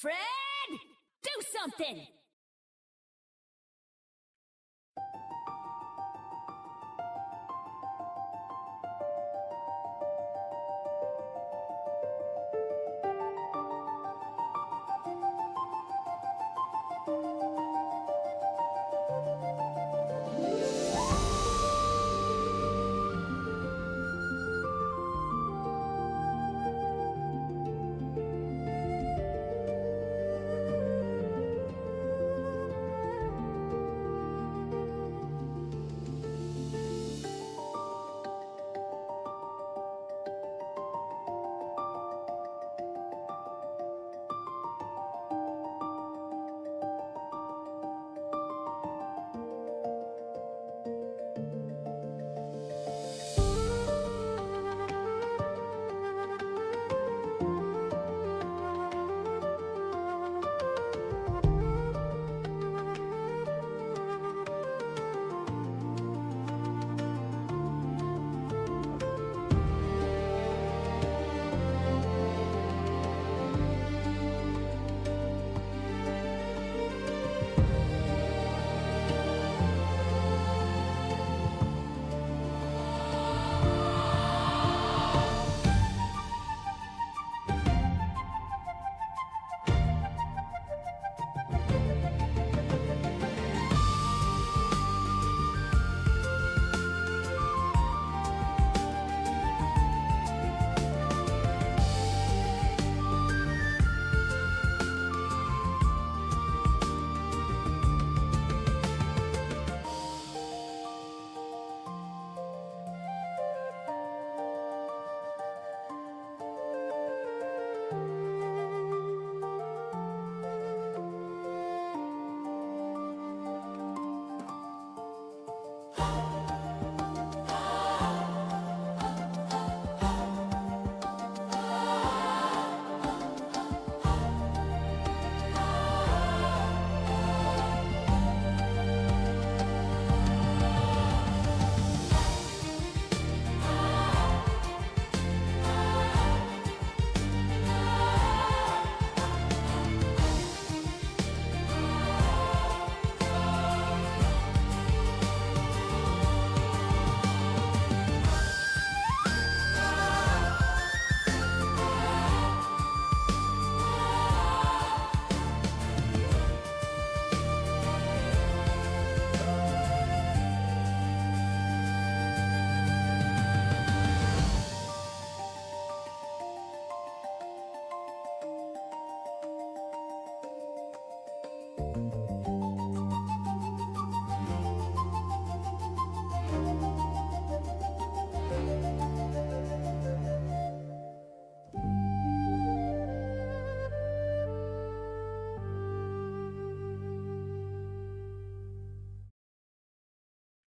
Fred, do something!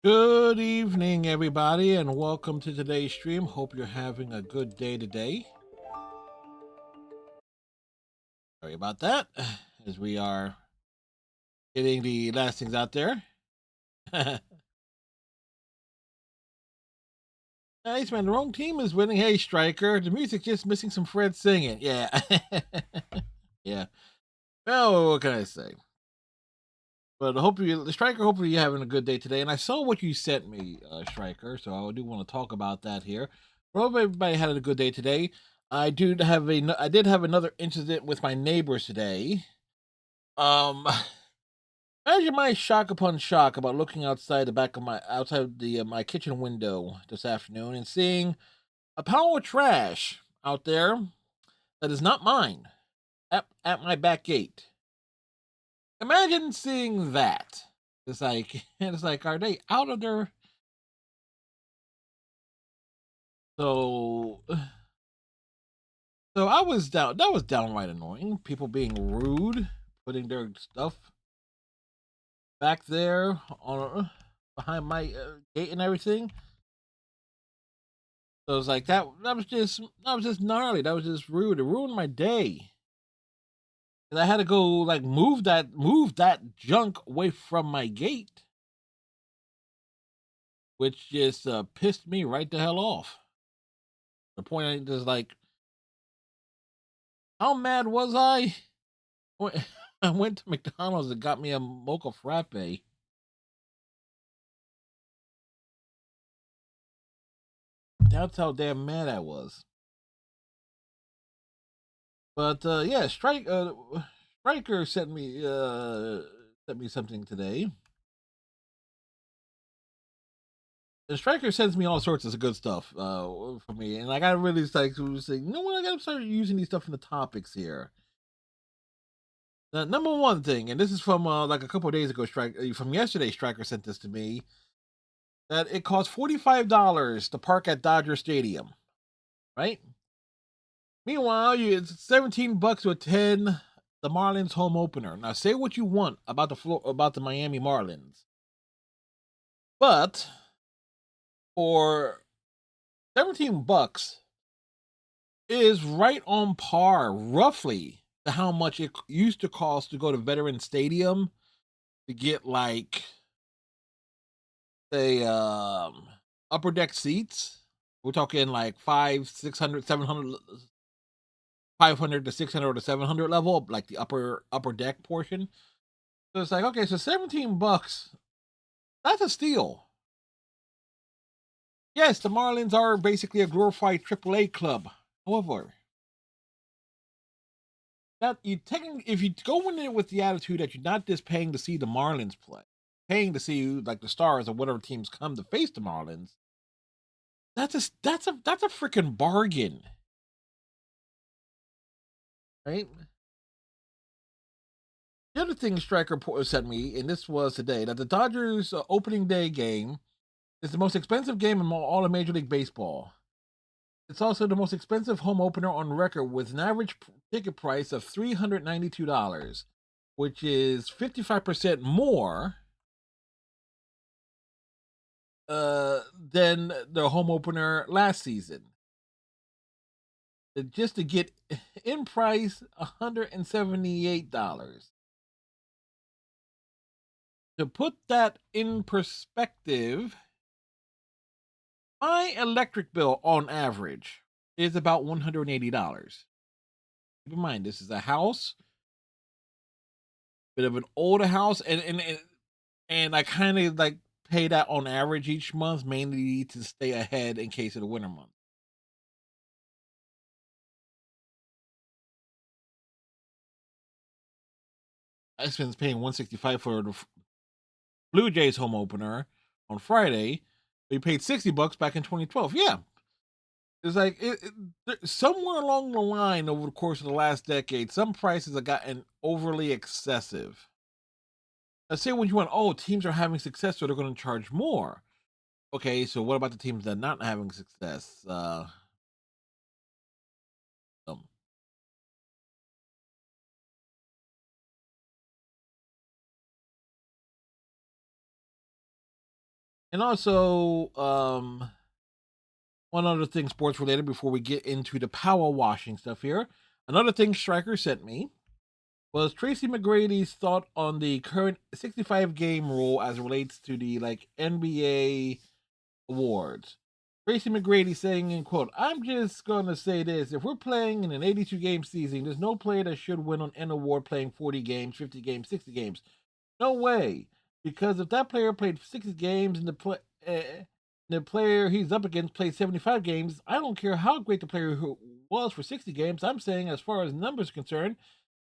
Good evening, everybody, and welcome to today's stream. Hope you're having a good day today. Sorry about that, as we are getting the last things out there. Nice, man. The wrong team is winning. Hey, Striker. The music's just missing some Fred singing. Yeah. Yeah. Well, what can I say? But I hope you, Striker, hopefully you're having a good day today. And I saw what you sent me, Striker, so I do want to talk about that here. Hope everybody had a good day today. I did have another incident with my neighbors today. Imagine my shock upon shock about looking outside my kitchen window this afternoon and seeing a pile of trash out there that is not mine at my back gate. Imagine seeing that. It's like it's like, are they out of their so so I was down that was downright annoying. People being rude, putting their stuff back there on behind my gate and everything. So it was like that was just gnarly. That was just rude. It ruined my day. And I had to go like move that junk away from my gate, which just pissed me right the hell off. The point is like, how mad was I? went I went to McDonald's and got me a mocha frappe. That's how damn mad I was. But yeah, Striker sent me something today. The Striker sends me all sorts of good stuff for me, and I gotta really like to say, you know what? I gotta start using these stuff in the topics here. The number one thing, and this is from like a couple of days ago, from yesterday. Striker sent this to me that it costs $45 to park at Dodger Stadium, right? Meanwhile, it's $17 to attend the Marlins home opener. Now, say what you want about the Miami Marlins, but for $17 is right on par, roughly, to how much it used to cost to go to Veteran Stadium to get like say upper deck seats. We're talking like 500 to 600 or to 700 level, like the upper deck portion. So it's like, okay, so $17, that's a steal. Yes, the Marlins are basically a glorified AAA club. However, that you taking if you go in there with the attitude that you're not just paying to see the Marlins play, paying to see like the Stars or whatever teams come to face the Marlins, that's a freaking bargain, right? The other thing Striker sent me, and this was today, that the Dodgers opening day game is the most expensive game in all of Major League Baseball. It's also the most expensive home opener on record with an average ticket price of $392, which is 55% more than the home opener last season. Just to get in price, $178. To put that in perspective, my electric bill on average is about $180. Keep in mind, this is a house, bit of an older house, and I kind of like pay that on average each month, mainly to stay ahead in case of the winter month. I spent paying 165 for the Blue Jays home opener on Friday. We paid $60 back in 2012. Yeah, it's like somewhere along the line over the course of the last decade, some prices have gotten overly excessive. Let's say when you went, oh, teams are having success, so they're going to charge more. Okay, so what about the teams that are not having success? Um, and also, one other thing sports related before we get into the power washing stuff here. Another thing Striker sent me was Tracy McGrady's thought on the current 65 game rule as it relates to the like NBA awards. Tracy McGrady saying in quote, I'm just gonna say this. If we're playing in an 82 game season, there's no player that should win on an award playing 40 games, 50 games, 60 games. No way. Because if that player played 60 games and the player he's up against played 75 games, I don't care how great the player who was for 60 games. I'm saying, as far as numbers are concerned,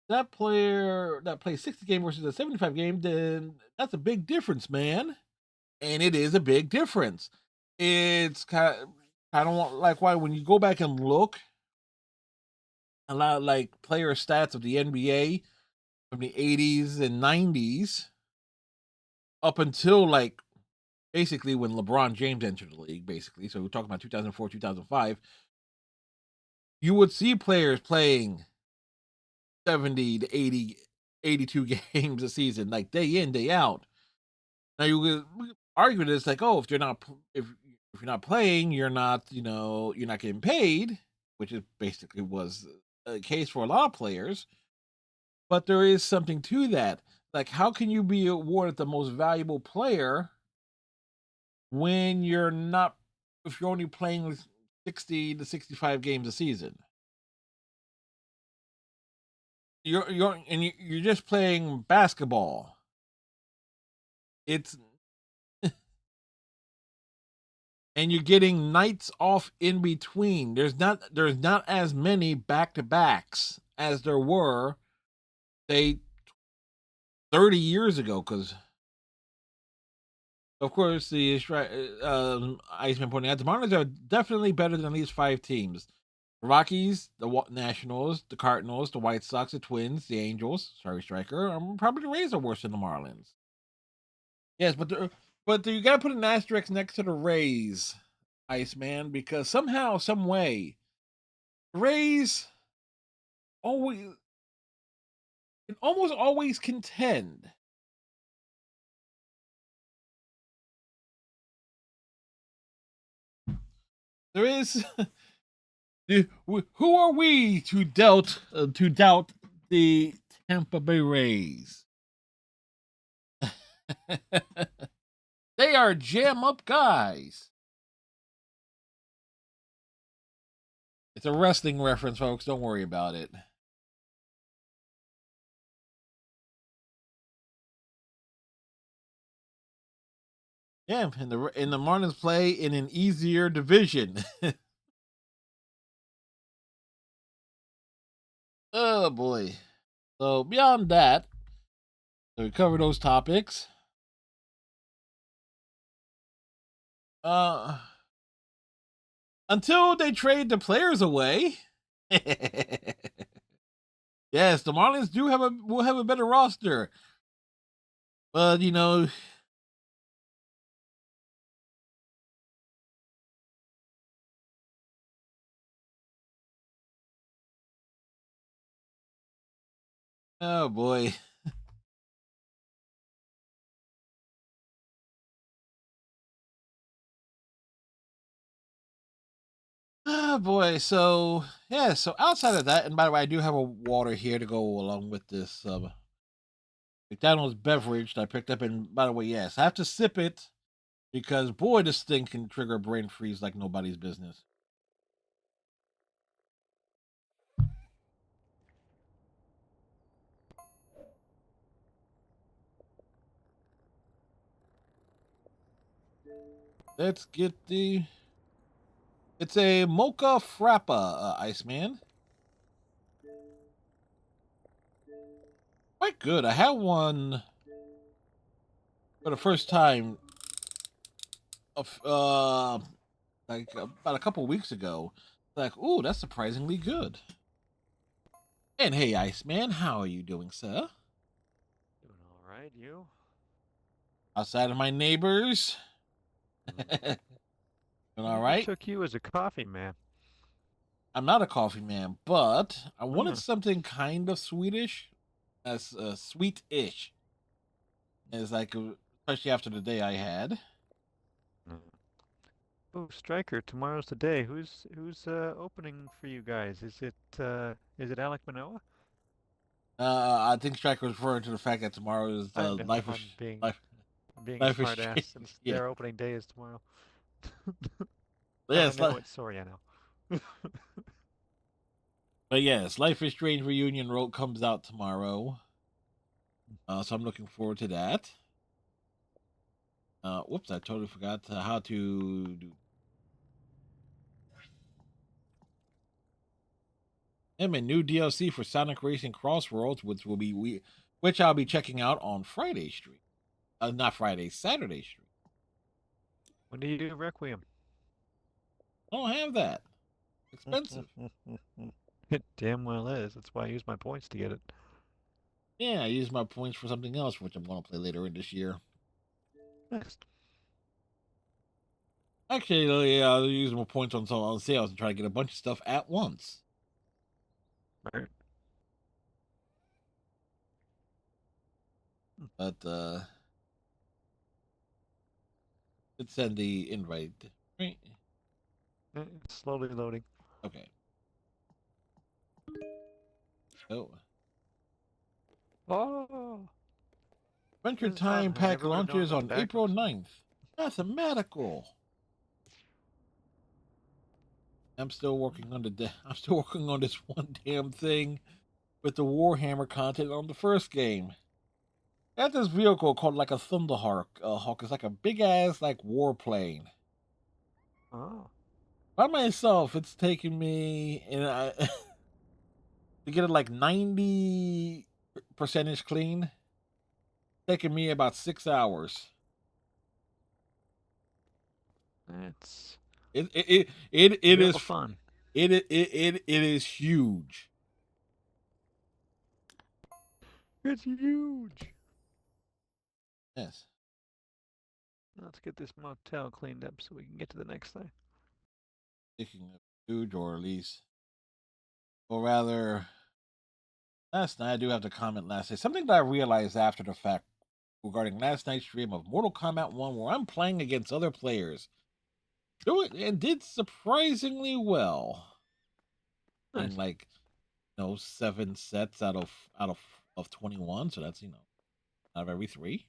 that player that plays 60 game versus a 75 game, then that's a big difference, man. And it is a big difference. It's kind of like why when you go back and look a lot of like player stats of the NBA from the 80s and 90s up until like basically when LeBron James entered the league, basically. So we're talking about 2004, 2005. You would see players playing 70 to 80, 82 games a season, like day in, day out. Now you would argue this like, oh, if you're not playing, you're not, you're not getting paid, which is basically was a case for a lot of players. But there is something to that. Like, how can you be awarded the most valuable player when you're not, if you're only playing 60 to 65 games a season? you're just playing basketball. It's and you're getting nights off in between. There's not as many back-to-backs as there were, say, 30 years ago. Because of course Iceman pointing out the Marlins are definitely better than these 5 teams: the Rockies, the Nationals, the Cardinals, the White Sox, the Twins, the Angels. Sorry, Striker. Probably the Rays are worse than the Marlins. Yes, but you gotta put an asterisk next to the Rays, Iceman, because somehow, some way, the Rays always can almost always contend. There is who are we to doubt the Tampa Bay Rays? They are jam up guys. It's a wrestling reference, folks. Don't worry about it. Yeah, and the Marlins play in an easier division. Oh boy. So beyond that, so we cover those topics. Uh until they trade the players away. Yes, the Marlins will have a better roster. But oh boy. Oh boy. So yeah, so outside of that, and by the way, I do have a water here to go along with this McDonald's beverage that I picked up. And by the way, yes, I have to sip it because boy, this thing can trigger brain freeze like nobody's business. Let's get the. It's a mocha frappa, Iceman. Quite good. I had one for the first time of like about a couple weeks ago. Like, ooh, that's surprisingly good. And hey, Iceman, how are you doing, sir? Doing all right, you? Outside of my neighbors, doing all Never right. took you as a coffee man. I'm not a coffee man, but I wanted Huh. something kind of Swedish, as sweet-ish, as like especially after the day I had. Oh, Striker, tomorrow's the day. Who's opening for you guys? Is it Alec Manoa? I think Striker was referring to the fact that tomorrow is I know life is I'm being life I'm being a life is smart ass strange. since Yeah, their opening day is tomorrow. yes, No, it's sorry, I know. but yes, Life is Strange reunion road comes out tomorrow. So I'm looking forward to that. Whoops, I totally forgot how to do. And a new DLC for Sonic Racing Crossworlds, which I'll be checking out on Friday stream. Not Friday, Saturday stream. When do you do Requiem? I don't have that. Expensive. It damn well is. That's why I use my points to get it. Yeah, I use my points for something else, which I'm going to play later in this year. Next. Actually, yeah, I'll use my points on sales and try to get a bunch of stuff at once. Right. But let's send the invite. Right? It's slowly loading. Okay. Oh. Oh, Adventure this is fun. Time I Pack never would have known launches about the on April backups. 9th. Mathematical. I'm still working on I'm still working on this one damn thing. with the Warhammer content on the first game. They had this vehicle called like a Thunderhawk. Hawk is like a big ass like warplane. Oh. By myself, it's taken me to get it like 90 percentage clean. Taking me about 6 hours. That's It real is fun. it is huge. It's huge. Yes. Let's get this motel cleaned up so we can get to the next thing. Speaking of huge, or at least, or rather, last night I do have to comment. Last night, something that I realized after the fact regarding last night's stream of Mortal Kombat 1, where I'm playing against other players, do it and did surprisingly well. Nice. In like 7 sets out of 21, so that's out of every 3.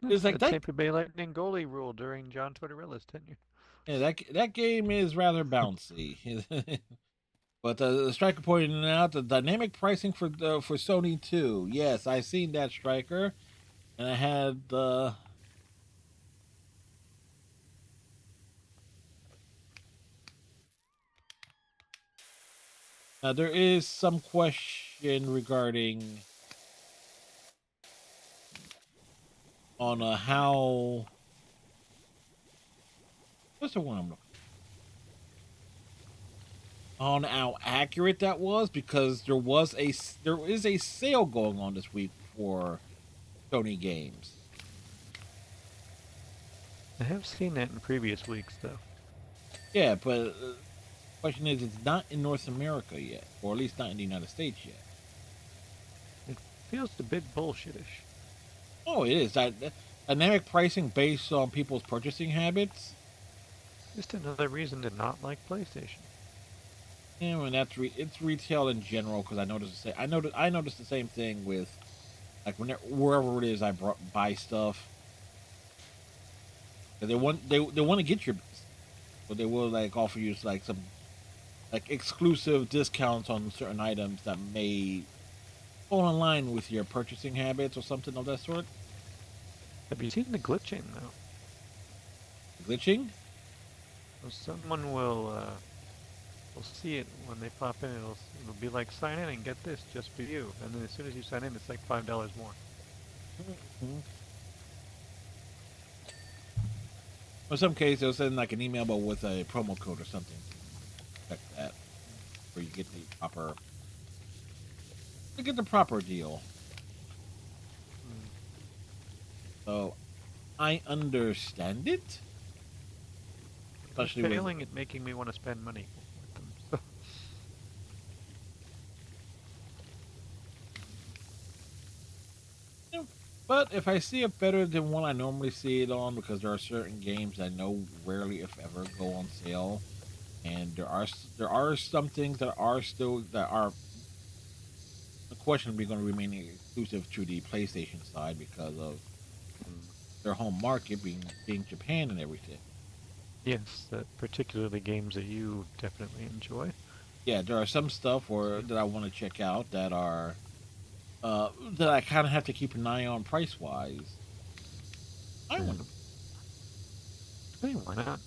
It's like the that. Tampa Bay Lightning goalie rule during John Tortorella's tenure. Yeah, that game is rather bouncy. But the Striker pointed out the dynamic pricing for Sony too. Yes, I seen that, Striker, and I had the. Now there is some question regarding on how. What's the one I'm looking? On how accurate that was, because there is a sale going on this week for Sony games. I have seen that in previous weeks, though. Yeah, but the question is, it's not in North America yet, or at least not in the United States yet. It feels a bit bullshitish. Oh, it is. Dynamic pricing based on people's purchasing habits. Just another reason to not like PlayStation. Yeah, and it's retail in general, because I noticed the same thing with like wherever it is I buy stuff. They want to get your business, but they will like offer you like some like exclusive discounts on certain items that may fall in line with your purchasing habits or something of that sort. Have you seen the glitching, though? Glitching? Well, someone will see it when they pop in. It'll be like, sign in and get this just for you. And then as soon as you sign in, it's like $5 more. Mm-hmm. In some cases, they'll send like an email, but with a promo code or something. Check that, where you get the proper deal. So, I understand it. Especially failing at making me want to spend money with them. So. But if I see it better than one I normally see it on, because there are certain games I know rarely, if ever, go on sale, and there are some things that are unquestionably going to remain exclusive to the PlayStation side because of their home market being Japan and everything. Yes, particularly games that you definitely enjoy. Yeah, there are some stuff that I want to check out that are that I kind of have to keep an eye on price wise. I want to. Hey, why not?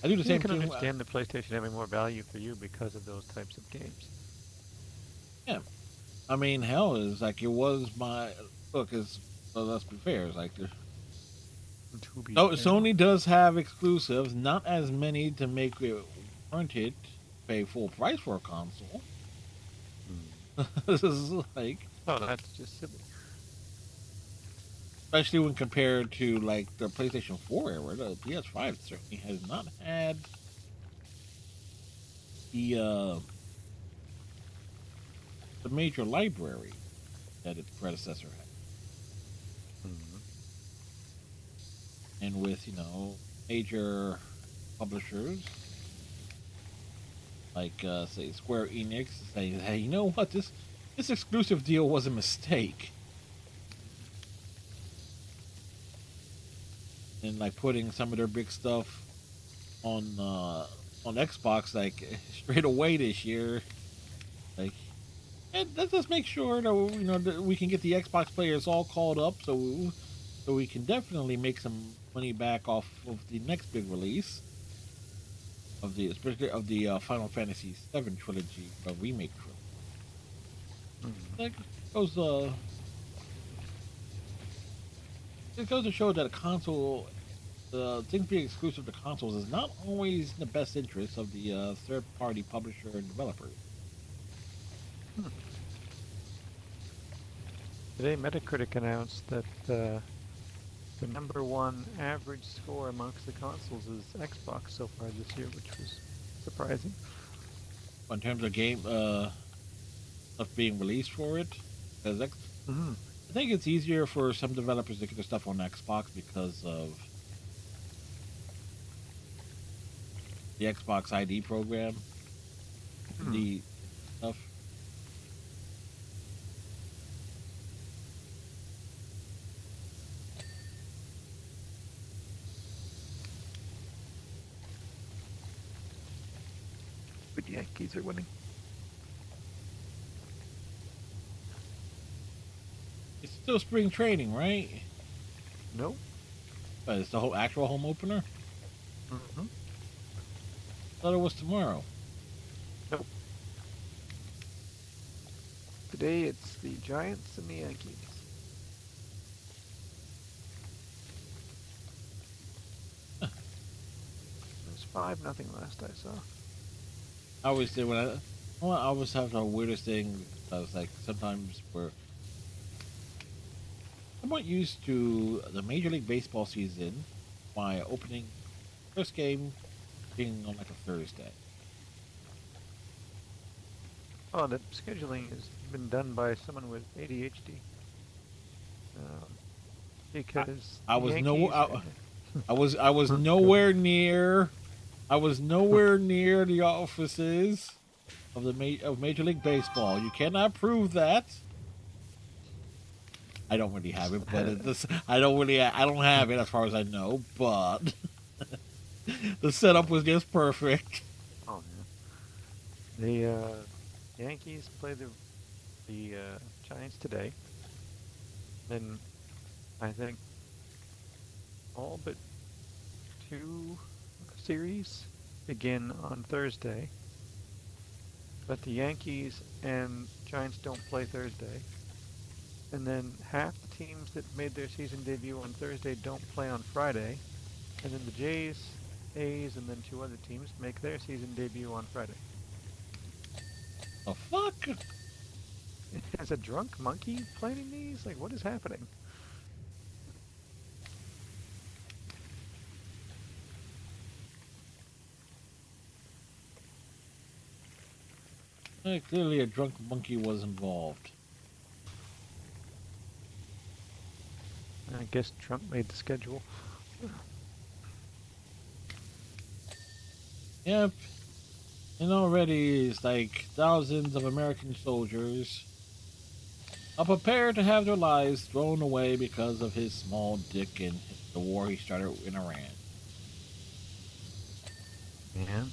I do the same I can thing. understand the PlayStation having more value for you because of those types of games. Yeah, I mean, hell, is like it was my look. Let's be fair. It's like Sony does have exclusives, not as many to make it warrant it pay full price for a console. This is like, oh, that's just silly. Especially when compared to like the PlayStation 4 era, the PS5 certainly has not had the major library that its predecessor had. And with major publishers like say Square Enix saying, hey, you know what, this exclusive deal was a mistake, and like putting some of their big stuff on on Xbox like straight away this year. Like, and let's just make sure that that we can get the Xbox players all called up, so we can definitely make some money back off of the next big release of the especially of the Final Fantasy VII trilogy, remake trilogy. Mhm. That goes it goes to show that a console, things being exclusive to consoles, is not always in the best interest of the third-party publisher and developers. Hmm. Today, Metacritic announced that the number one average score amongst the consoles is Xbox so far this year, which was surprising. In terms of game stuff being released for it, because Mm-hmm. I think it's easier for some developers to get their stuff on Xbox because of the Xbox ID program, Hmm. the stuff. But Yankees are winning. It's still spring training, right? Nope. But it's the whole actual home opener. Mm-hmm. Thought it was tomorrow. Nope. Today it's the Giants and the Yankees. It was 5-0 last I saw. I always did when I always have the weirdest thing. I was like sometimes we're somewhat used to the Major League Baseball season by opening first game being on like a Thursday. Oh, the scheduling has been done by someone with ADHD. Because I the was Yankees. I was nowhere near the offices of of Major League Baseball. You cannot prove that. I don't really have it, but I don't have it as far as I know. But the setup was just perfect. Oh yeah. The Yankees play the Giants today. Then I think all but two series begin on Thursday. But the Yankees and Giants don't play Thursday. And then half the teams that made their season debut on Thursday don't play on Friday. And then the Jays, A's, and then two other teams make their season debut on Friday. The fuck? Is a drunk monkey planning these? Like, what is happening? Clearly, a drunk monkey was involved. I guess Trump made the schedule. Yep. And already, it's like thousands of American soldiers are prepared to have their lives thrown away because of his small dick and the war he started in Iran. Yeah.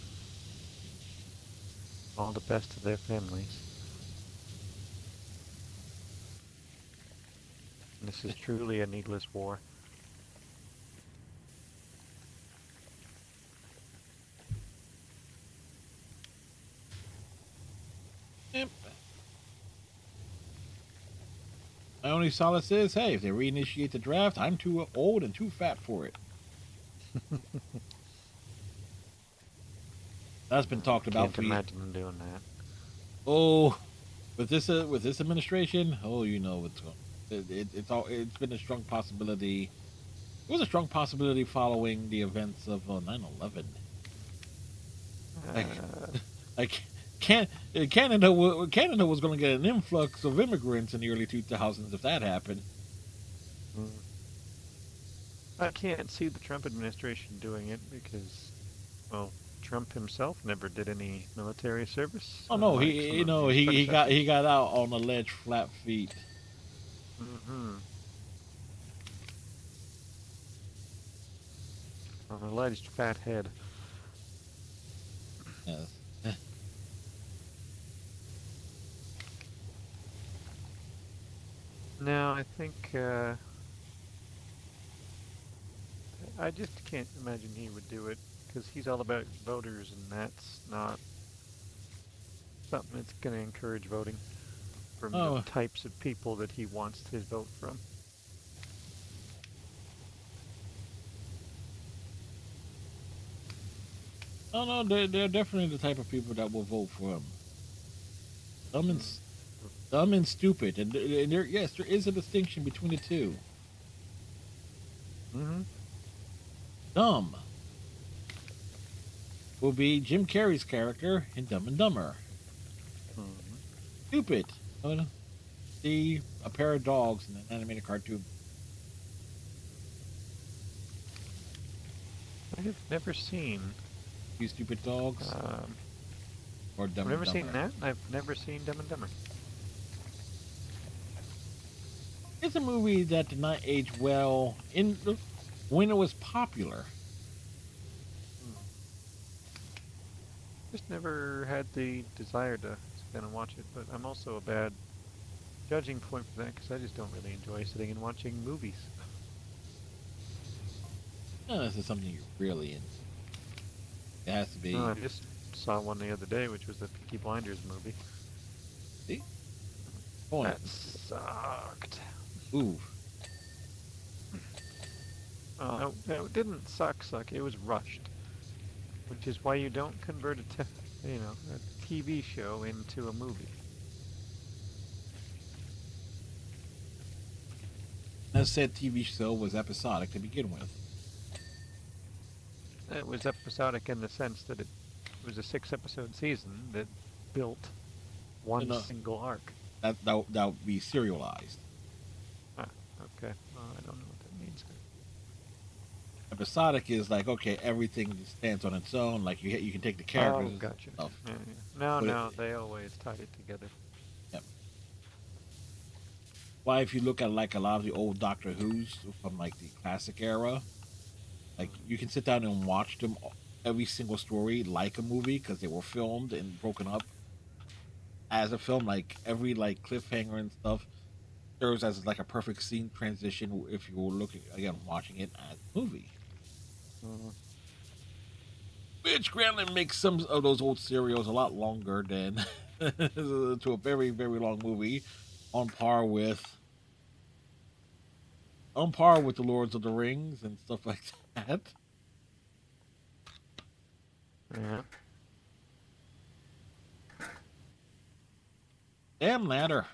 All the best to their families. This is truly a needless war. Yep. My only solace is, hey, if they reinitiate the draft, I'm too old and too fat for it. That's been talked about Can't for imagine them doing that. Oh, with this administration, oh, you know what's going. It's been a strong possibility. It was a strong possibility following the events of 9/11. Like, Uh, like Canada was going to get an influx of immigrants in the early 2000s if that happened. mm. I can't see the Trump administration doing it because, well, Trump himself never did any military service, Oh no, unlike some of his he predecessors. got out on alleged flat feet. Mm-hmm. On an alleged fat head. Yes. No, I think I just can't imagine he would do it because he's all about voters, and that's not something that's going to encourage voting from the Oh, types of people that he wants his vote from. oh no, they're definitely the type of people that will vote for him. Dumb and Mm. dumb and stupid, and there, yes, there is a distinction between the two. Mm-hmm. Dumb will be Jim Carrey's character in Dumb and Dumber. Mm-hmm. Stupid. Uh, See a pair of dogs in an animated cartoon. I have never seen. You stupid dogs or I've Dumb and never seen Dumber. that. I've never seen Dumb and Dumber. It's a movie that did not age well in when it was popular. Just never had the desire to sit down and watch it, but I'm also a bad judging point for that because I just don't really enjoy sitting and watching movies. No, this is something you're really into. It has to be. No, I just saw one the other day, which was the Peaky Blinders movie. See? Go on. That sucked. Ooh. Oh, no, it didn't suck. It was rushed, which is why you don't convert a TV show into a movie. That said TV show was episodic to begin with. It was episodic in the sense that it was a 6-episode season that built one No, single arc. that would be serialized. Ah, okay. Well, I don't know what that means. Episodic is like, okay, everything stands on its own. Like you can take the characters. Oh, gotcha. And stuff. Yeah, yeah. No, they always tied it together. Yep. Why, if you look at like a lot of the old Doctor Who's from like the classic era, like you can sit down and watch them every single story like a movie because they were filmed and broken up as a film. Like every like cliffhanger and stuff serves as like a perfect scene transition if you were looking again watching it as a movie. Mm. Which granted makes some of those old serials a lot longer than to a very very long movie, on par with the Lords of the Rings and stuff like that. Yeah. Damn ladder.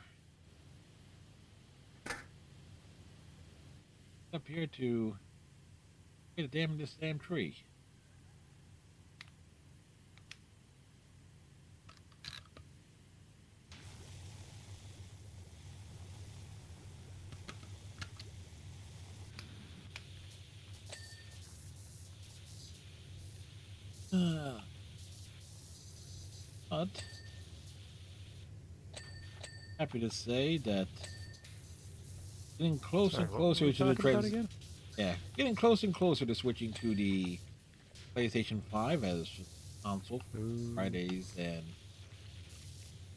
Up here to get a damn this damn tree. But happy to say that getting closer Sorry, and what were closer we to the talking about trends. again? Yeah, getting closer and closer to switching to the PlayStation 5 as console for Ooh. Fridays and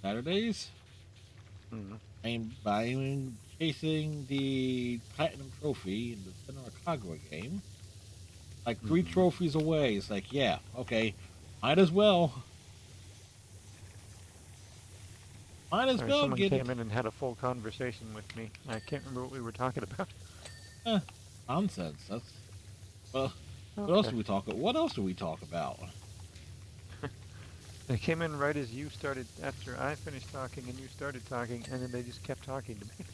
Saturdays. Mm. I'm chasing the Platinum Trophy in the Senna Kagura game. Like 3 trophies away. It's like, yeah, okay, might as well. Might as Sorry, well someone get came it. in and had a full conversation with me. I can't remember what we were talking about. Nonsense. That's well. Okay. What else do we talk? What else do we talk about? They came in right as you started, after I finished talking and you started talking, and then they just kept talking to me.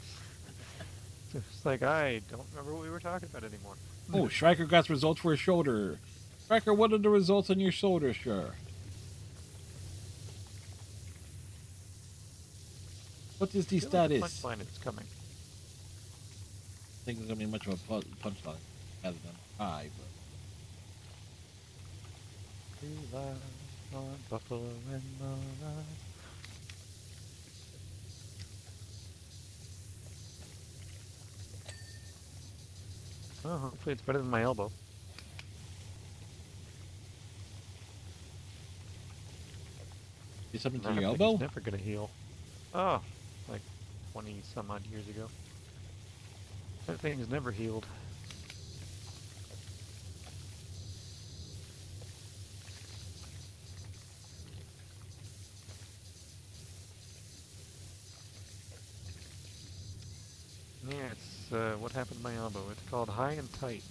So it's like, I don't remember what we were talking about anymore. Oh, Striker got results for his shoulder. Striker, what are the results on your shoulder, sure? What is the I feel like a status? punchline is coming. I think it's gonna be much of a punchline rather than high, but We lie on Buffalo and Mara. Oh, hopefully it's better than my elbow. Did something to I your think elbow? it's never gonna heal. Oh, like 20 some odd years ago. That thing's never healed. Yeah, it's what happened to my elbow. It's called high and tight.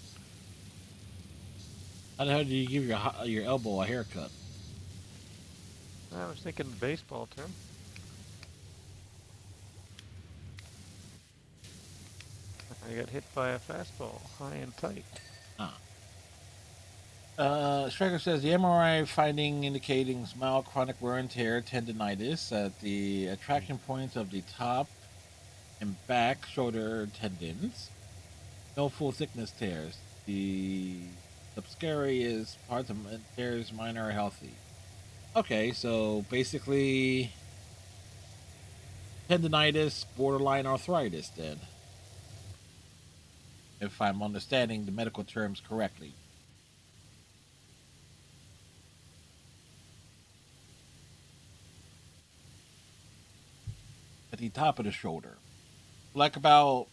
How the hell did you give your elbow a haircut? I was thinking baseball term. I got hit by a fastball, high and tight. Huh. Striker says the MRI finding indicating mild chronic wear and tear tendonitis at the attraction points of the top and back shoulder tendons. No full thickness tears. The subscarious parts of tears minor are healthy. Okay, so basically tendonitis, borderline arthritis then. If I'm understanding the medical terms correctly. At the top of the shoulder. Like about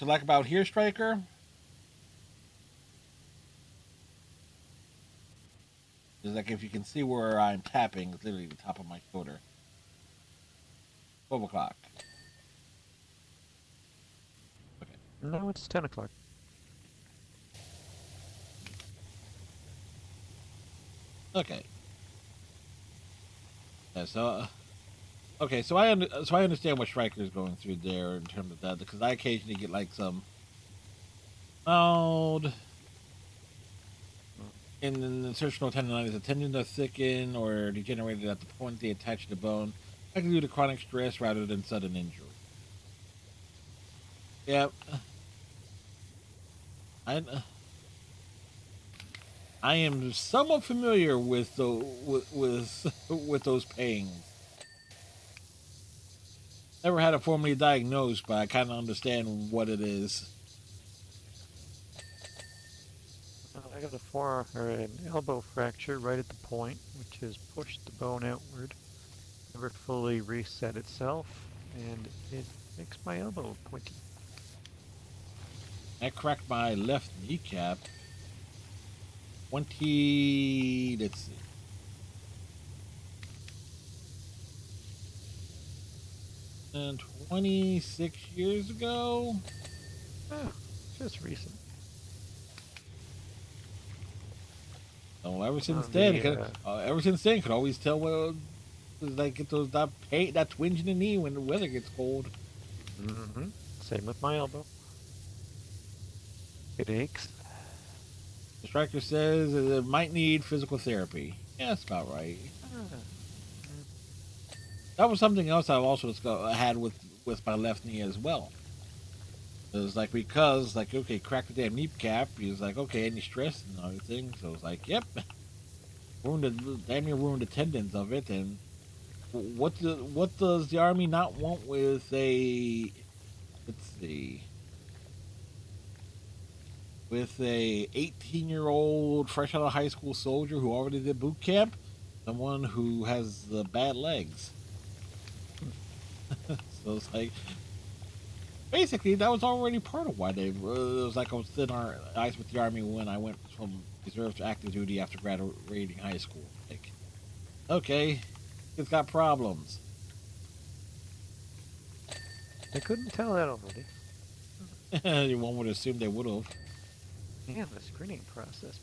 like about here, Striker. Is like if you can see where I'm tapping, it's literally the top of my shoulder. 12 o'clock. Okay. No, it's 10 o'clock. Okay. Yeah, so okay, so I understand what Striker is going through there in terms of that, because I occasionally get like some mild in the insertional tendonitis, the tendons are thickened or degenerated at the point they attach to the bone, likely due to chronic stress rather than sudden injury. Yep. I am somewhat familiar with the with those pains. Never had it formally diagnosed, but I kind of understand what it is. I got a forearm or an elbow fracture right at the point, which has pushed the bone outward. Never fully reset itself, and it makes my elbow pointy. I cracked my left kneecap. 20. Let's see. And 26 years ago. Oh, just recent. So ever since The, then, could always tell when like get those that pain, that twinge in the knee when the weather gets cold. Mm-hmm. Same with my elbow. It aches. The striker says it might need physical therapy. Yeah, that's about right. Ah, That was something else I've also had with my left knee as well. It was like because like okay, cracked the damn kneecap. He was like okay, any stress and everything. So it was like yep, damn near ruined the tendons of it. And what does the army not want with a let's see with a 18-year-old fresh out of high school soldier who already did boot camp, someone who has bad legs. So it's like basically that was already part of why they it was like I was thin our eyes with the army when I went from reserve to active duty after graduating high school. Like okay, it's got problems. I couldn't tell that already. One would assume they would have. Man, the screening process,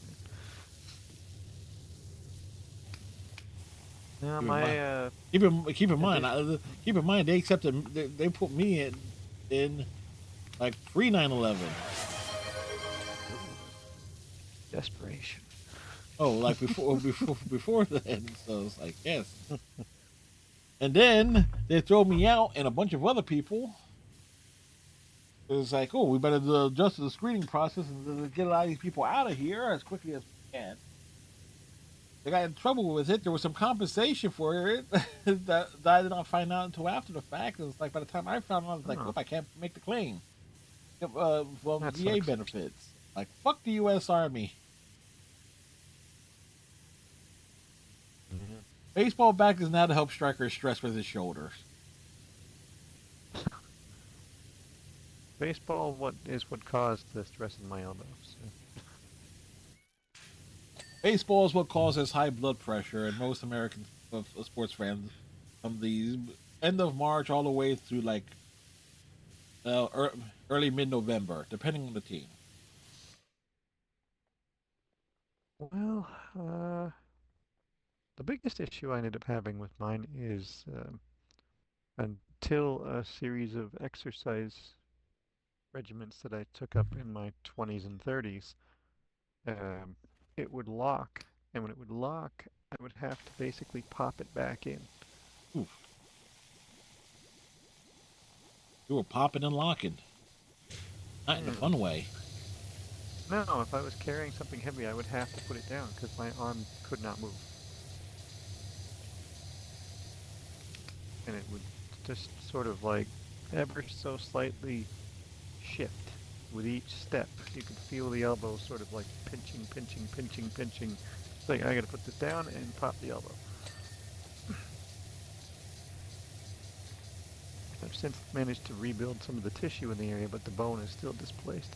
man. Now my Keep in mind they accepted they put me in like pre 9/11. desperation. Oh, like before then. So it's like yes. And then they throw me out and a bunch of other people. It was like, oh, we better adjust the screening process and get a lot of these people out of here as quickly as we can. They got in trouble with it. There was some compensation for it that I did not find out until after the fact. It was like by the time I found out, I was like, oh, I can't make the claim. Well, That VA sucks. benefits. Like, fuck the U.S. Army. Baseball bat is now to help Striker stress with his shoulders. Baseball, what caused the stress in my elbows? So. Baseball is what causes high blood pressure in most American sports fans from the end of March all the way through like early mid-November, depending on the team. Well, the biggest issue I ended up having with mine is until a series of exercise regiments that I took up in my 20s and 30s, um, it would lock. And when it would lock, I would have to basically pop it back in. Oof. You were popping and locking. Not in a fun way. No, if I was carrying something heavy, I would have to put it down because my arm could not move. And it would just sort of like ever so slightly shift with each step. You could feel the elbow sort of like pinching, pinching, pinching, pinching. It's like, I gotta put this down and pop the elbow. I've since managed to rebuild some of the tissue in the area, but the bone is still displaced.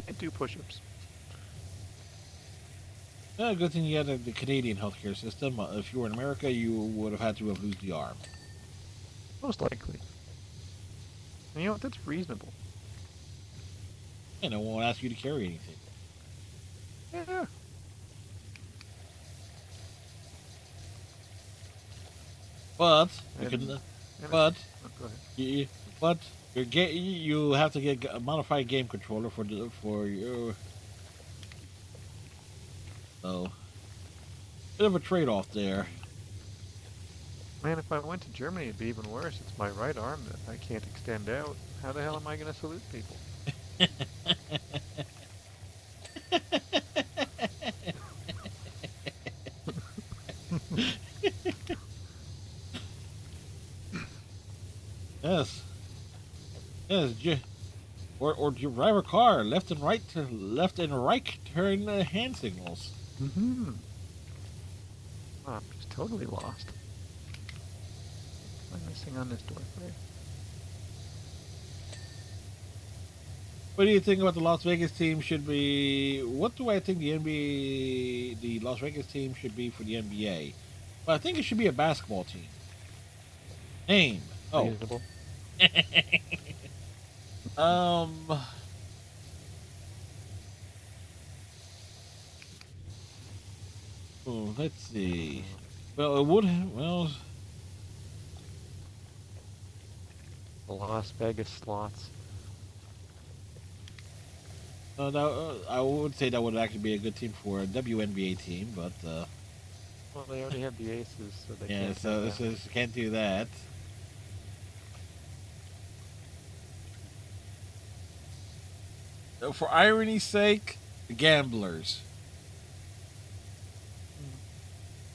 Can't do push-ups. Good thing you had the Canadian healthcare system. If you were in America, you would have had to have lose the arm. Most likely. And you know what? That's reasonable. And it won't ask you to carry anything. Yeah. But And, you can, oh, but go ahead. you have to get a modified game controller for your. So, bit of a trade-off there. Man, if I went to Germany, it'd be even worse. It's my right arm that I can't extend out. How the hell am I going to salute people? Yes, yes. Or drive a car left and right turn hand signals. Mm-hmm. Oh, I'm just totally lost. What am I missing on this door frame? What do you think about the Las Vegas team should be? What do I think the Las Vegas team should be for the NBA? Well, I think it should be a basketball team. Name. Oh. Reasonable. um. Oh, let's see. Well, it would. Well, The Las Vegas slots. I would say that would actually be a good team for a WNBA team, but Well, they already have the aces, so they yeah, can't so have that. this can't do that. For irony's sake, the gamblers.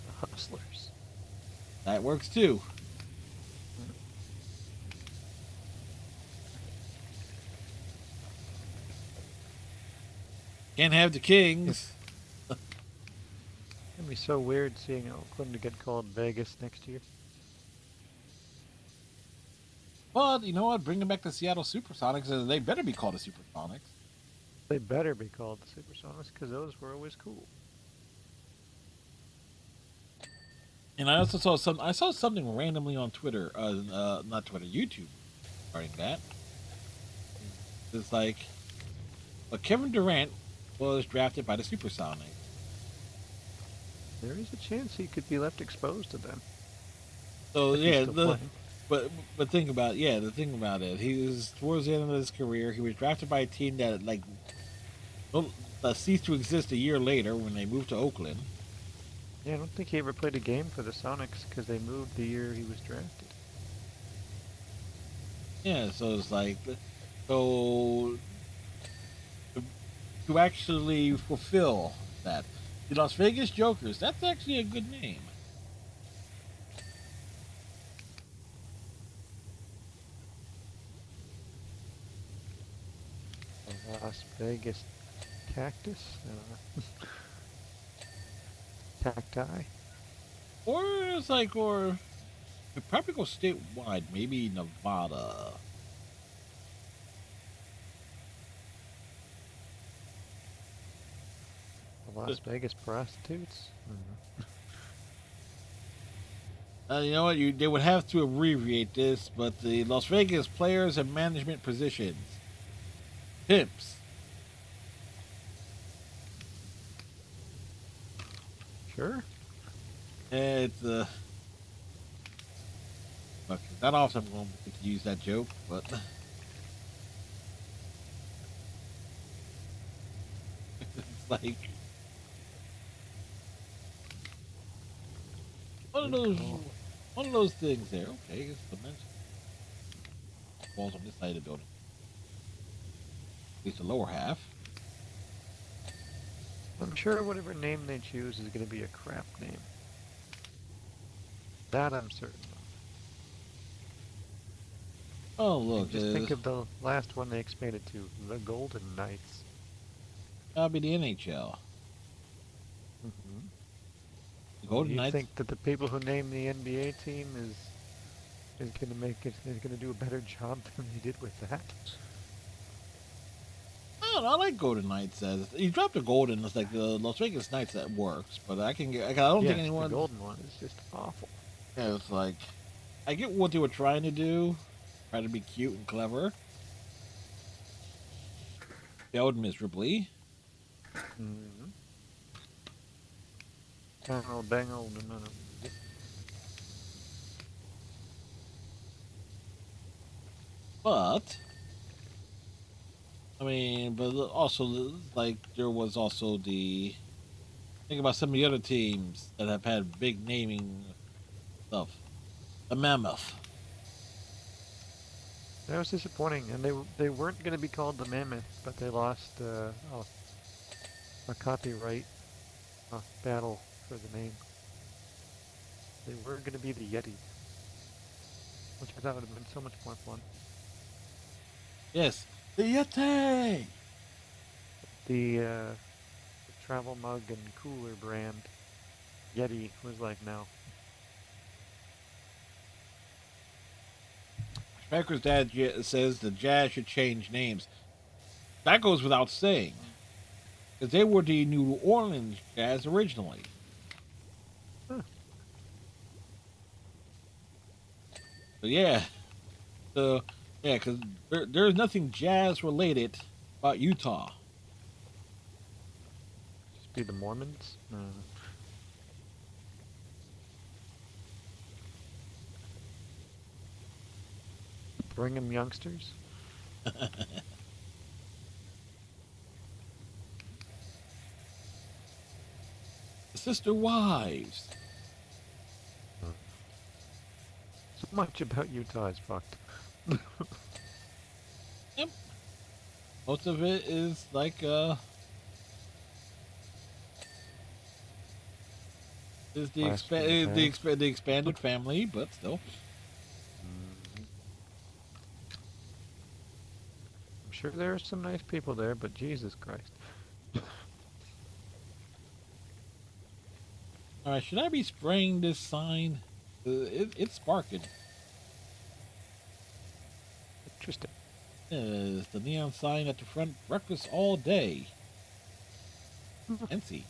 The hustlers. That works too. Can't have the Kings. It'd be so weird seeing Oakland get called Vegas next year. But you know what? Bringing back the Seattle Supersonics, they better be called the Supersonics. They better be called the Supersonics because those were always cool. And I also saw I saw something randomly on Twitter, not Twitter, YouTube, regarding that. It's like, Kevin Durant was drafted by the Supersonics. There is a chance he could be left exposed to them. So yeah, Playing. but think about the thing about it. He was towards the end of his career. He was drafted by a team that ceased to exist a year later when they moved to Oakland. Yeah, I don't think he ever played a game for the Sonics because they moved the year he was drafted. Yeah, so it's like, so to actually fulfill that, the Las Vegas Jokers. That's actually a good name. The Las Vegas Cactus? cacti. Or it's like, or we'd probably go statewide, maybe Nevada. The Las Vegas prostitutes. Mm-hmm. You know what? They would have to abbreviate this, but the Las Vegas players and management positions, pimps. Sure. It's look, not often I'm going to use that joke, but it's like one of those, one of those things. There, okay, it's dimension. Falls on this side of the building. At least the lower half. I'm sure whatever name they choose is going to be a crap name. That I'm certain of. Oh look, Just think of the last one they expanded to, the Golden Knights. that'll be the NHL. Mm-hmm. The Golden You Knights. think that the people who name the NBA team is going to make it, is going to do a better job than they did with that? I don't know, I like Golden Knights. As you drop the Golden, it's like the Las Vegas Knights that works, but I don't think anyone. The Golden one is just awful. Yeah, it's like I get what they were trying to do, trying to be cute and clever. Failed miserably. Mm-hmm. Tangle, bangle, no. But I mean, but also like there was also the think about some of the other teams that have had big naming stuff. The Mammoth. That was disappointing, and they weren't going to be called the Mammoth, but they lost a copyright battle for the name. They were going to be the Yeti, which I thought would have been so much more fun. Yes, the Yeti. The travel mug and cooler brand Yeti was like, no. Striker's dad says the Jazz should change names. That goes without saying, because they were the New Orleans Jazz originally. Huh. So yeah, because there's nothing Jazz related about Utah. Just be the Mormons? Bring 'em youngsters? Sister wives. So much about Utah is fucked. Yep. Most of it is like is the the expanded family, but still. I'm sure there are some nice people there, but Jesus Christ. All right, should I be spraying this sign? It's sparking. Interesting. It's the neon sign at the front. Breakfast all day. Fancy.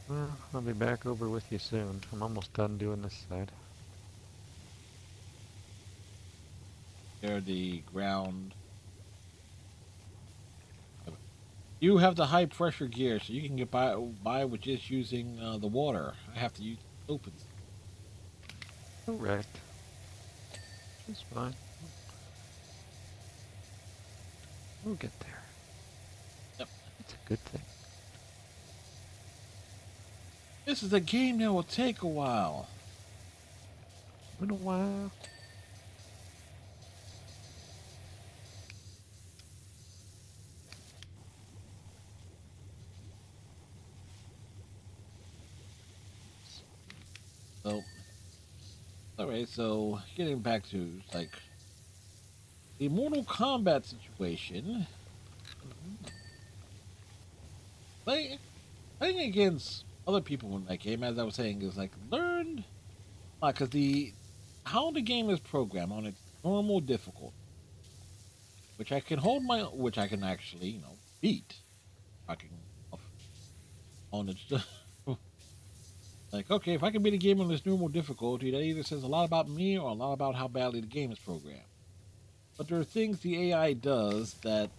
Well, I'll be back over with you soon. I'm almost done doing this side. There, the ground. You have the high pressure gear, so you can get by with just using the water. I have to use opens. Correct. That's fine. We'll get there. Yep. It's a good thing. This is a game that will take a while. Been a while. So, alright, so getting back to like the Mortal Kombat situation. playing against other people in that game, as I was saying, is like learned because the how the game is programmed on its normal difficulty, which I can actually beat. I can on its like okay, if I can beat a game on its normal difficulty, that either says a lot about me or a lot about how badly the game is programmed. But there are things the AI does that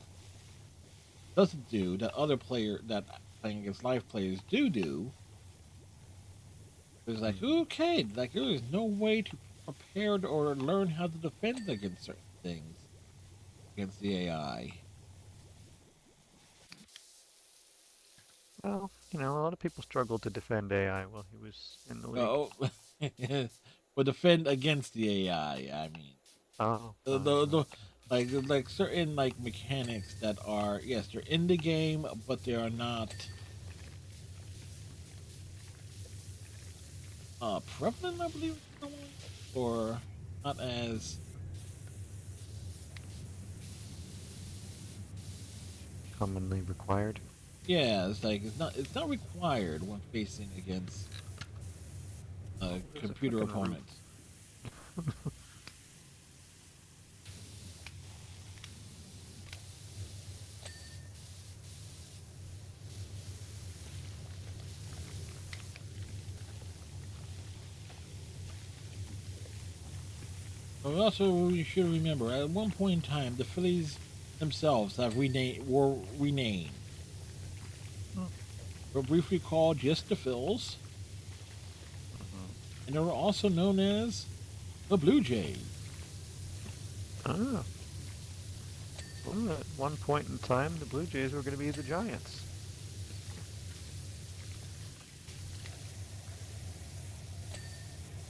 doesn't do that other player that playing against live players do. It's like okay, like there is no way to prepare or learn how to defend against certain things against the AI. Well, a lot of people struggled to defend AI while he was in the league. Oh, or defend against the AI. I mean, Oh, the okay. like certain like mechanics that are yes they're in the game but they are not prevalent, I believe, or not as Commonly required. yeah. It's like it's not required when facing against There's a hook computer on the roof. opponents. But also, you should remember at one point in time, the Phillies themselves have were renamed. Hmm. Were briefly called just the Phils, Mhm. and they were also known as the Blue Jays. Ah, well, at one point in time, the Blue Jays were going to be the Giants.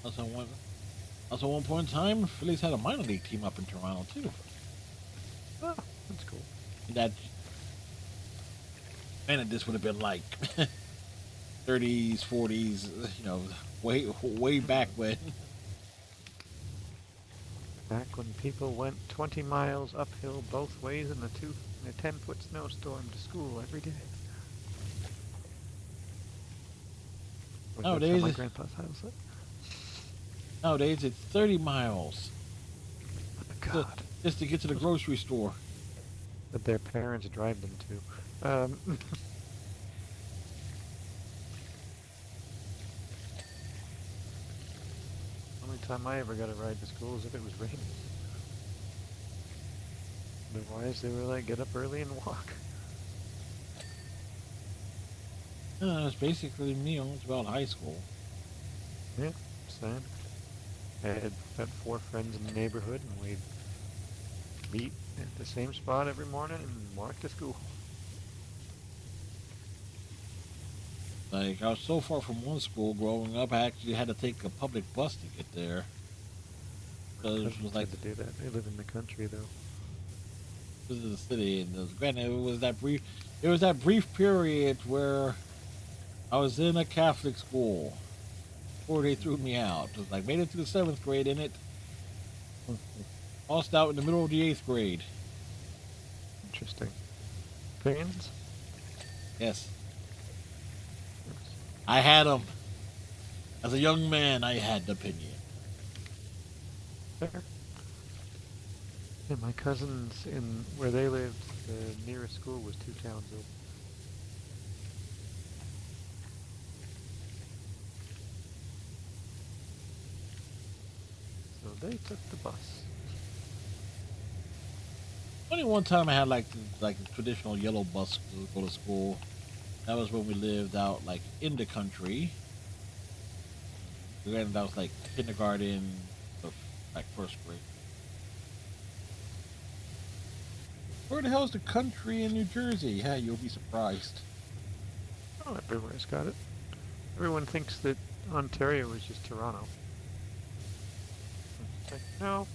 Also, one point in time, Phillies had a minor league team up in Toronto too. Ah, that's cool. That and this would have been like 30s, 40s, way back Hmm. when. Back when people went 20 miles uphill both ways in a 10-foot snowstorm to school every day. Or that's how my Nowadays, grandpa's house it. nowadays it's 30 miles Oh, to, God. just to get to the grocery store. That their parents drive them to. Only time I ever got a ride to school is if it was raining. Otherwise, they were like, get up early and walk. It's basically me almost about high school. Yeah, same. I had about 4 friends in the neighborhood, and we'd meet at the same spot every morning and walk to school. Like I was so far from one school growing up, I actually had to take a public bus to get there. My Because it was cousins like had to do that. They live in the country, though. this is the city, and granted, it was that brief period where I was in a Catholic school before they threw me out. It was like made it to the 7th grade in it, lost out in the middle of the 8th grade. Interesting. Opinions? Yes, Yes. I had them as a young man. I had the opinion. Fair. Yeah, my cousins, in where they lived, the nearest school was 2 towns over. So they took the bus. Only one time I had like the traditional yellow bus to go to school. That was when we lived out like in the country. Granted, that was like kindergarten, to, like 1st grade. Where the hell's the country in New Jersey? Yeah, you'll be surprised. Oh, everywhere's got it. Everyone thinks that Ontario is just Toronto. It's like, no,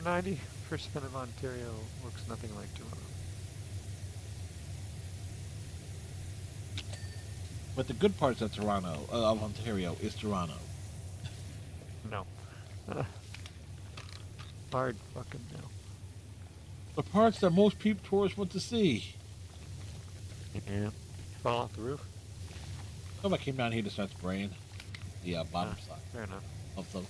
90% of Ontario looks nothing like Toronto. But the good parts of of Ontario, is Toronto. No. Hard fucking no. The parts that most people tourists want to see. Yeah. fall off the roof? So I came down here to start spraying the bottom side Fair enough. of the.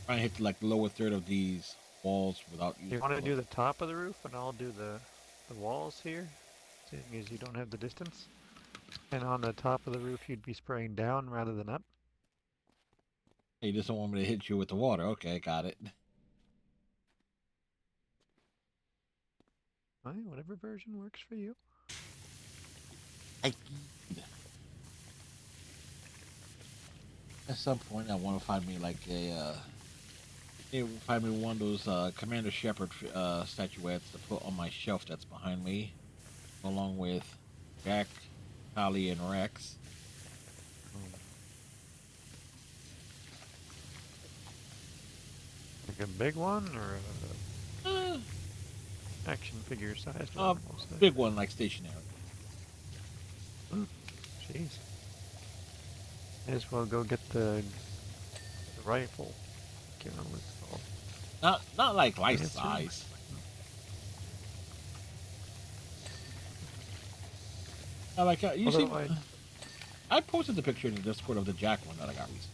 Trying to hit like the lower third of these walls without using. You want to do the top of the roof, and I'll do the walls here, seeing as you don't have the distance. And on the top of the roof, you'd be spraying down rather than up. You just don't want me to hit you with the water. Okay, got it. Fine, whatever version works for you. At some point, I want to find me like find me one of those Commander Shepard statuettes to put on my shelf that's behind me, along with Jack, Holly, and Rex. Like a big one or a action figure size? Big one, like stationary. Jeez. May as well go get the rifle. I can't remember what it's called. Not like life size. Like you see, I posted the picture in the Discord of the Jack one that I got recently.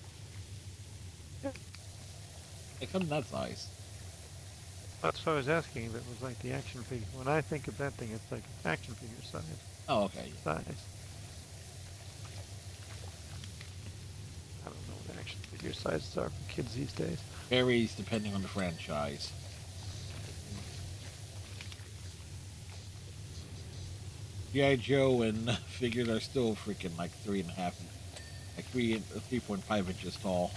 Yeah. It comes in that size. That's what I was asking if it was like the action figure. When I think of that thing, it's like action figure size. Oh, okay. Size. I don't know what action figure sizes are for kids these days. Varies depending on the franchise. G.I. Joe and figures are still freaking like 3.5, like 3.5 inches tall.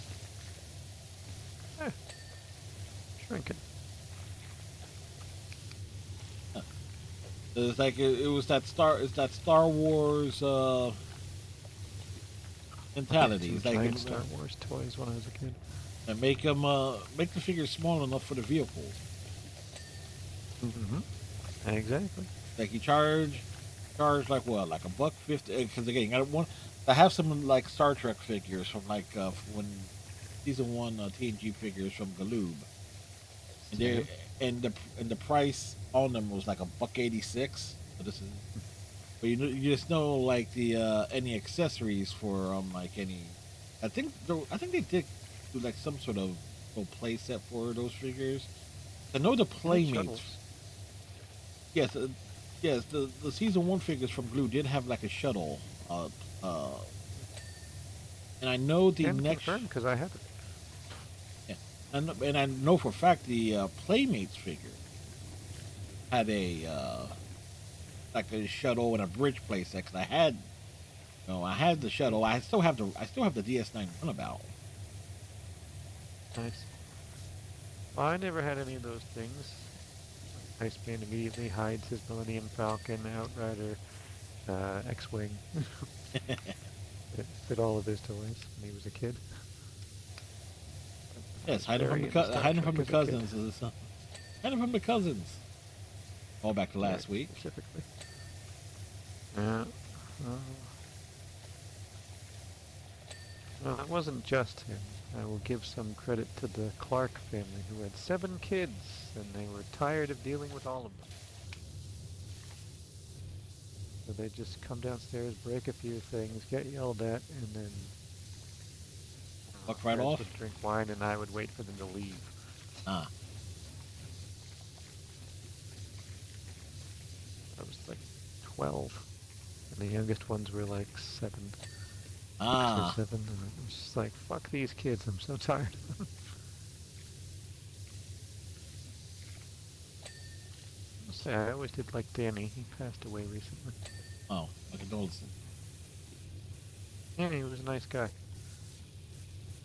Shrinking. It's like it was that Star Wars mentality. It's like giant Star Wars toys when I was a kid. And make the figures small enough for the vehicles. Mm-hmm. Exactly. Like you charge like what, like $1.50? Because again, I have some like Star Trek figures from like when season 1 TNG figures from Galoob, and the price on them was like $1.86. So this is, but you just know like the any accessories for like any. I think they did do like some sort of little play set for those figures. I know the Playmates. Yes, yes. The season 1 figures from Glue did have like a shuttle. And I know the next. Because I have it. Yeah, and I know for a fact the Playmates figure had a like a shuttle and a bridge playset. Cause I had the shuttle. I still have the DS9 runabout. Nice. Well, I never had any of those things. Iceman immediately hides his Millennium Falcon, Outrider, X-Wing. It fit all of his toys when he was a kid. Yes, hiding from the cousins. Hiding from the cousins. All back to last week. Specifically. Well, it wasn't just him. I will give some credit to the Clark family, who had 7 kids, and they were tired of dealing with all of them. So they'd just come downstairs, break a few things, get yelled at, and then walk right off. Would drink wine, and I would wait for them to leave. Ah. I was like 12, and the youngest ones were like 7. Ah. 6 or 7, and it was just like, fuck these kids, I'm so tired. I'll say, I always did like Danny. He passed away recently. Oh, my condolences. Yeah, he was a nice guy.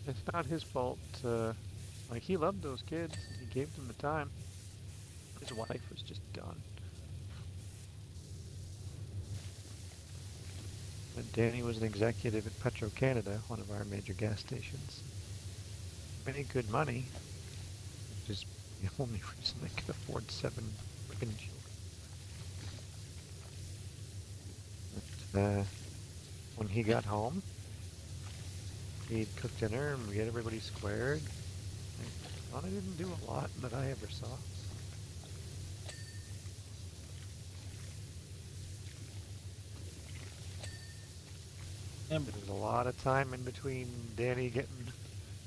It's not his fault. Like, he loved those kids. He gave them the time. His wife was just gone. But Danny was an executive at Petro-Canada, one of our major gas stations. Made good money, which is the only reason they could afford 7 freaking children. When he got home, he'd cook dinner and get everybody squared. I didn't do a lot that I ever saw. And There's a lot of time in between Danny getting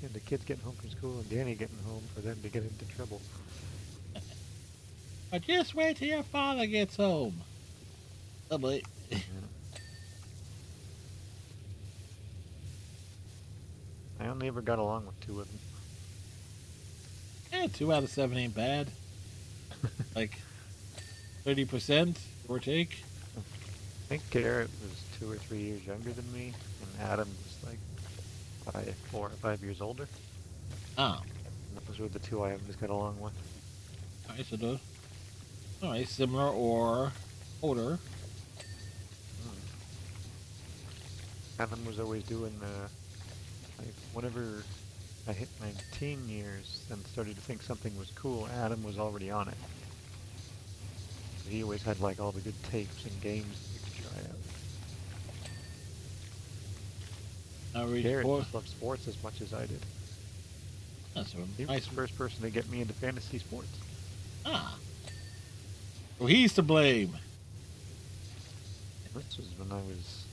and the kids getting home from school and Danny getting home for them to get into trouble. but just wait till your father gets home. Oh boy. Yeah. I only ever got along with two of them. Yeah, 2 out of 7 ain't bad. Like 30%, give or take. I think Garrett was 2 or 3 years younger than me, and Adam was like 4 or 5 years older. Ah, And those were the two I always got along with. alright, so those. Alright, similar or older. Adam was always doing like whenever I hit my teen years and started to think something was cool, Adam was already on it. He always had like all the good tapes and games you could try out. Garrett just loved sports as much as I did. That's He was nice. the first person to get me into fantasy sports. Ah. Well, he's to blame. This was when I was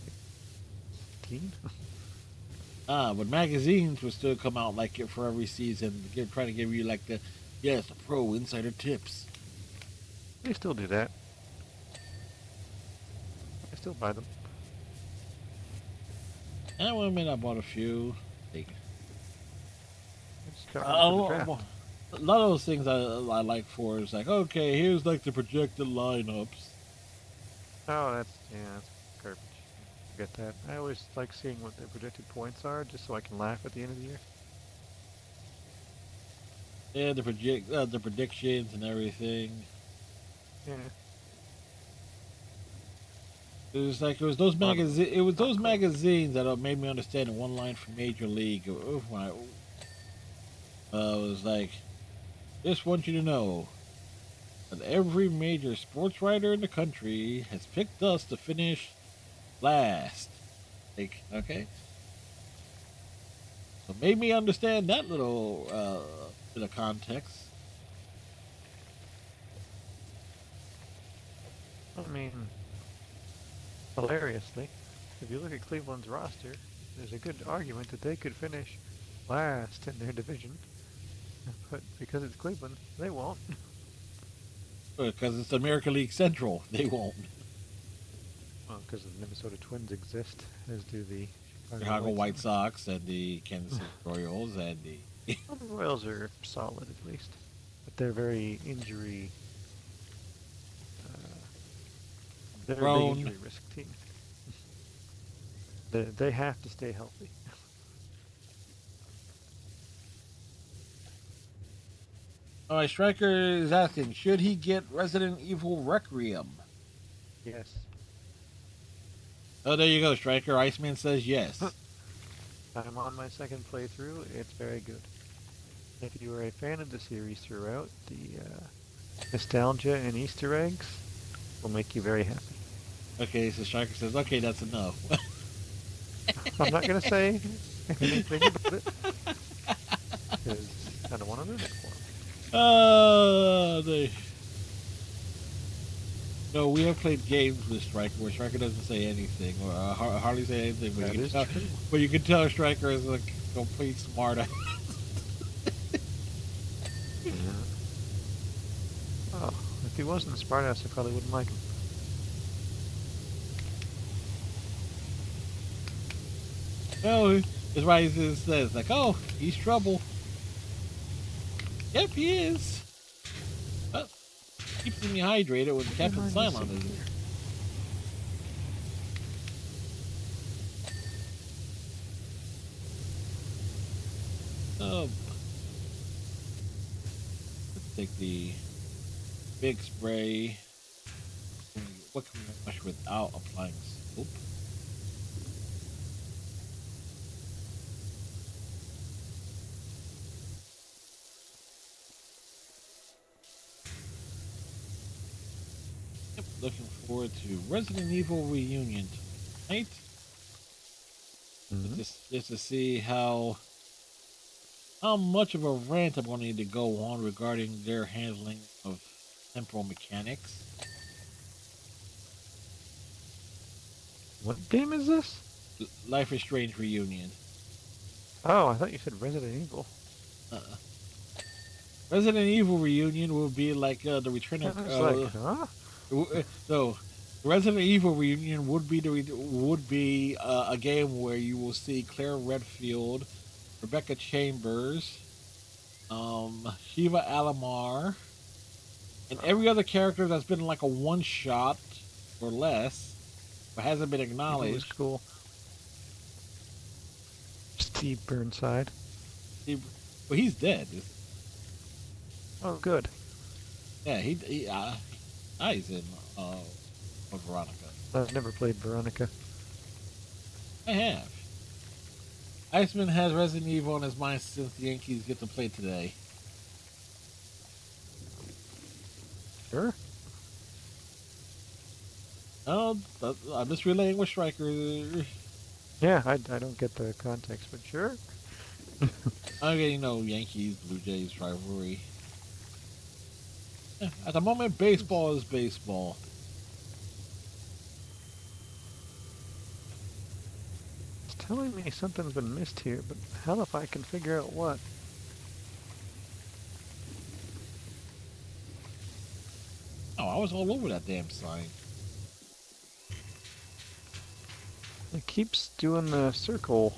like, teen. But magazines would still come out like it for every season, trying to give you like the pro insider tips. They still do that. I still buy them. And I admit I bought a few. Like, I just got one for the draft. a lot of those things I like for is like, okay, here's like the projected lineups. Oh, that's garbage. Forget that. I always like seeing what their projected points are, just so I can laugh at the end of the year. Yeah, the predictions and everything. Yeah. It was those magazines that made me understand in one line from Major League. It was like, just want you to know that every major sports writer in the country has picked us to finish last. Like, okay. So made me understand that little bit of context. I mean, hilariously, if you look at Cleveland's roster, there's a good argument that they could finish last in their division. But because it's Cleveland, they won't. Because it's American League Central, they won't. Well, because the Minnesota Twins exist, as do the Chicago White Sox and the Kansas City Royals and the Well, the Royals are solid at least, but they're very injury. They're a big injury risk team. They have to stay healthy. All right, Striker is asking, should he get Resident Evil Requiem? Yes. Oh, there you go, Striker. Iceman says yes. I'm on my second playthrough. It's very good. If you are a fan of the series throughout, the nostalgia and Easter eggs will make you very happy. Okay, so Striker says, okay, that's enough. I'm not going to say anything about it, because I don't want to ruin it for him. No, we have played games with Striker where Striker doesn't say anything or hardly say anything, but you can tell Striker is a complete smartass. Yeah. Oh, if he wasn't a smartass, I probably wouldn't like him. No, that's why he says, like, oh, he's trouble. Yep, he is. Well, keeps me hydrated when Captain Cylon is here. Let's take the big spray. What can we wash without applying soap? Yep, looking forward to Resident Evil Reunion tonight. Mm-hmm. Just to see how much of a rant I'm going to need to go on regarding their handling of temporal mechanics. What game is this? Life is Strange Reunion. Oh, I thought you said Resident Evil. Uh, Resident Evil Reunion will be like the return I of was like, huh? so Resident Evil Reunion would be a game where you will see Claire Redfield, Rebecca Chambers, Shiva Alamar, and every other character that's been like a one shot or less, but hasn't been Evil was acknowledged. cool. Steve Burnside. Well, he's dead. Oh, good. Yeah, he dies in Veronica. I've never played Veronica. I have. Iceman has Resident Evil on his mind since the Yankees get to play today. Sure. Oh, I'm just relaying with Striker. Yeah, I don't get the context, but sure. Okay, Yankees, Blue Jays rivalry. Yeah, at the moment, baseball is baseball. It's telling me something's been missed here, but hell if I can figure out what. Oh, I was all over that damn sign. It keeps doing the circle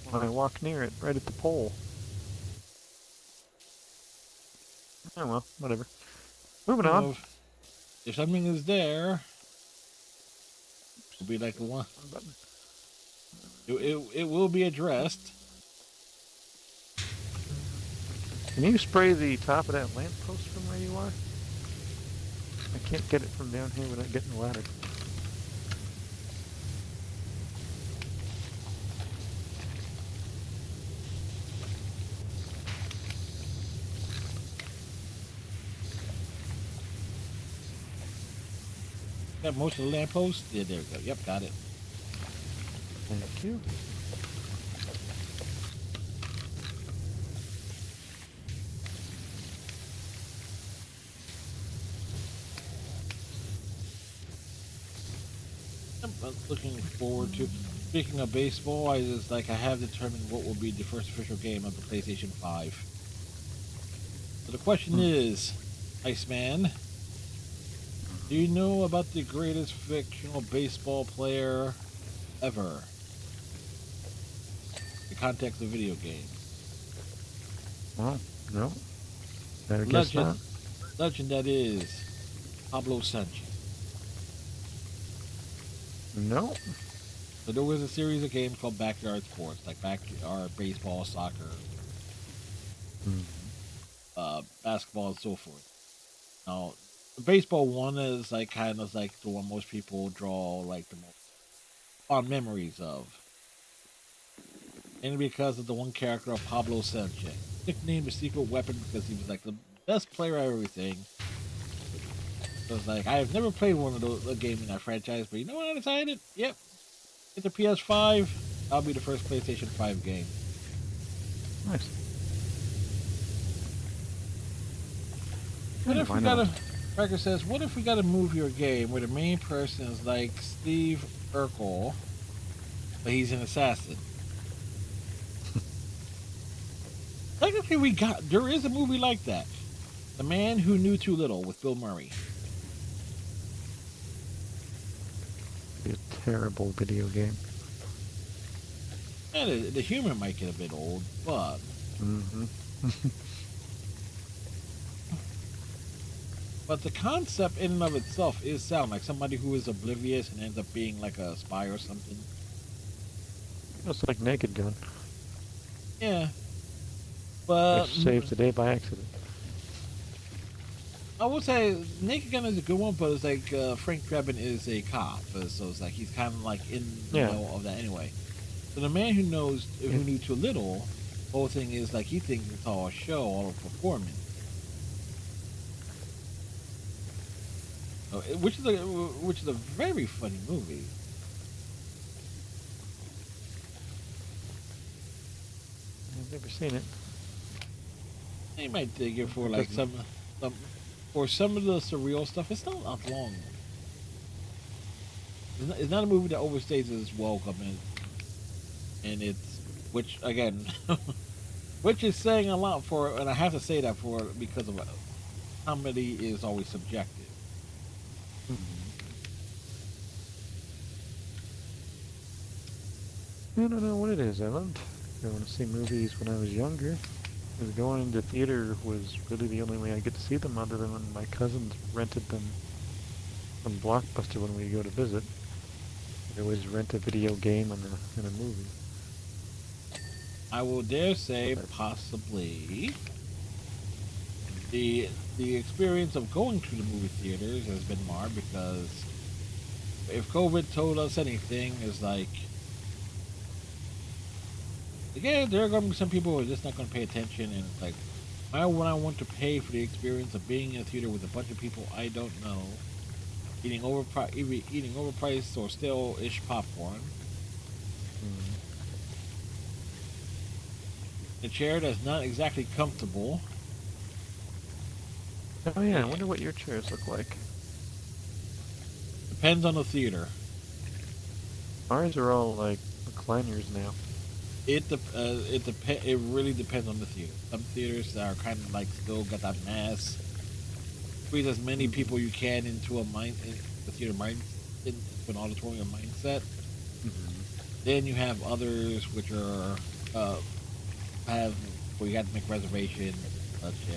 when I walk near it, right at the pole. Oh well, whatever. Moving on. If something is there, it'll be like the one. It will be addressed. Can you spray the top of that lamppost from where you are? I can't get it from down here without getting the ladder. Got most of the lampposts? Yeah, there we go. Yep, got it. Thank you. I'm looking forward to. Speaking of baseball, I have determined what will be the first official game of the PlayStation 5. So the question is, Iceman, do you know about the greatest fictional baseball player ever? The context of video games. Well, no. Better guess not. Legend that is Pablo Sanchez. No. So there was a series of games called Backyard Sports, like backyard baseball, soccer, basketball, and so forth. Now, the baseball one is kind of like the one most people draw like the most fond memories of, and because of the one character of Pablo Sanchez, nicknamed the Secret Weapon because he was like the best player at everything. So it's like I have never played one of those game in that franchise, but you know what I decided? Yep, get the PS5. That'll be the first PlayStation 5 game. Nice. What if we gotta? Riker says, "What if we gotta move your game where the main person is like Steve Urkel, but he's an assassin?" Technically, there is a movie like that, The Man Who Knew Too Little with Bill Murray. Be a terrible video game. And the humor might get a bit old, but but the concept in and of itself is sound like somebody who is oblivious and ends up being like a spy or something. It's like Naked Gun. Yeah, but It saves the day by accident. I would say Naked Gun is a good one, but it's like Frank Drebin is a cop, so it's like he's kind of like in the know of that anyway. So the man who knew too little, the whole thing is like he thinks it's all a show, all a performance. Which is a very funny movie. I've never seen it. You might dig it for like some for some of the surreal stuff. It's not that long. It's not a movie that overstays its welcome, and it's which again, which is saying a lot for, and I have to say that for because of comedy is always subjective. Mhm. I don't know what it is. I loved going to see movies when I was younger. Because going into theater was really the only way I get to see them, other than when my cousins rented them from Blockbuster when we go to visit. They always rent a video game and a movie. I will dare So say that, possibly the experience of going to the movie theaters has been marred because if COVID told us anything, is like, yeah, there are going to be some people who are just not going to pay attention, and it's like, why would I want to pay for the experience of being in a theater with a bunch of people I don't know, eating overpriced or stale-ish popcorn, mm. a chair that's not exactly comfortable. Oh yeah, I wonder what your chairs look like. Depends on the theater. Ours are all like recliners now. It really depends on the theater. Some theaters that are kind of like still got that mass, squeeze as many Mm-hmm. people you can into the theater mind, into an auditorium mindset. Mm-hmm. Then you have others which are uh, have where you have to make reservations and such.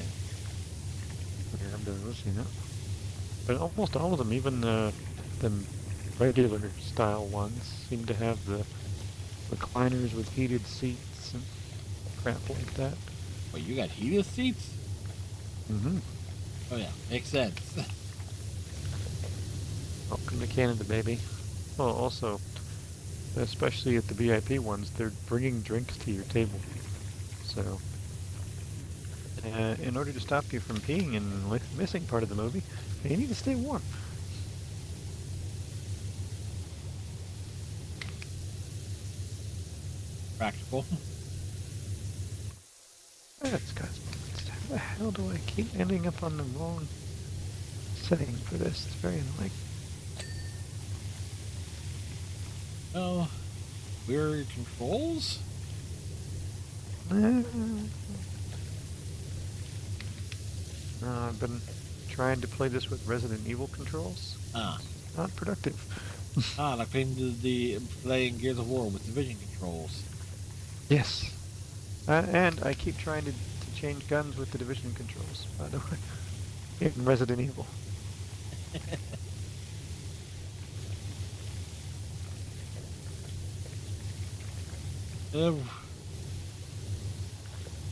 Yeah, those, you know. But almost all of them, even the regular style ones, seem to have the recliners with heated seats and crap like that. Well, you got heated seats. Mm-hmm. Oh yeah, makes sense. Welcome to Canada, baby. Well, also, especially at the VIP ones, they're bringing drinks to your table. So, in order to stop you from peeing and missing part of the movie, you need to stay warm. Practical. That's cosmic. How the hell do I keep ending up on the wrong setting for this? It's very annoying. Oh, weird controls. I've been trying to play this with Resident Evil controls. Ah, Not productive. like playing Gears of War with Division controls. Yes. And I keep trying to change guns with the Division controls, by the way. In Resident Evil.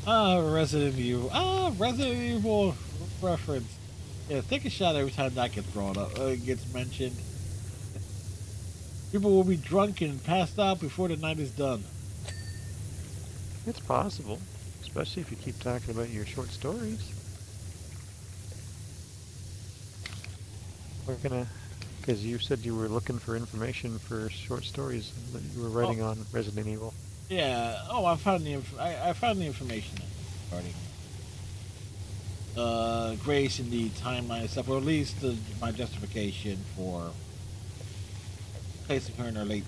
Uh, Resident Evil. Resident Evil reference. Yeah, take a shot every time that gets brought up. Gets mentioned. People will be drunk and passed out before the night is done. It's possible, especially if you keep talking about your short stories. We're gonna, because you said you were looking for information for short stories that you were writing on Resident Evil. Yeah. Oh, I found I found the information regarding Grace in the timeline stuff, or at least my justification for placing her in her late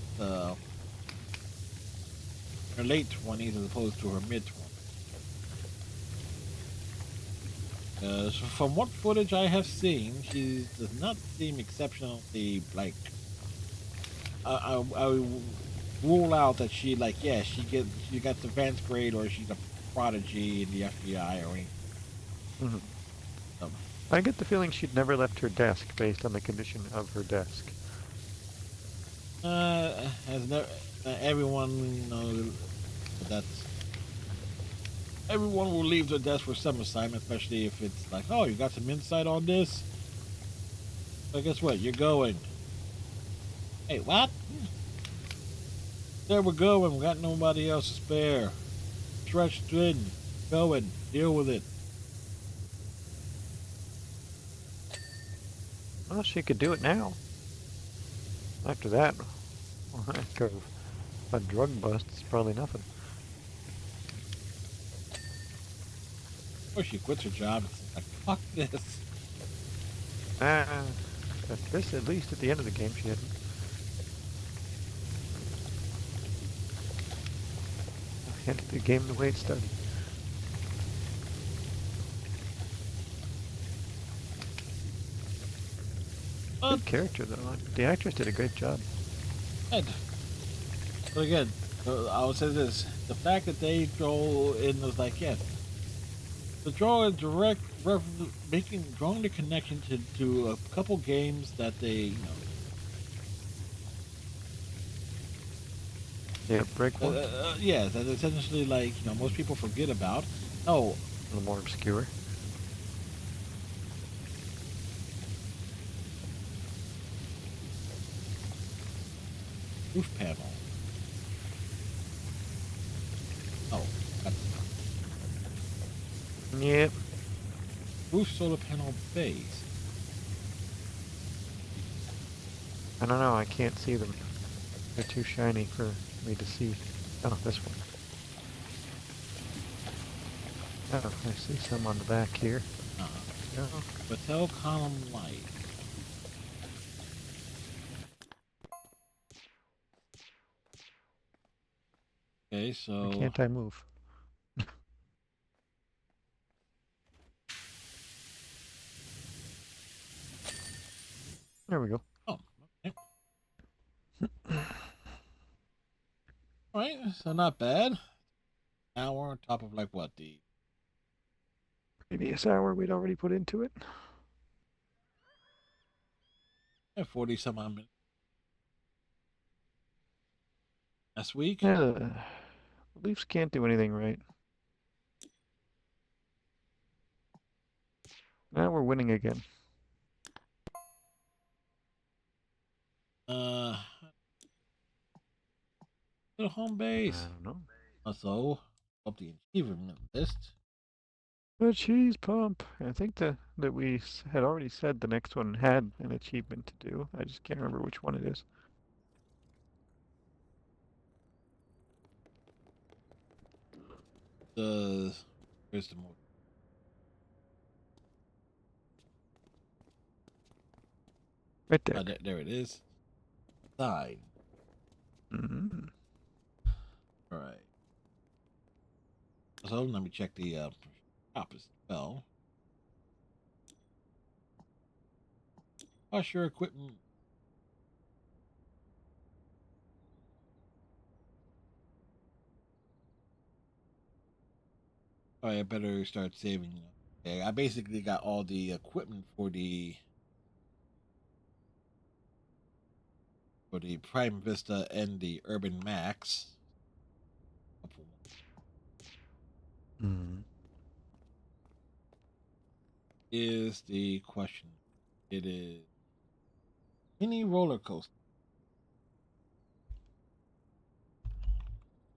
20s as opposed to her mid 20s. So from what footage I have seen, she does not seem exceptionally like. I rule out that she she got the advanced grade or she's a prodigy in the FBI or anything. Mm-hmm. Um, I get the feeling she'd never left her desk based on the condition of her desk. has never. Everyone knows that's everyone will leave their desk for some assignment, especially if it's like, oh, you got some insight on this. But guess what? You're going. Hey, what? There we're going. We got nobody else to spare. Stretched thin. Going. Deal with it. Well, she could do it now. After that, well, after a drug bust, it's probably nothing. Or she quits her job. It's like, fuck this. At least at the end of the game, she hadn't. ended the game the way it started. Good character though. The actress did a great job. But again, I would say this: the fact that they throw in was like, yeah, to draw a direct drawing the connection to a couple games that they Yeah, break one. yeah, that essentially like most people forget about. Oh, A little more obscure. roof panel. Oh, Yep. roof solar panel base. I don't know. I can't see them. They're too shiny for me to see. Oh, this one. Oh, I see some on the back here. No. Patel column light. Okay, Why so can't I move? There we go. oh, okay. All right, so not bad. Now we're on top of like what the Previous hour we'd already put into it. 40 some odd minutes last week. Yeah, the Leafs can't do anything right. Now we're winning again. Uh, to the home I base. don't know. Also, up the achievement list. The cheese pump. I think that we had already said the next one had an achievement to do. I just can't remember which one it is. Where's the more? Right there. There it is. Sign. Mm-hmm. All right. So let me check the shop as well. Wash your equipment. All right, I better start saving. Okay, I basically got all the equipment for the Prime Vista and the Urban Max. Mm-hmm. Is the question. It is mini roller coaster.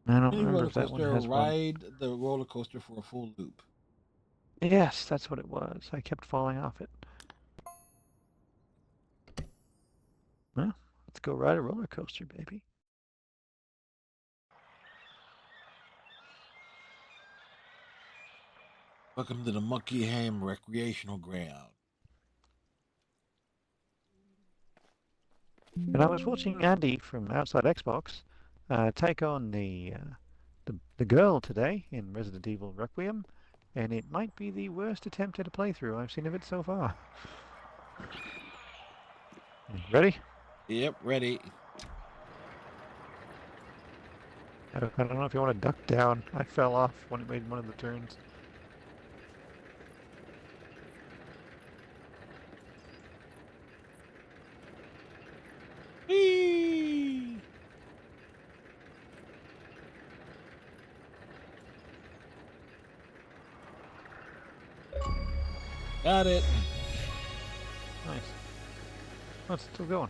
I don't Mini remember roller if that one coaster. has one. Ride the roller coaster for a full loop. Yes, that's what it was. I kept falling off it. Well, let's go ride a roller coaster, baby. Welcome to the Monkey Ham Recreational Ground. And I was watching Andy from Outside Xbox take on the girl today in Resident Evil Requiem, and it might be the worst attempt at a playthrough I've seen of it so far. Ready? Yep, ready. I don't know if you want to duck down. I fell off when it made one of the turns. Whee! Got it. Nice. Oh, it's still going.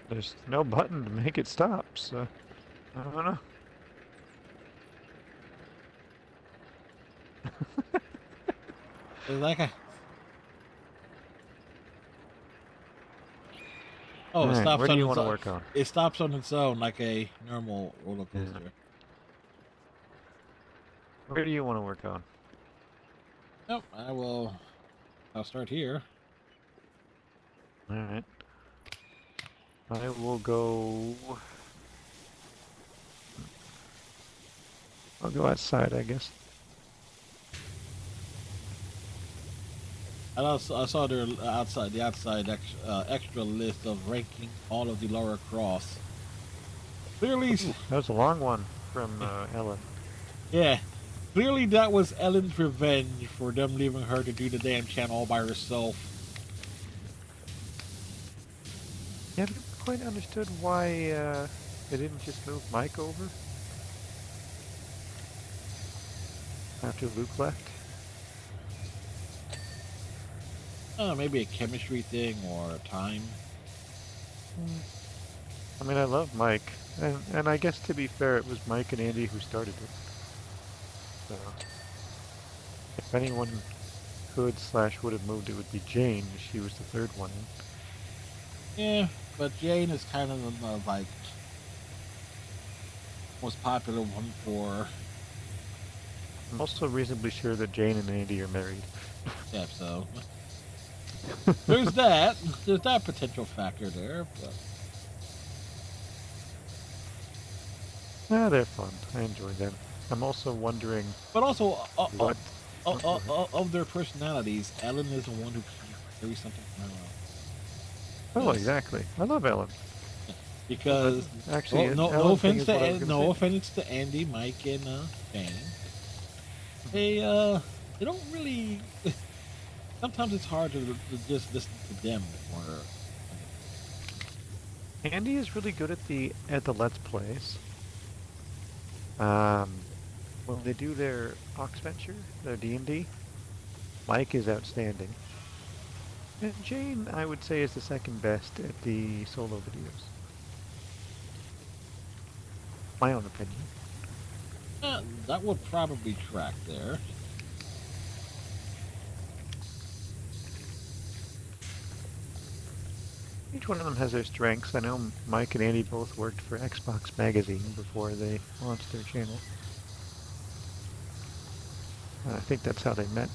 There's no button to make it stop, so I don't know. It's like a. Oh, All it right, stops where do on you its want to own. work on? It stops on its own like a normal roller Yeah. coaster. Where do you want to work on? Nope, I will. I'll start here. All right. I will go. I'll go outside, I guess. I saw their outside extra list of ranking all of the Lara Croft. Clearly, Ooh, that was a long one from Ellen. yeah, clearly that was Ellen's revenge for them leaving her to do the damn channel all by herself. Yeah, I haven't quite understood why they didn't just move Mike over after Luke left. Maybe a chemistry thing or time. I mean, I love Mike, and I guess to be fair, it was Mike and Andy who started it. So, if anyone could / would have moved, it would be Jane. She was the third one in. Yeah, but Jane is kind of the like most popular one for. I'm also reasonably sure that Jane and Andy are married. Yeah, so there's that. There's that potential factor there, but. Ah, they're fun. I enjoy them. I'm also wondering But also, what. of their personalities, Ellen is the one who carries something around. Oh, Yes. exactly. I love Ellen. Because actually, no Ellen offense thing is what I was to gonna say. offense to Andy, Mike, and Jane. They don't really. Sometimes it's hard to just listen to them. Or Andy is really good at the Let's Plays. When they do their Ox Venture, their D&D, Mike is outstanding. And Jane, I would say, is the second best at the solo videos. My own opinion. that would probably track there. Each one of them has their strengths. I know Mike and Andy both worked for Xbox Magazine before they launched their channel. I think that's how they met.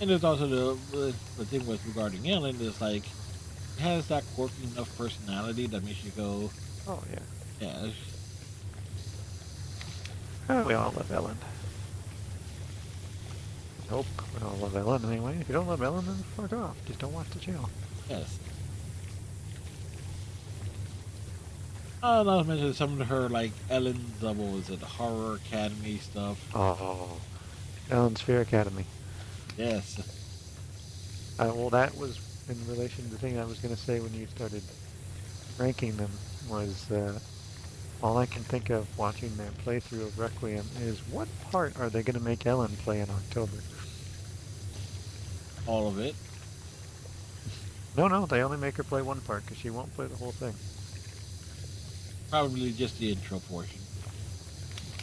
And there's also the thing with regarding Ellen is like it has that quirky enough personality that makes you go, Oh, yeah. yeah. Oh, we all love Ellen. I hope we all love Ellen anyway. If you don't love Ellen, then fuck off. Just don't watch the channel. Yes. Not to mention some of her like Ellen's what was it, Horror Academy stuff. Oh, Ellen's Fear Academy. Yes. Well, that was in relation to the thing I was going to say when you started ranking them was all I can think of watching their playthrough of Requiem is what part are they going to make Ellen play in October? All of it. No, they only make her play one part because she won't play the whole thing. Probably just the intro portion.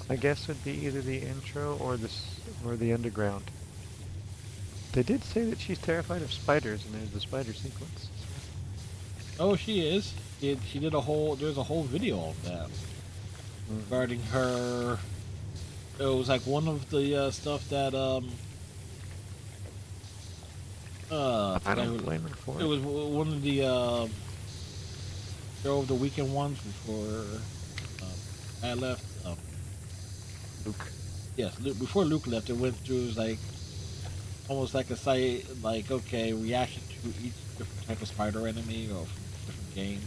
I guess it'd be either the intro or the underground. They did say that she's terrified of spiders, and there's the spider sequence. Oh, she is. She did there's a whole video of that regarding her. It was like one of the stuff that I don't blame her for it. It was one of the show of the weekend ones before I left. Luke. Yes, before Luke left, it went through. It was like almost like a site, like okay, reaction to each different type of spider enemy or from different games.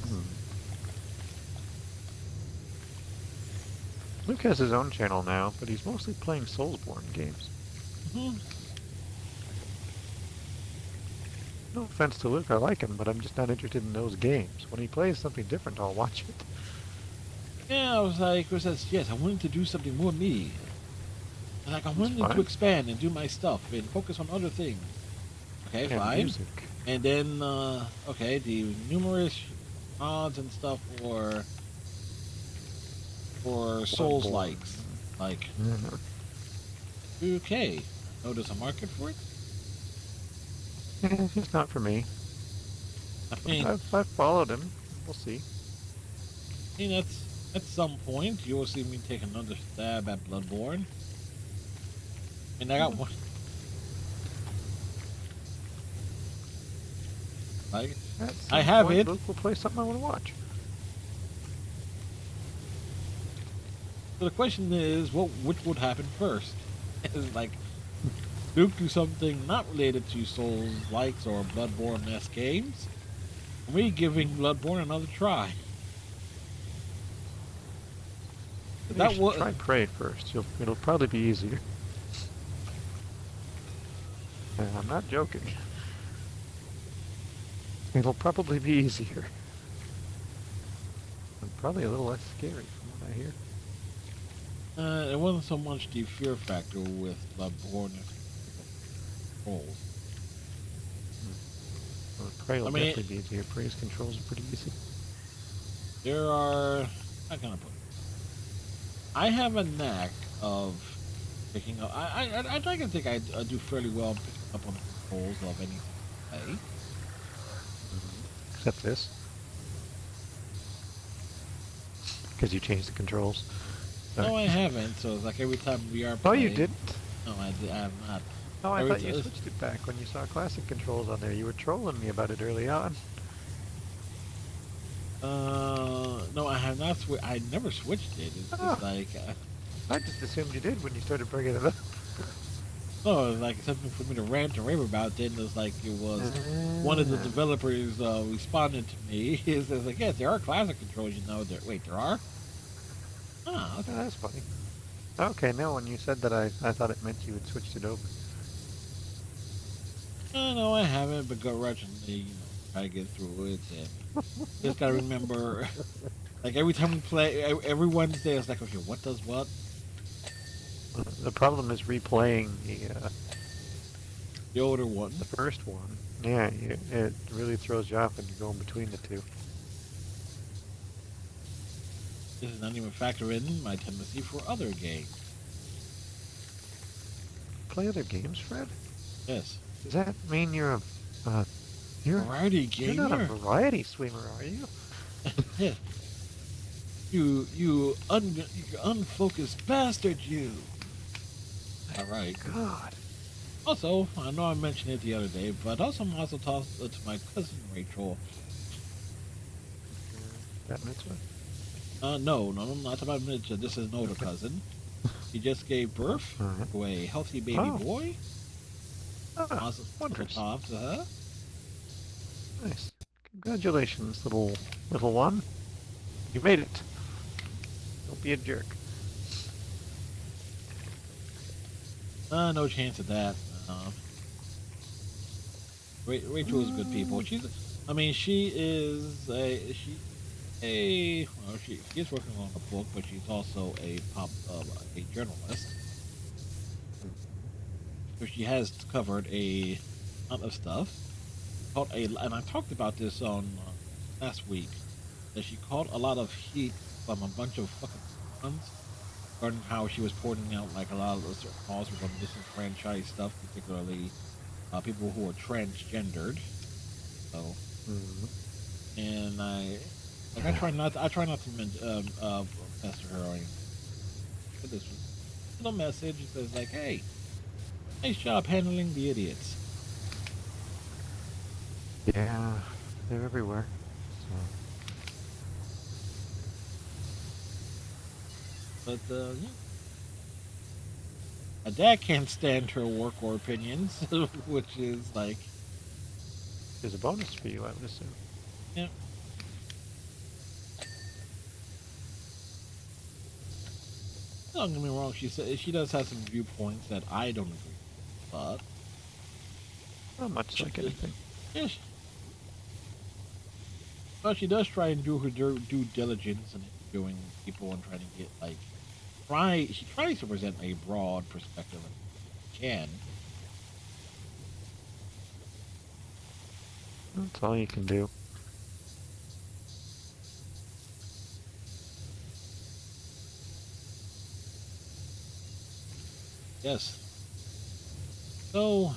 Luke has his own channel now, but he's mostly playing Soulsborne games. No offense to Luke, I like him, but I'm just not interested in those games. When he plays something different, I'll watch it. Yeah, I was like, yes, I wanted to do something more me. Like I wanted to expand and do my stuff and focus on other things. Okay, and fine. Music. And then, okay, the numerous mods and stuff for Souls likes. Like, okay, oh, there's a market for it? It's just not for me. I mean, I've followed him. We'll see. I mean, that's at some point you will see me take another stab at Bloodborne. And I got one. Like, At I some have point, it. Luke will play something I want to watch. So the question is, which would happen first? Is like Duke do something not related to Souls likes or Bloodborne-esque games? Or me giving Bloodborne another try? You That should was try Prey first. It'll probably be easier. I'm not joking. It'll probably be easier. And probably a little less scary from what I hear. it wasn't so much the fear factor with Bloodborne as controls. Well, Prey will I mean, definitely be easier. Prey's controls are pretty easy. there are. How can I put it? I have a knack of picking up. I like to think I do fairly well picking up on the controls of anything I play. Except this. Because you changed the controls. Sorry. No, I haven't. So it's like every time we are Oh, playing. you didn't? No, I have not. Oh, I Every thought you switched it back when you saw classic controls on there. You were trolling me about it early on. No, I have not. I never switched it. It's Oh, just like. I just assumed you did when you started bringing it up. No, like something for me to rant and rave about. Then it's like it was one of the developers responded to me. It's like, yes, there are classic controls. You know, wait, there are. Ah, okay. Oh, that's funny. Okay, no, when you said that, I thought it meant you had switched it over. No, I haven't, but grudgingly, try to get through it. And just gotta remember, like every time we play, every Wednesday, it's like, okay, what does what? The problem is replaying The older one. the first one. Yeah, it really throws you off when you're going between the two. This is not even factor in my tendency for other games. Play other games, Fred? Yes. Does that mean you're a Variety gamer. You're not a variety swimmer, are you? Yeah. You unfocused bastard, you. All right. God. Also, I know I mentioned it the other day, but also I'm also talked to my cousin Rachel. That mitzvah? No, not about Mitch. This is an older cousin. He just gave birth to a healthy baby boy. Ah, Also, wondrous. talk to her. Nice. Congratulations, little one. You made it. Don't be a jerk. No chance of that. Rachel is good people. She is working on a book, but she's also a journalist. So she has covered a lot of stuff. And I talked about this on last week. That she caught a lot of heat from a bunch of fucking ones regarding how she was pointing out like a lot of those calls from disenfranchised stuff, particularly people who are transgendered. So, and I try not to pester her or anything. But this little message says like, "Hey, nice job handling the idiots." Yeah, they're everywhere. So. But yeah. My dad can't stand her work or opinions, which is like, There's a bonus for you, I would assume. yeah. Don't get me wrong. She does have some viewpoints that I don't agree with, but Not much like anything. yeah, she does try and do her due diligence in interviewing people and trying to get like she tries to present a broad perspective if she can. That's all you can do. Yes. So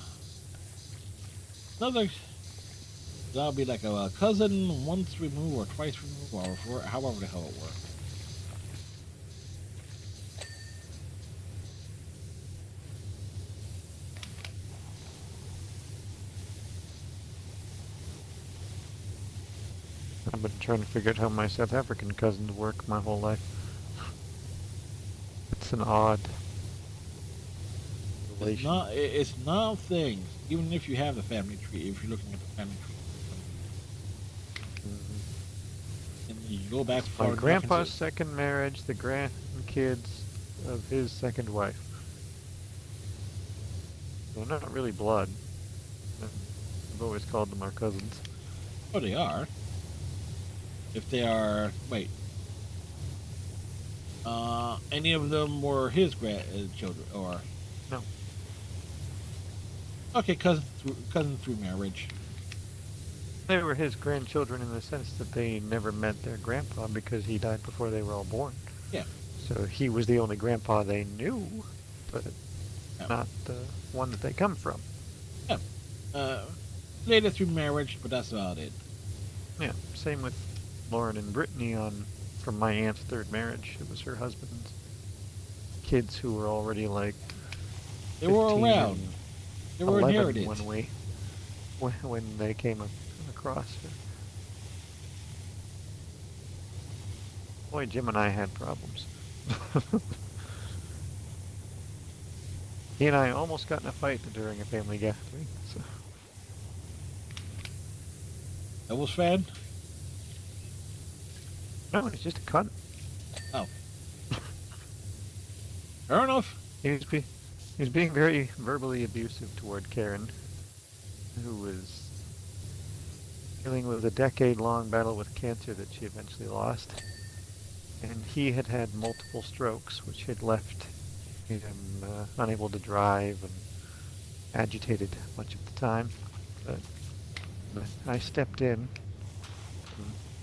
that'll be like a cousin once removed or twice removed or however the hell it works. I've been trying to figure out how my South African cousins work my whole life. It's an odd relation. It's not things. Even if you have the family tree, if you're looking at the family tree, Mhm. and you go back My far enough grandpa's into, second marriage, the grandkids of his second wife. They're not really blood. I've always called them our cousins. oh, they are. If they are, wait, any of them were his grandchildren, or No, okay, cousin through marriage. they were his grandchildren in the sense that they never met their grandpa because he died before they were all born. Yeah, So he was the only grandpa they knew, but yeah, not the one that they come from. yeah. Uh, Later through marriage, but that's about it. Yeah, same with Lauren and Brittany from my aunt's third marriage. It was her husband's kids who were already like They were 15 around. and They were 11 inherited. when they came across her. Boy, Jim and I had problems. He and I almost got in a fight during a family gathering. So. Devils fan? No, he's just a cunt. Oh, fair enough. He was, he was being very verbally abusive toward Karen, who was dealing with a decade-long battle with cancer that she eventually lost. And he had had multiple strokes, which had left him unable to drive and agitated much of the time. But I stepped in,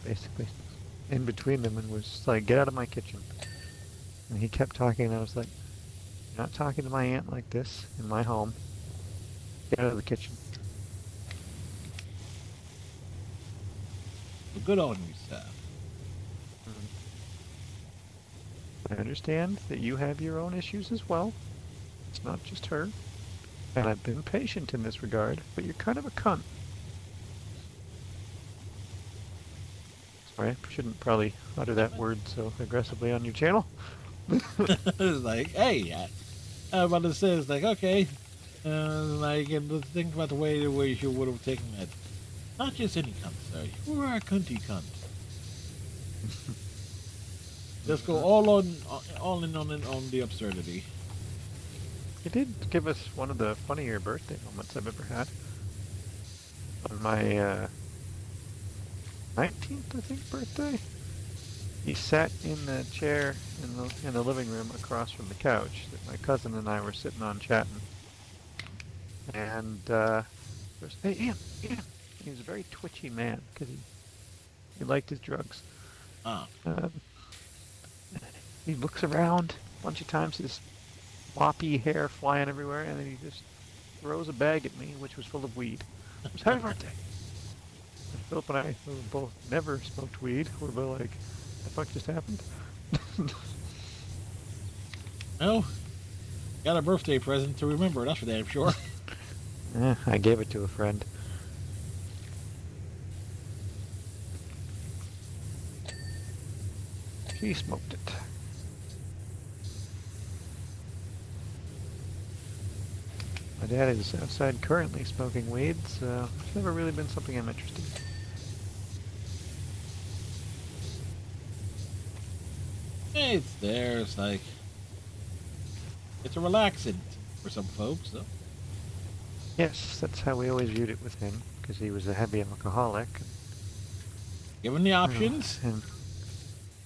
basically in between them, and was like, "Get out of my kitchen." And he kept talking, and I was like, "You're not talking to my aunt like this in my home. Get out of the kitchen." Good on you, Seth. I understand that you have your own issues as well. It's not just her. And I've been patient in this regard, but you're kind of a cunt. Sorry, I shouldn't probably utter that word so aggressively on your channel. It's like, hey, I'm about to say, it's like, okay, like, and to think about the way you would have taken that. Not just any cunt, sir. You were a cunty cunt. Just go all in on the absurdity. He did give us one of the funnier birthday moments I've ever had. On my 19th, I think, birthday. He sat in the chair in the living room across from the couch that my cousin and I were sitting on chatting. And goes, "Hey, Ian." He was a very twitchy man because he liked his drugs. Ah, Um, he looks around a bunch of times, his floppy hair flying everywhere, and then he just throws a bag at me, which was full of weed. It was happy birthday. And Philip and I, who both never smoked weed, were both like, "The fuck just happened?" well, got a birthday present to remember. That's for damn sure. I gave it to a friend. He smoked it. My dad is outside currently smoking weed, so it's never really been something I'm interested in. It's there. It's like it's a relaxant for some folks, though. Yes, that's how we always viewed it with him, because he was a heavy alcoholic. Given the options, And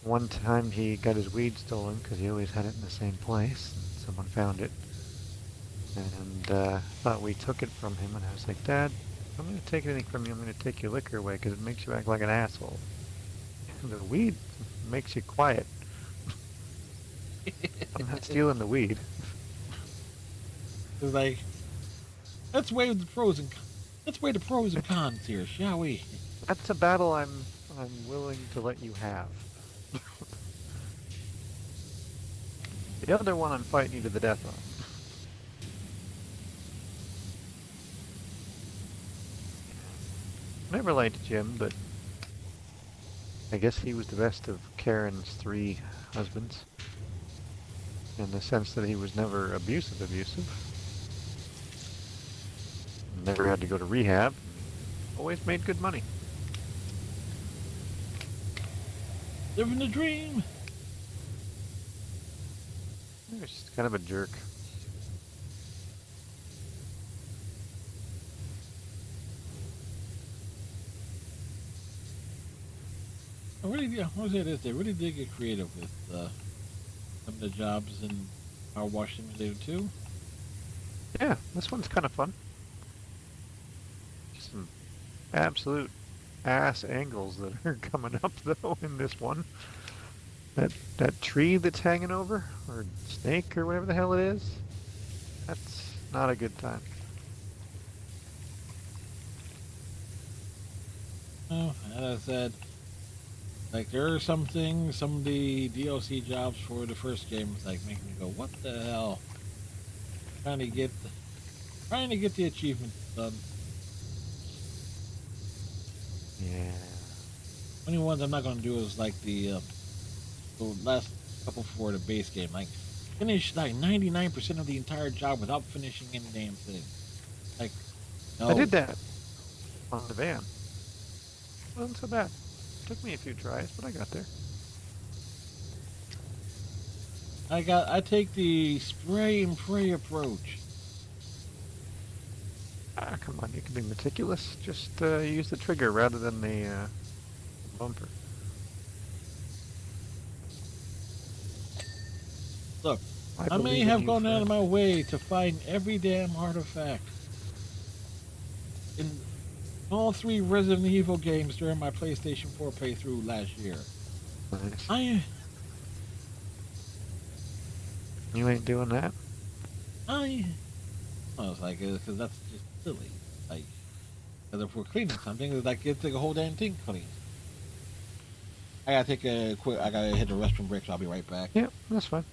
one time he got his weed stolen because he always had it in the same place. And someone found it and thought we took it from him. And I was like, "Dad, if I'm going to take anything from you, I'm going to take your liquor away because it makes you act like an asshole. The weed makes you quiet. I'm not stealing the weed." it's like let's weigh the pros and cons here, shall we? That's a battle I'm willing to let you have. The other one I'm fighting you to the death on. Never liked Jim, but I guess he was the best of Karen's 3 husbands, in the sense that he was never abusive, never had to go to rehab, always made good money. Living the dream. He was just kind of a jerk. I really, yeah, I was say this. They really did get creative with some of the jobs in PowerWash Simulator 2. Yeah, this one's kind of fun. Some absolute ass angles that are coming up though in this one. That tree that's hanging over, or snake, or whatever the hell it is, that's not a good time. Oh, as I said, like there are some things, some of the DLC jobs for the first game was like making me go, "What the hell?" Trying to get, trying to get the achievements done. Yeah. Only ones I'm not going to do is like the last couple for the base game. Like finish like 99% of the entire job without finishing any damn thing. Like I no, did that on the van. Wasn't so bad. Took me a few tries, but I got there. I take the spray and pray approach. Ah, come on, you can be meticulous. Just use the trigger rather than the bumper. Look, I I may believe in have you, gone out of friend. my way to find every damn artifact in all 3 Resident Evil games during my PlayStation 4 playthrough last year. Nice. I You ain't doing that? I I was like, because that's just silly. Like, because if we're cleaning something, it's like it's like a whole damn thing clean. I gotta take a quick. I gotta hit the restroom break, so I'll be right back. Yep, that's fine.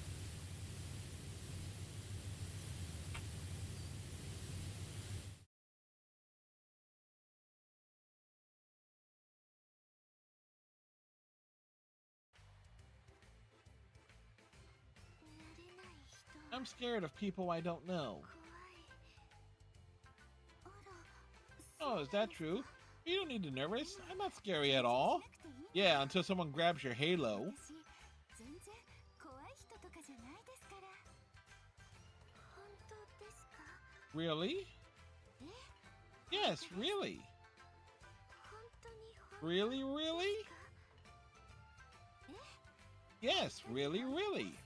I'm scared of people I don't know. Oh, is that true? You don't need to be nervous. I'm not scary at all. Yeah, until someone grabs your halo. Really? Yes, really. Really, really? Yes, really, really.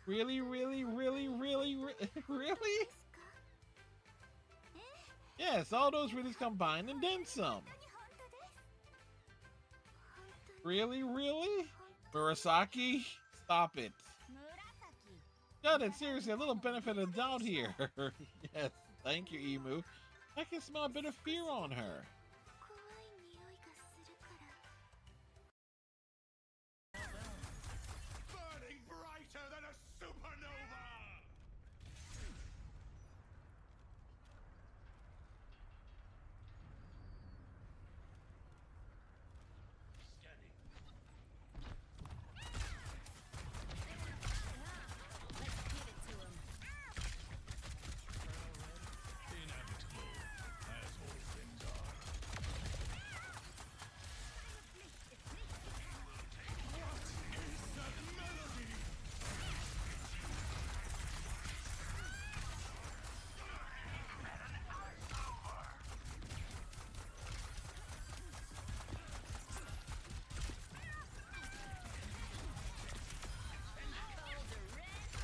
Really, really, really, really, really? Yes, all those reallys combined and then some. Really, really? Murasaki? Stop it. Got it, seriously, a little benefit of the doubt here. Yes, thank you, Emu. I can smell a bit of fear on her. Burning brighter than a supernova! Scanning. Inevitable, as all things are. What is that melody?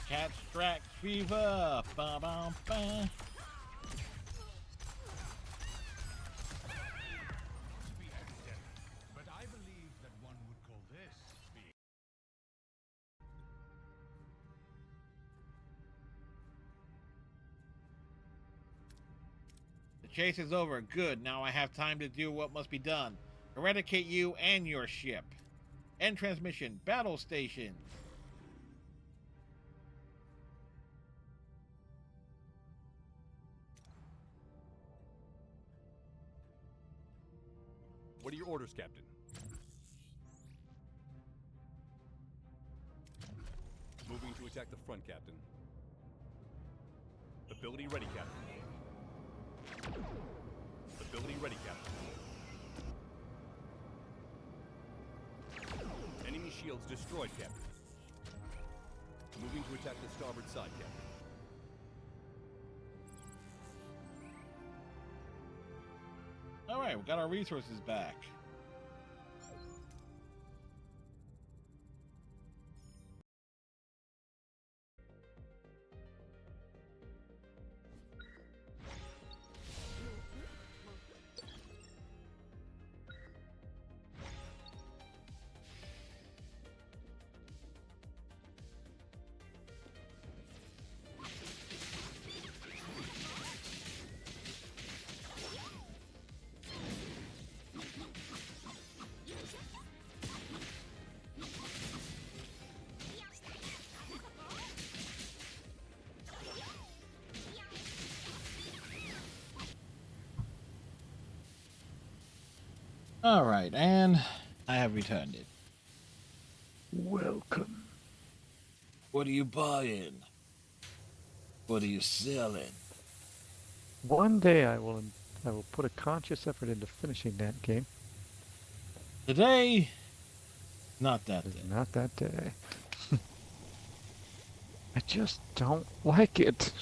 Catstrack fever. Ba ba ba. To be academic, but I believe that one would call this being. The chase is over. Good. Now I have time to do what must be done. Eradicate you and your ship. End transmission. Battle stations. What are your orders, Captain? Moving to attack the front, Captain. Ability ready, Captain. Ability ready, Captain. Enemy shields destroyed, Captain. Moving to attack the starboard side, Captain. All right, we got our resources back. All right, and I have returned it. Welcome. What are you buying? What are you selling? One day I will put a conscious effort into finishing that game. Today, not that It's day. not that day. I just don't like it.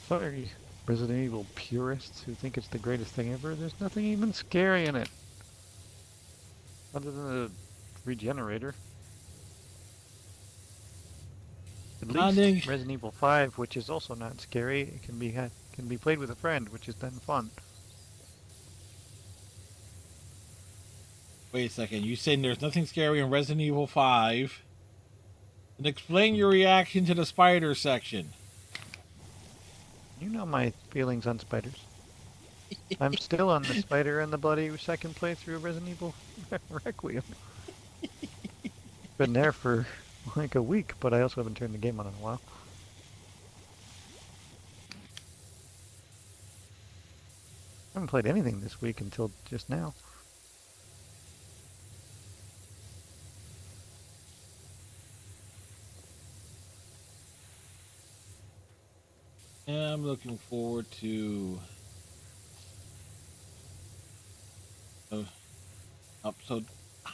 Sorry, Resident Evil purists who think it's the greatest thing ever. There's nothing even scary in it. Other than the regenerator. At I least think- Resident Evil 5, which is also not scary, it can be played with a friend, which is then fun. Wait a second, you saying there's nothing scary in Resident Evil 5? And explain your reaction to the spider section. You know my feelings on spiders. I'm still on the spider and the bloody second playthrough of Resident Evil Requiem. Been there for like a week, but I also haven't turned the game on in a while. I haven't played anything this week until just now. Yeah, I'm looking forward to. So how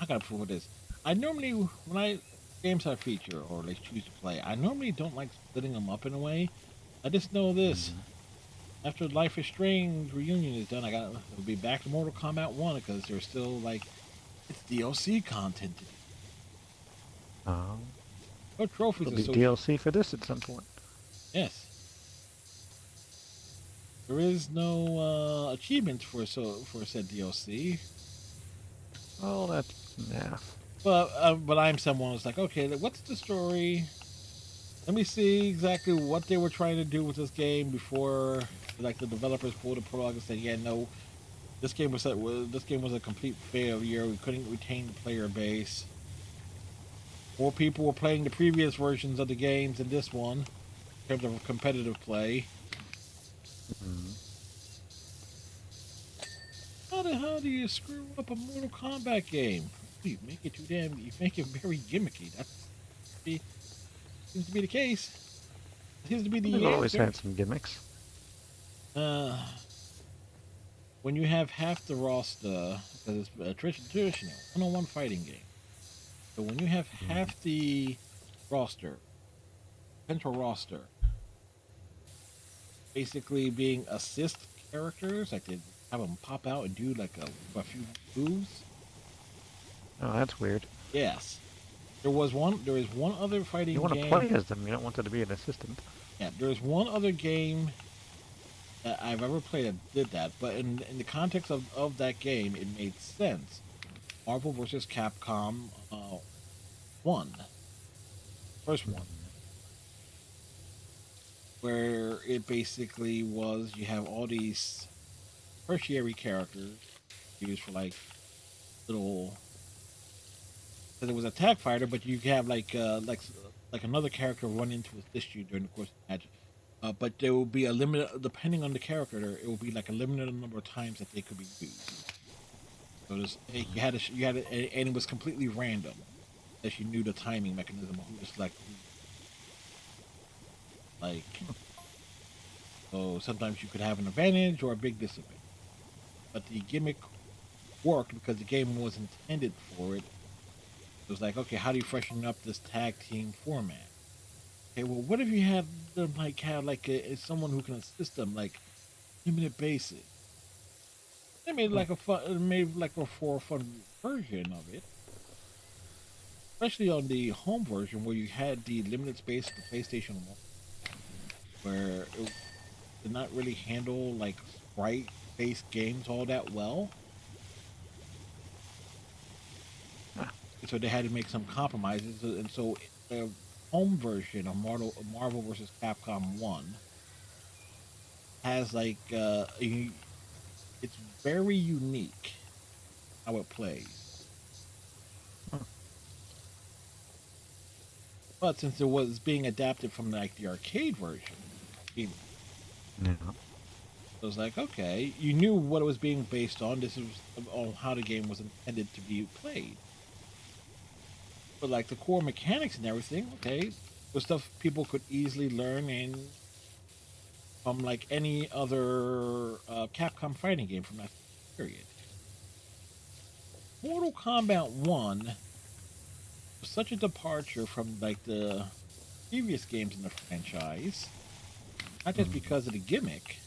can I prove this? I normally, when I games I feature or they choose to play, I normally don't like splitting them up in a way. I just know this. After Life is Strange Reunion is done, it'll be back to Mortal Kombat 1 because there's still like it's DLC content. Oh. No trophies. There'll be associated. DLC for this at some point. Yes. There is no achievements for said DLC. Oh, that's naff. But I'm someone who's like, okay, what's the story? Let me see exactly what they were trying to do with this game before, like, the developers pulled the plug and said, yeah, no, this game was a complete failure. We couldn't retain the player base. More people were playing the previous versions of the games than this one in terms of competitive play. How the hell do you screw up a Mortal Kombat game? You make it you make it very gimmicky. Seems to be the case. Seems to be the They've always answer. had some gimmicks. When you have half the roster, because it's a traditional one-on-one fighting game. So when you have half the central roster, basically being assist characters, like they have them pop out and do like a few moves. Oh, that's weird. Yes. There is one other fighting You want game. to play as them, you don't want them to be an assistant. Yeah, there's one other game that I've ever played that did that, but in the context of that game, it made sense. Marvel vs. Capcom 1. First one. Where it basically was, you have all these tertiary characters used for like little. Because it was a tag fighter, but you have like another character run into assist you during the course of the match. But there will be a limit, depending on the character, it will be like a limited number of times that they could be used. So and it was completely random. That you knew the timing mechanism of who to select. Like, so sometimes you could have an advantage or a big disadvantage. But the gimmick worked because the game was intended for it. It was like, okay, how do you freshen up this tag team format? Okay, well, what if you had them have someone who can assist them, like limited basis? They made like a fun, made like a for a fun version of it, especially on the home version where you had the limited space of the PlayStation 1, where it did not really handle like sprite-based games all that well. So they had to make some compromises, and so the home version of Marvel vs. Capcom 1 has it's very unique how it plays. But since it was being adapted from like the arcade version, it was like, okay, you knew what it was being based on. This is on how the game was intended to be played. But like the core mechanics and everything, okay, was stuff people could easily learn and from like any other Capcom fighting game from that period. Mortal Kombat 1 was such a departure from like the previous games in the franchise, not just because of the gimmick,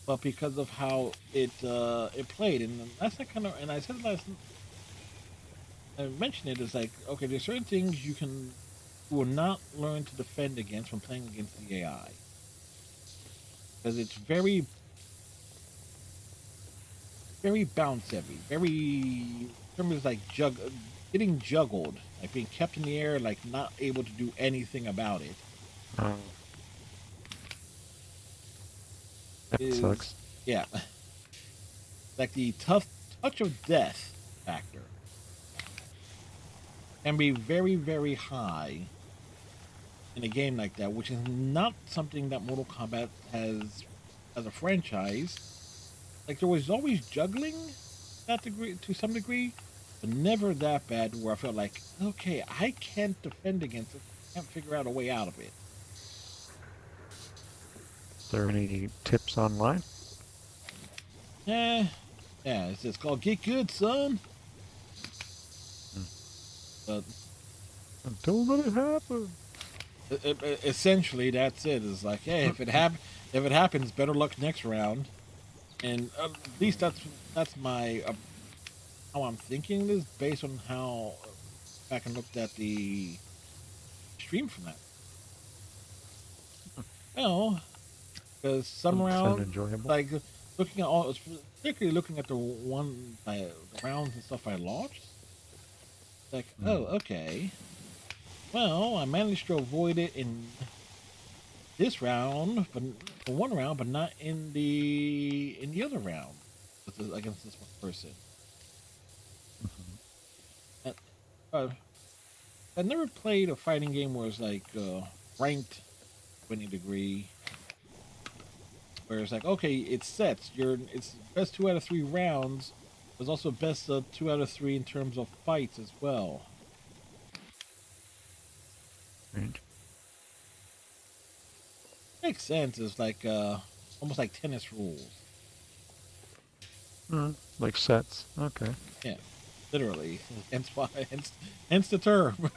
but because of how it played. And that's the kind of, and I said last, I mentioned it as like, okay, there's certain things you will not learn to defend against when playing against the AI, because it's very bounce heavy, very terms like getting juggled, like being kept in the air, like not able to do anything about it. That sucks. Yeah, like the tough touch of death factor can be very, very high in a game like that, which is not something that Mortal Kombat has as a franchise. Like there was always juggling that degree to some degree, but never that bad where I felt like, okay, I can't defend against it. I can't figure out a way out of it. Is there any tips online? Yeah, it's called Get Good, son. But Don't let it happen. Essentially, that's it. It's like, hey, if it happens, better luck next round. And at least that's my how I'm thinking this based on how back and looked at the stream from that. Well, because some rounds, enjoyable. like looking at all, particularly looking at the rounds and stuff I lost. Like, oh, okay. Well, I managed to avoid it in this round, but for one round, but not in the other round against this one person. I never played a fighting game where it's like ranked 20 degree, where it's like, okay, it's sets. It's best 2 out of 3 rounds. There's also best 2 out of 3 in terms of fights as well. Right. Makes sense. It's like almost like tennis rules. Like sets. Okay. Yeah, literally. Hence the term.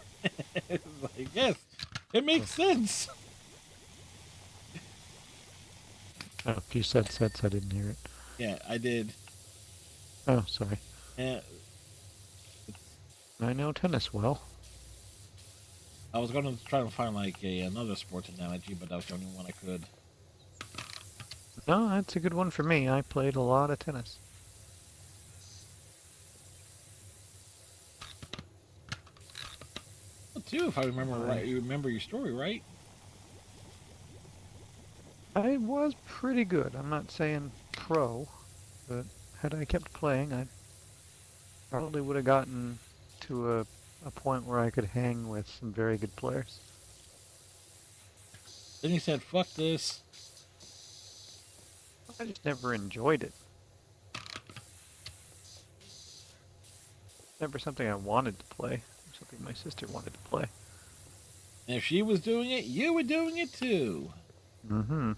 It's like, yes, it makes sense. Oh, if you said sets, I didn't hear it. Yeah, I did. Oh, sorry. Yeah, I know tennis well. I was going to try to find like another sports analogy, but that was the only one I could. No, that's a good one for me. I played a lot of tennis. Well, too, if I remember right, you remember your story, right? I was pretty good. I'm not saying pro, but had I kept playing, I probably would have gotten to a point where I could hang with some very good players. Then he said, "Fuck this." I just never enjoyed it. never something I wanted to play. Something my sister wanted to play. And if she was doing it, you were doing it too. Mm-hmm.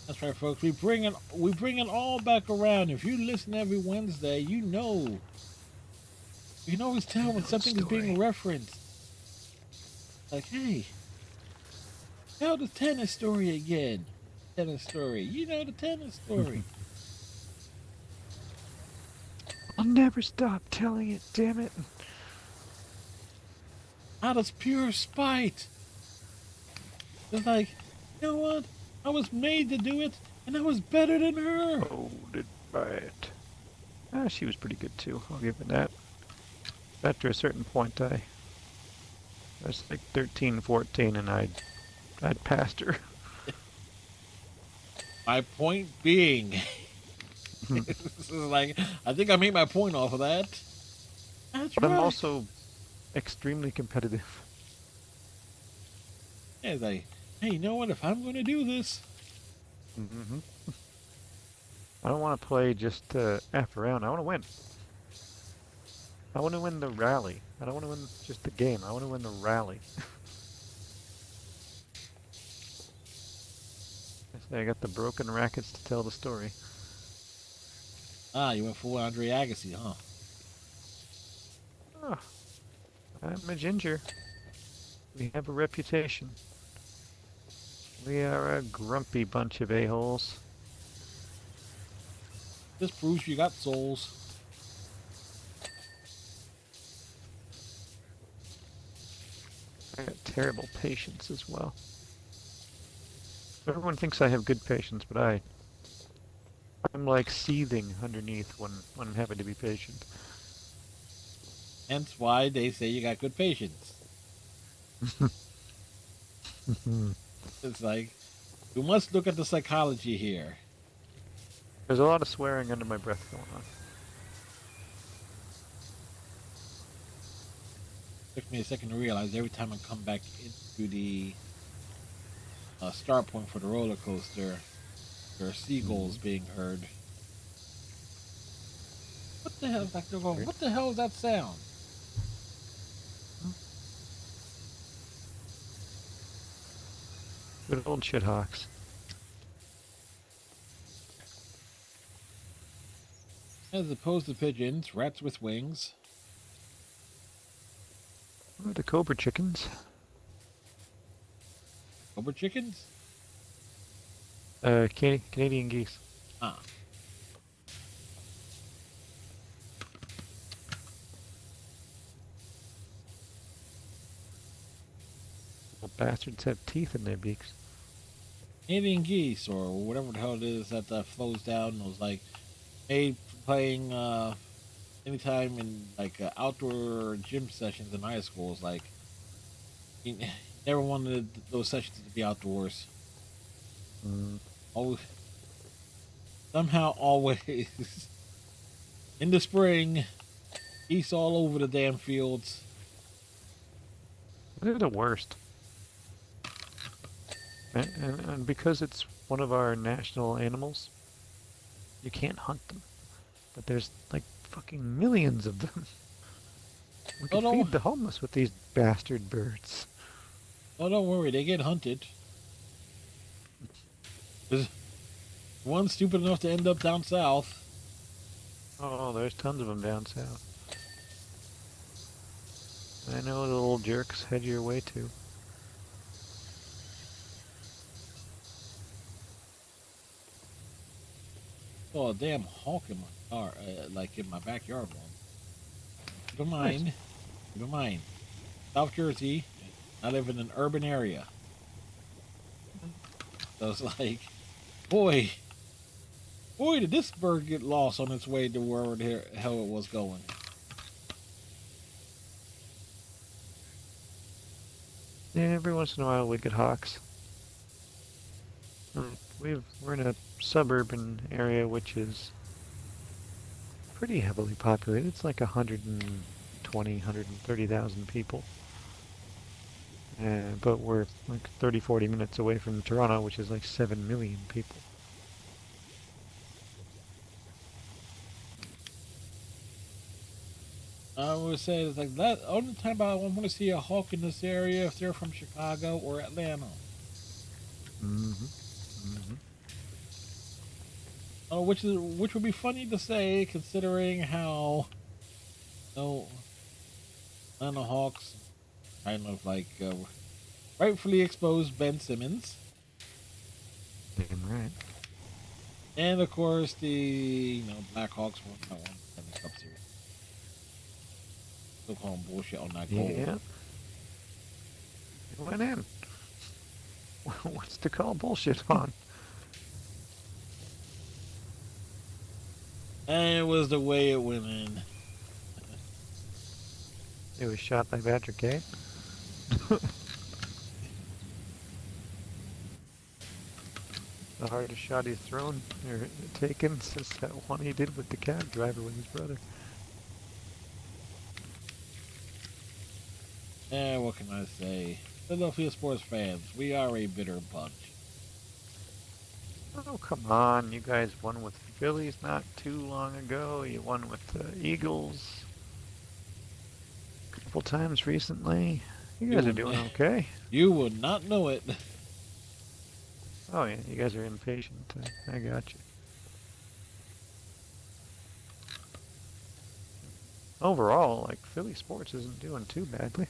That's right, folks. We bring it all back around. If you listen every Wednesday, you know. You can always tell when something is being referenced. Like, hey, tell the tennis story again. Tennis story. You know the tennis story. I'll never stop telling it, damn it. Out of pure spite. It's like, you know what? I was made to do it, and I was better than her. Molded by it. Ah, she was pretty good too, I'll give it that. After a certain point, I was like 13, 14, and I'd passed her. My point being, this is like, I think I made my point off of that. That's But right. I'm also extremely competitive. Yeah, it's like, hey, you know what? If I'm going to do this, Mm-hmm. I don't want to play just to F around. I want to win. I want to win the rally. I don't want to win just the game. I want to win the rally. I say I got the broken rackets to tell the story. you went full Andre Agassi, huh? Oh, I'm a ginger. We have a reputation. We are a grumpy bunch of a-holes. This proves you got souls. I got terrible patience as well. Everyone thinks I have good patience, but I'm like seething underneath when I'm having to be patient. Hence why they say you got good patience. It's like, we must look at the psychology here. There's a lot of swearing under my breath going on. Took me a second to realize every time I come back into the start point for the roller coaster, there are seagulls being heard. What the hell is that going? What the hell is that sound? Good old shithawks. As opposed to pigeons, rats with wings. Oh, the cobra chickens. Cobra chickens? Canadian geese. Ah. Little bastards have teeth in their beaks. Canadian geese, or whatever the hell it is that flows down and was like made playing anytime in like outdoor gym sessions in high school. Is like, you never wanted those sessions to be outdoors. Always, somehow, always in the spring, geese all over the damn fields. They're the worst. And because it's one of our national animals, you can't hunt them. But there's like fucking millions of them. We could feed the homeless with these bastard birds. Oh, don't worry, they get hunted. There's one stupid enough to end up down south. Oh, there's tons of them down south. I know the little jerks head your way too. Oh, a damn hawk in my car, like in my backyard one. Keep in mind, Nice. keep in mind, South Jersey, I live in an urban area. So it's like, boy, did this bird get lost on its way to wherever the hell it was going. Yeah, every once in a while we get hawks. We're in a suburban area which is pretty heavily populated. It's like 120, 130,000 people. But we're like 30, 40 minutes away from Toronto, which is like 7 million people. I would say it's like that. Only time I want to see a Hawk in this area if they're from Chicago or Atlanta. Which would be funny to say considering how Atlanta Hawks kind of like rightfully exposed Ben Simmons, Damn right. and of course the Blackhawks won that one in the Cup Series. Still calling bullshit on that goal. Yeah. It went in. What's to call bullshit on? And it was the way it went in. It was shot by Patrick Kane. The hardest shot he's thrown or taken since that one he did with the cab driver with his brother. And what can I say? Philadelphia sports fans, we are a bitter bunch. Oh, come on. You guys won with the Phillies not too long ago. You won with the Eagles a couple times recently. You guys are doing okay. You would not know it. Oh, yeah. You guys are impatient. I got you. Overall, like, Philly sports isn't doing too badly.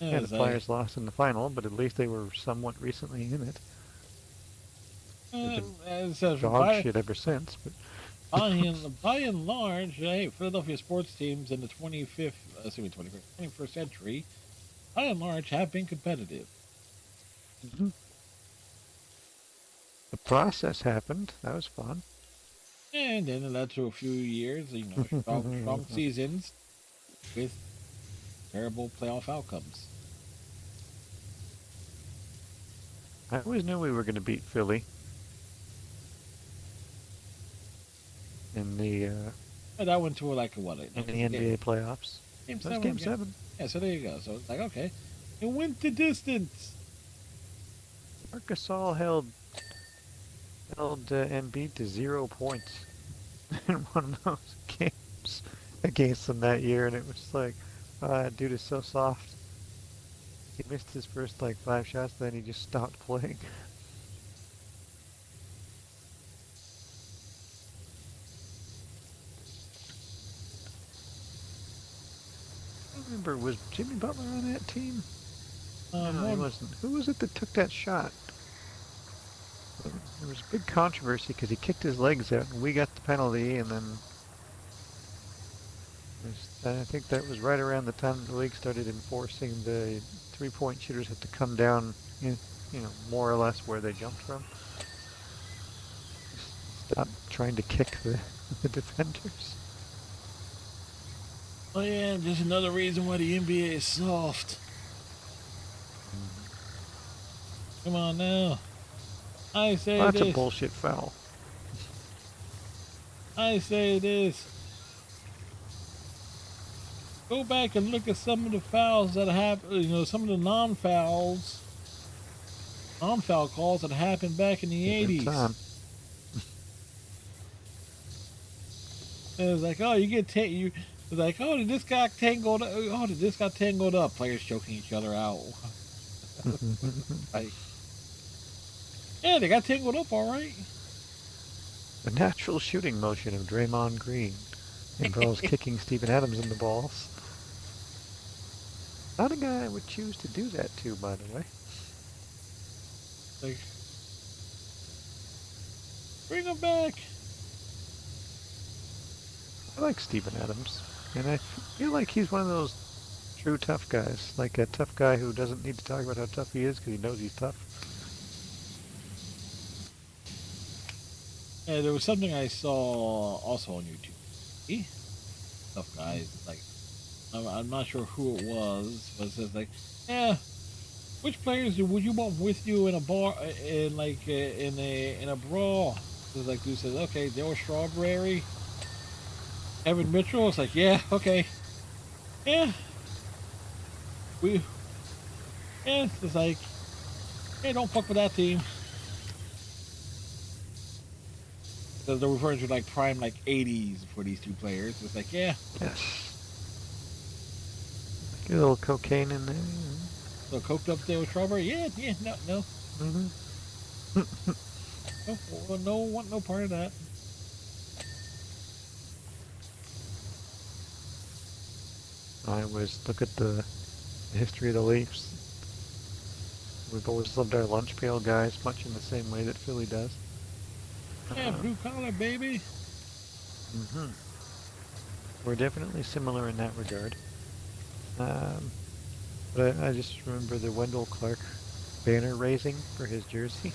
Yeah, the Flyers lost in the final, but at least they were somewhat recently in it. Dog shit ever since, but by and large, hey, Philadelphia sports teams in the 21st century, by and large, have been competitive. Mm-hmm. The process happened. That was fun. And then it led to a few years, strong seasons with terrible playoff outcomes. I always knew we were going to beat Philly. In the that went to like what? In the NBA playoffs. Game That's 7. Game 7. Yeah, so there you go. So it's like, okay, it went the distance. Marc Gasol held Embiid to 0 points in one of those games against them that year, and it was like, dude is so soft. He missed his first like 5 shots, then he just stopped playing. I remember, was Jimmy Butler on that team? No, he wasn't. Who was it that took that shot? There was a big controversy because he kicked his legs out and we got the penalty, and then I think that was right around the time the league started enforcing the 3-point shooters have to come down, more or less where they jumped from. Stop trying to kick the defenders. Oh yeah, just another reason why the NBA is soft. Come on now. I say That's this. a bullshit foul. I say this. Go back and look at some of the fouls that happened, some of the non-foul calls that happened back in the 80s. It was like, oh, you get it's like, oh, did this guy tangled? Oh, did this guy tangled up? Players choking each other out. Like, yeah, they got tangled up, all right. The natural shooting motion of Draymond Green involves kicking Steven Adams in the balls. Not a guy I would choose to do that to, by the way. Like, bring him back. I like Steven Adams, and I feel like he's one of those true tough guys, like a tough guy who doesn't need to talk about how tough he is because he knows he's tough. Yeah, there was something I saw also on YouTube. Tough guys, like, I'm not sure who it was, but it says like, yeah, which players would you want with you in a bar, in a brawl? So it's like, dude says, okay, Darryl Strawberry, Evan Mitchell. It's like, yeah, okay, yeah, it's like, hey, don't fuck with that team. Because they're referring to like prime like 80s for these two players. It's like, yeah. Yes. Get a little cocaine in there. So coked up there with strawberry? Yeah, no. Mm-hmm. No, want no part of that. I always look at the history of the Leafs. We've always loved our lunch pail guys much in the same way that Philly does. Yeah, blue collar, baby. Mm-hmm. We're definitely similar in that regard. But I just remember the Wendell Clark banner raising for his jersey.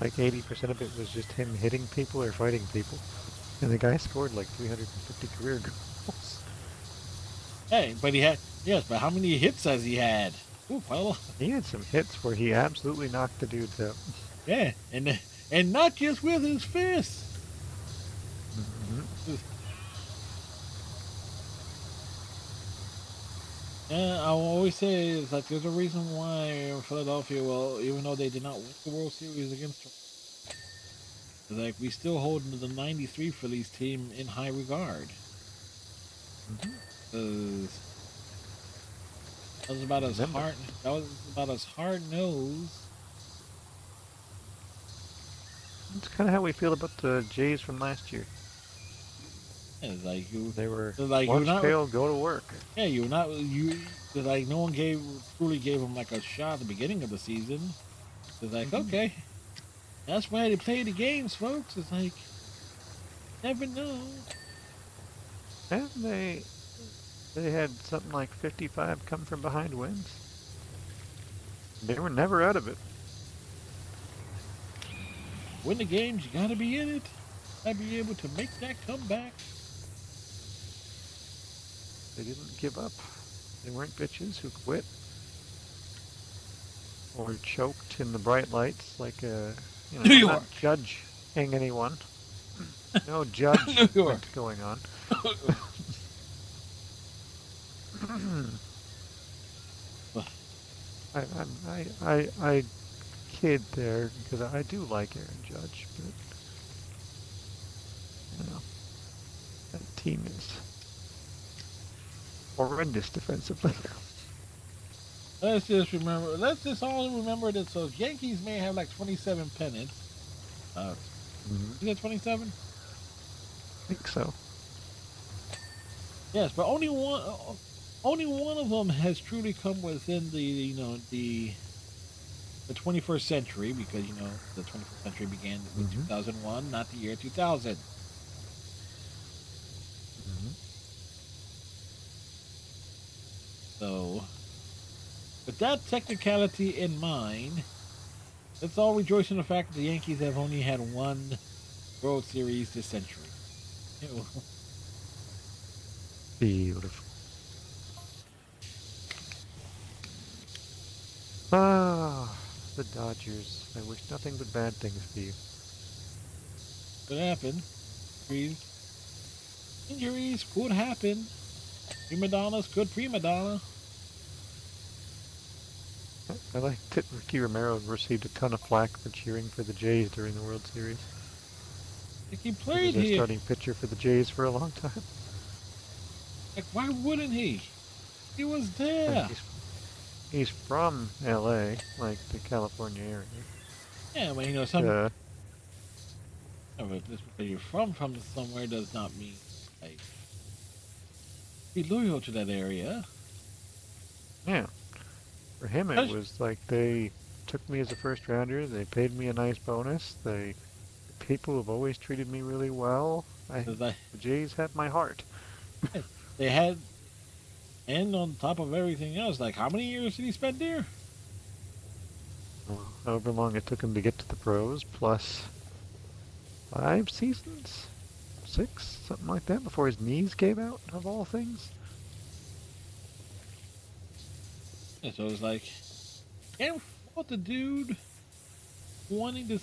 Like 80% of it was just him hitting people or fighting people. And the guy scored like 350 career goals. Hey, but but how many hits has he had? Ooh, quite a lot. He had some hits where he absolutely knocked the dudes out. Yeah, and not just with his fists. Mm-hmm. Yeah, I will always say is like there's a reason why Philadelphia, well, even though they did not win the World Series against them, like we still hold the '93 Phillies team in high regard. Mm-hmm. That was about as Remember. hard. That was about as hard nosed. That's kind of how we feel about the Jays from last year. It's like you, They were it's like you're lunch not. pail, go to work. Yeah, you're not. You. It's like no one truly gave them like a shot at the beginning of the season. It's like okay, that's why they play the games, folks. It's like never know. And they had something like 55 come from behind wins. They were never out of it. Win the games, you gotta be in it. Gotta be able to make that comeback. They didn't give up. They weren't bitches who quit or choked in the bright lights like a New York. not judging anyone. No judge New York. going on. I kid there because I do like Aaron Judge, but that team is horrendous defensively. Let's just all remember that. So Yankees may have like 27 pennants. Is that 27? I think so. Yes, but only one of them has truly come within the 21st century, because the 21st century began with 2001, not the year 2000. So, with that technicality in mind, let's all rejoice in the fact that the Yankees have only had one World Series this century. Beautiful. Ah, the Dodgers. I wish nothing but bad things for you. Could happen. Injuries could happen. Prima donnas could prima donna. I like that Ricky Romero received a ton of flack for cheering for the Jays during the World Series. Like he He played was a here. starting pitcher for the Jays for a long time. Like why wouldn't he? He was there. He's from LA, like the California area. Yeah, but but just because you're from somewhere does not mean like be loyal to that area. Yeah. For him, it was like they took me as a first rounder. They paid me a nice bonus. The people have always treated me really well. The Jays had my heart. They had, and on top of everything else, like how many years did he spend there? However long it took him to get to the pros, plus 5 seasons, 6, something like that, before his knees gave out, of all things. Yeah, so it's like, can't fault the dude wanting to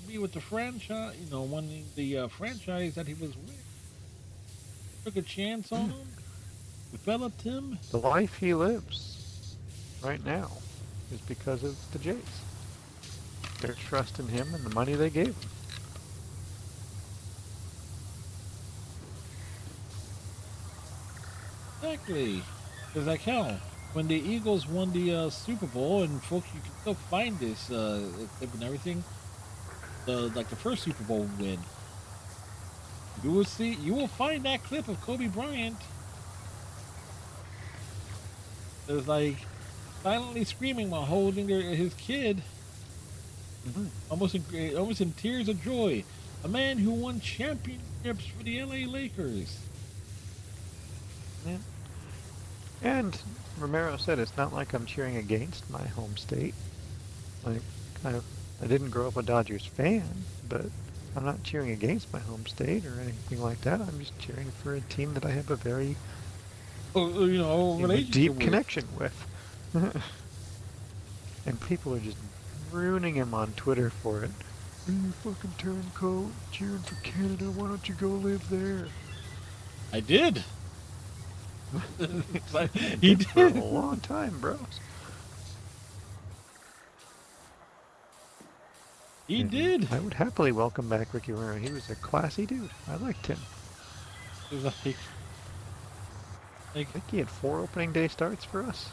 be with the franchise, wanting the franchise that he was with. Took a chance on him, developed him. The life he lives right now is because of the Jays. Their trust in him and the money they gave him. exactly. Because like hell, when the Eagles won the Super Bowl, and folks, you can still find this clip and everything. The first Super Bowl win, you will find that clip of Kobe Bryant. There's like silently screaming while holding his kid, Mhm. almost in tears of joy. A man who won championships for the LA Lakers. Yeah. And Romero said it's not like I'm cheering against my home state. Like, I, I didn't grow up a Dodgers fan, but I'm not cheering against my home state or anything like that. I'm just cheering for a team that I have a very Relationship deep with. connection with. And people are just ruining him on Twitter for it. You fucking turncoat, cheering for Canada, why don't you go live there? I did. Like, I he did for a did. long time, bro. He And did. I would happily welcome back Ricky Romero. He was a classy dude. I liked him. It was I think he had 4 opening day starts for us.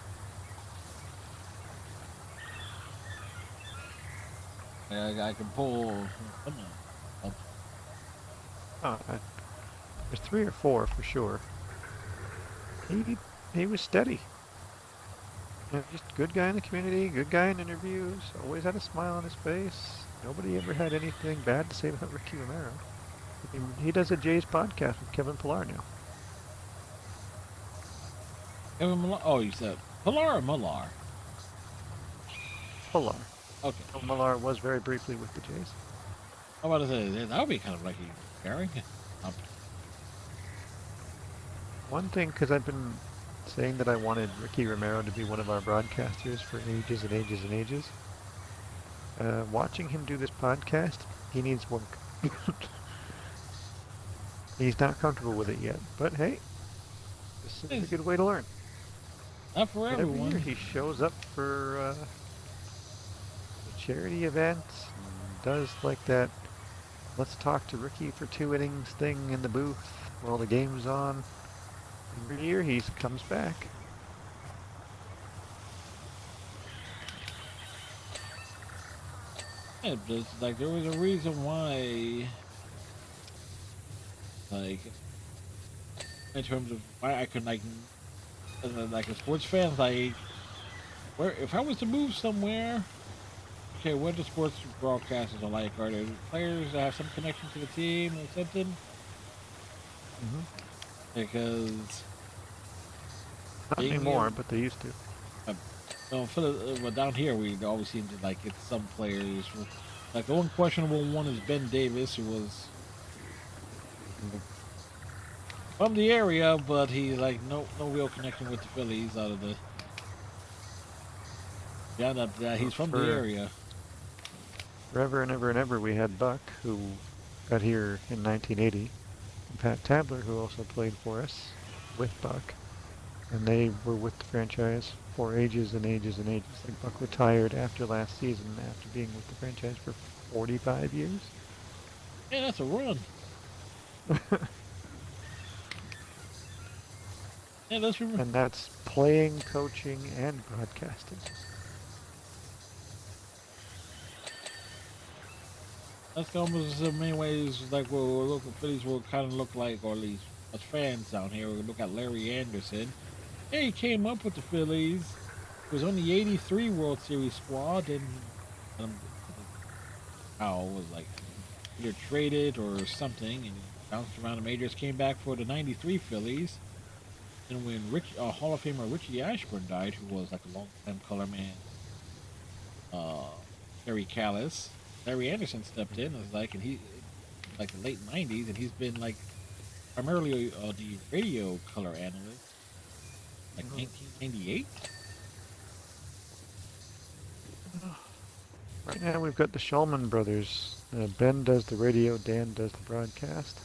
I can pull. Oh, there's 3 or 4 for sure. He was steady. Just good guy in the community, good guy in interviews, always had a smile on his face. Nobody ever had anything bad to say about Ricky Romero. He does a Jays podcast with Kevin Pillar now. Kevin Millar. Oh, you said Pilar or Millar? Pillar. Okay. Millar was very briefly with the Jays. I'm about to say that would be kind of like pairing. One thing, because I've been saying that I wanted Ricky Romero to be one of our broadcasters for ages and ages and ages. Watching him do this podcast, he needs work. He's not comfortable with it yet, but hey, this is a good way to learn. Not for Every everyone. year he shows up for charity events and does like that let's talk to Ricky for 2 innings thing in the booth while the game's on. Every year he comes back. Yeah, but like there was a reason why, like, in terms of why I could like, as like a sports fan, like, where if I was to move somewhere, okay, what the sports broadcasters are like? Are there players that have some connection to the team or something? Mm-hmm. Because Not anymore, but they used to. well, down here we always seem to like get some players. Like the one questionable one is Ben Davis, who was from the area, but he like no real connection with the Phillies out of the. Found out that he's from the area. Forever and ever and ever, we had Buck, who got here in 1980, and Pat Tabler, who also played for us with Buck, and they were with the franchise for ages and ages and ages. Like Buck retired after last season after being with the franchise for 45 years. Yeah, that's a run. Yeah, let's remember. And that's playing, coaching, and broadcasting. That's almost in many ways like what local Phillies will kind of look like, or at least as fans down here, we look at Larry Anderson. Yeah, he came up with the Phillies. He was on the '83 World Series squad, and how it was like either traded or something, and he bounced around the majors. Came back for the '93 Phillies. And when Hall of Famer Richie Ashburn died, who was like a long-time color man, Terry Callis, Larry Anderson stepped in as like, and he like the late '90s, and he's been like primarily the radio color analyst, like 1998. Right now we've got the Shulman brothers. Ben does the radio, Dan does the broadcast.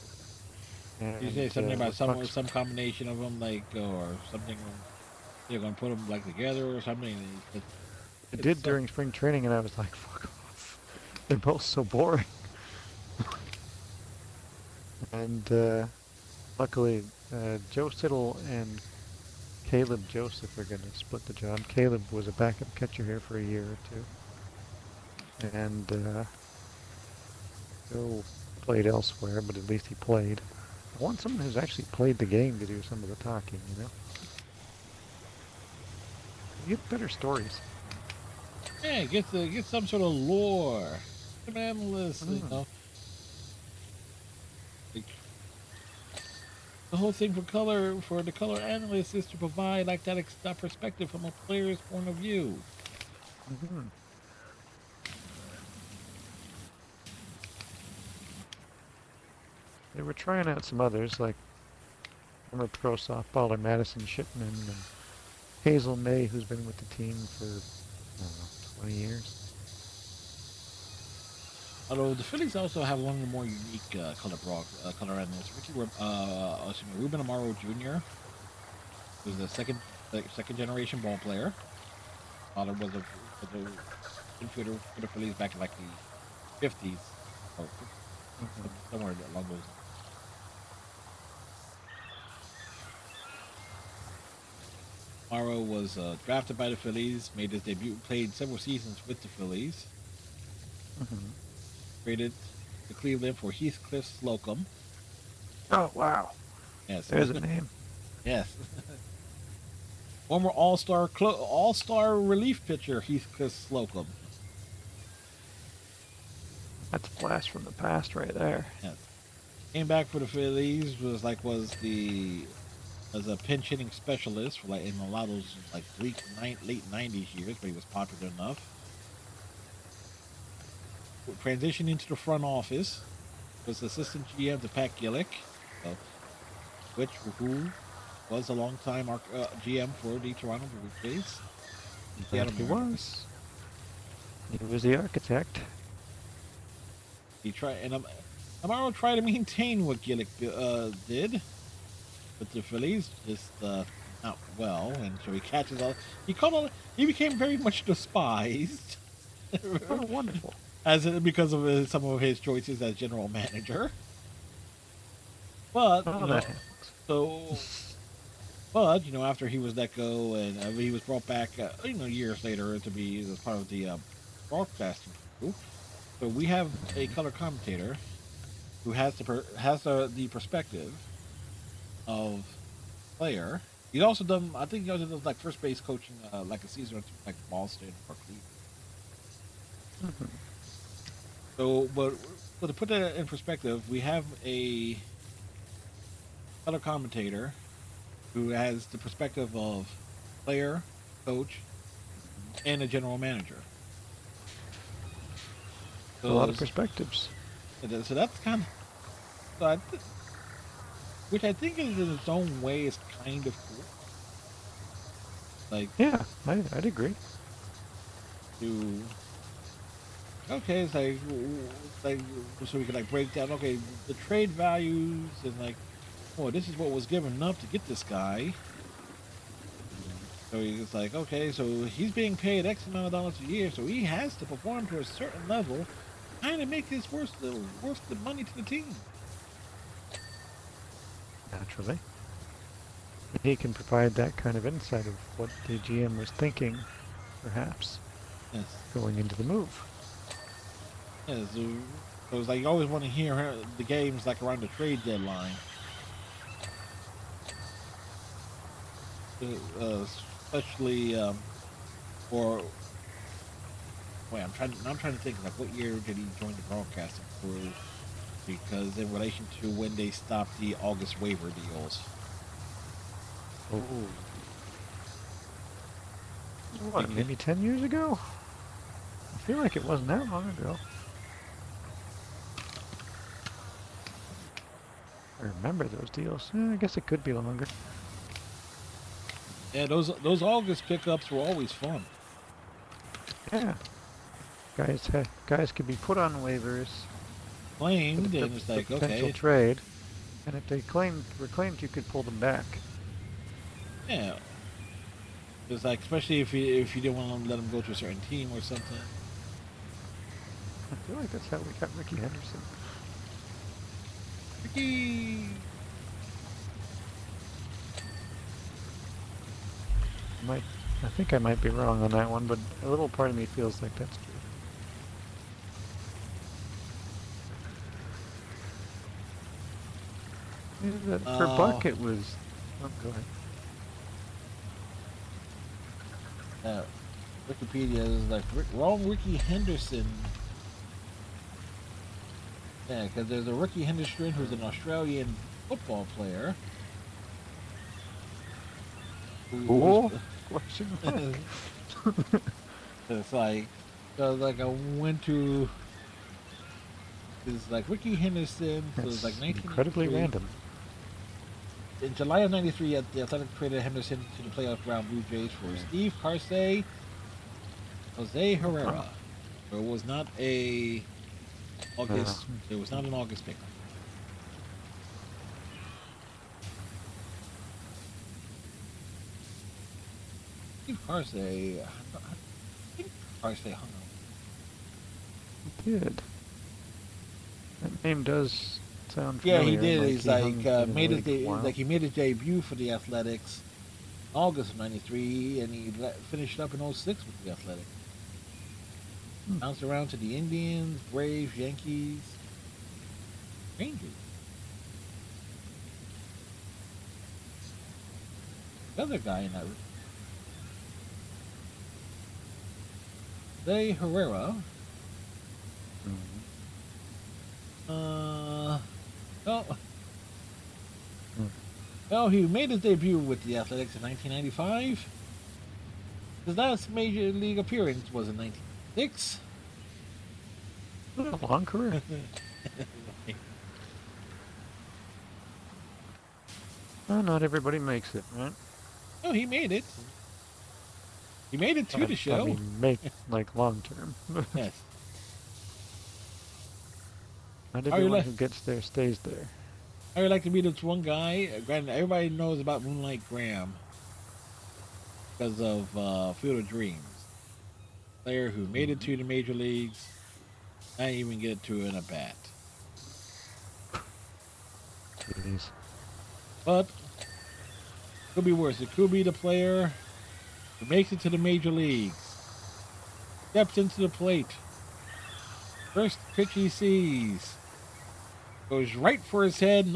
And, You say something about Buck's some combination of them, like or something. They're gonna put them like together or something. I did during spring training, and I was like, fuck off. They're both so boring. And luckily, Joe Siddle and Caleb Joseph are going to split the job. Caleb was a backup catcher here for a year or two. And Joe played elsewhere, but at least he played. I want someone who's actually played the game to do some of the talking, you know? You get better stories. Yeah, get some sort of lore. Some analysts, you know. Like, the whole thing for the color analyst is to provide like that perspective from a player's point of view. Mm-hmm. They were trying out some others, like former pro softballer Madison Shipman and Hazel May, who's been with the team for, I don't know, 20 years. Although the Phillies also have one of the more unique color analysts, Ruben Amaro Jr., who's the second generation ball player. Father was a infielder for the Phillies back in like the 50s or somewhere along those lines. Amaro was drafted by the Phillies, made his debut, played several seasons with the Phillies. Traded to Cleveland for Heathcliff Slocum. Oh, wow. Yes. There's a name. Yes. Former all-star relief pitcher Heathcliff Slocum. That's a blast from the past right there. Yes. Came back for the Phillies, was a pinch hitting specialist for like in a lot of those like late 90s years, but he was popular enough. Transitioned into the front office, was assistant GM to Pat Gillick, who was a long-time GM for the Toronto Blue Jays. He was. He was the architect. He Amaro tried to maintain what Gillick did, but the Phillies just not well, and so he catches all. He became very much despised. Oh, wonderful. Because of some of his choices as general manager. But after he was let go and he was brought back, years later to be as part of the broadcasting group. So we have a color commentator who has the perspective of player. He's also done. I think he also does like first base coaching, like a season or two, like Boston or Cleveland. So, but to put that in perspective, we have a color commentator who has the perspective of player, coach, and a general manager. So a lot of perspectives. So that's kind of, which I think in its own way is kind of cool. Like, yeah, I'd agree. Okay, it's like so we can like break down. Okay, the trade values and like, oh, this is what was given up to get this guy. So he's like, okay, so he's being paid X amount of dollars a year, so he has to perform to a certain level, kind of make this worth the money to the team. Naturally, he can provide that kind of insight of what the GM was thinking, perhaps, Yes. going into the move. Yeah, so it's like you always want to hear the games like around the trade deadline. Especially for wait, I'm trying to think like what year did he join the broadcasting crew? Because in relation to when they stopped the August waiver deals. Oh. What, maybe 10 years ago? I feel like it wasn't that long ago. I remember those deals. I guess it could be longer. Yeah, those August pickups were always fun. Yeah. Guys could be put on waivers. Claimed, and it's like, potential okay. trade. And if they were claimed, you could pull them back. Yeah. It's like, especially if you didn't want to let them go to a certain team or something. I feel like that's how we got Ricky Henderson. Ricky! I think I might be wrong on that one, but a little part of me feels like that's true. For Buck, it was. Oh, go ahead. Wikipedia is like wrong. Ricky Henderson. Yeah, because there's a Ricky Henderson who's an Australian football player. Cool. Question mark. It's like, so like I went to. It's like Ricky Henderson. So it's like 19. Incredibly random. In July of '93, the Athletic traded Henderson to the playoff round Blue Jays for Steve Carsey, Jose Herrera. So it was not a August. It was not an August pick. Steve Carsey. I think Carsey hung on. He did. That name does sound Yeah, familiar. he did. He's like made it. he made his debut for the Athletics in August of '93, and he finished up in '06 with the Athletics. Bounced around to the Indians, Braves, Yankees, Rangers. The other guy in that. Jose Herrera. Well, he made his debut with the Athletics in 1995. His last major league appearance was in 1996. A long career. Well, not everybody makes it, right? Oh, he made it. He made it to the show. I mean, make like long term. Yes. Not everyone who gets there stays there. I would like to meet this one guy. Granted, everybody knows about Moonlight Graham because of Field of Dreams. Player who made it to the major leagues, not even get to an at-bat. Jeez. But could be worse. It could be the player who makes it to the major leagues, steps into the plate, first pitch he sees, goes right for his head,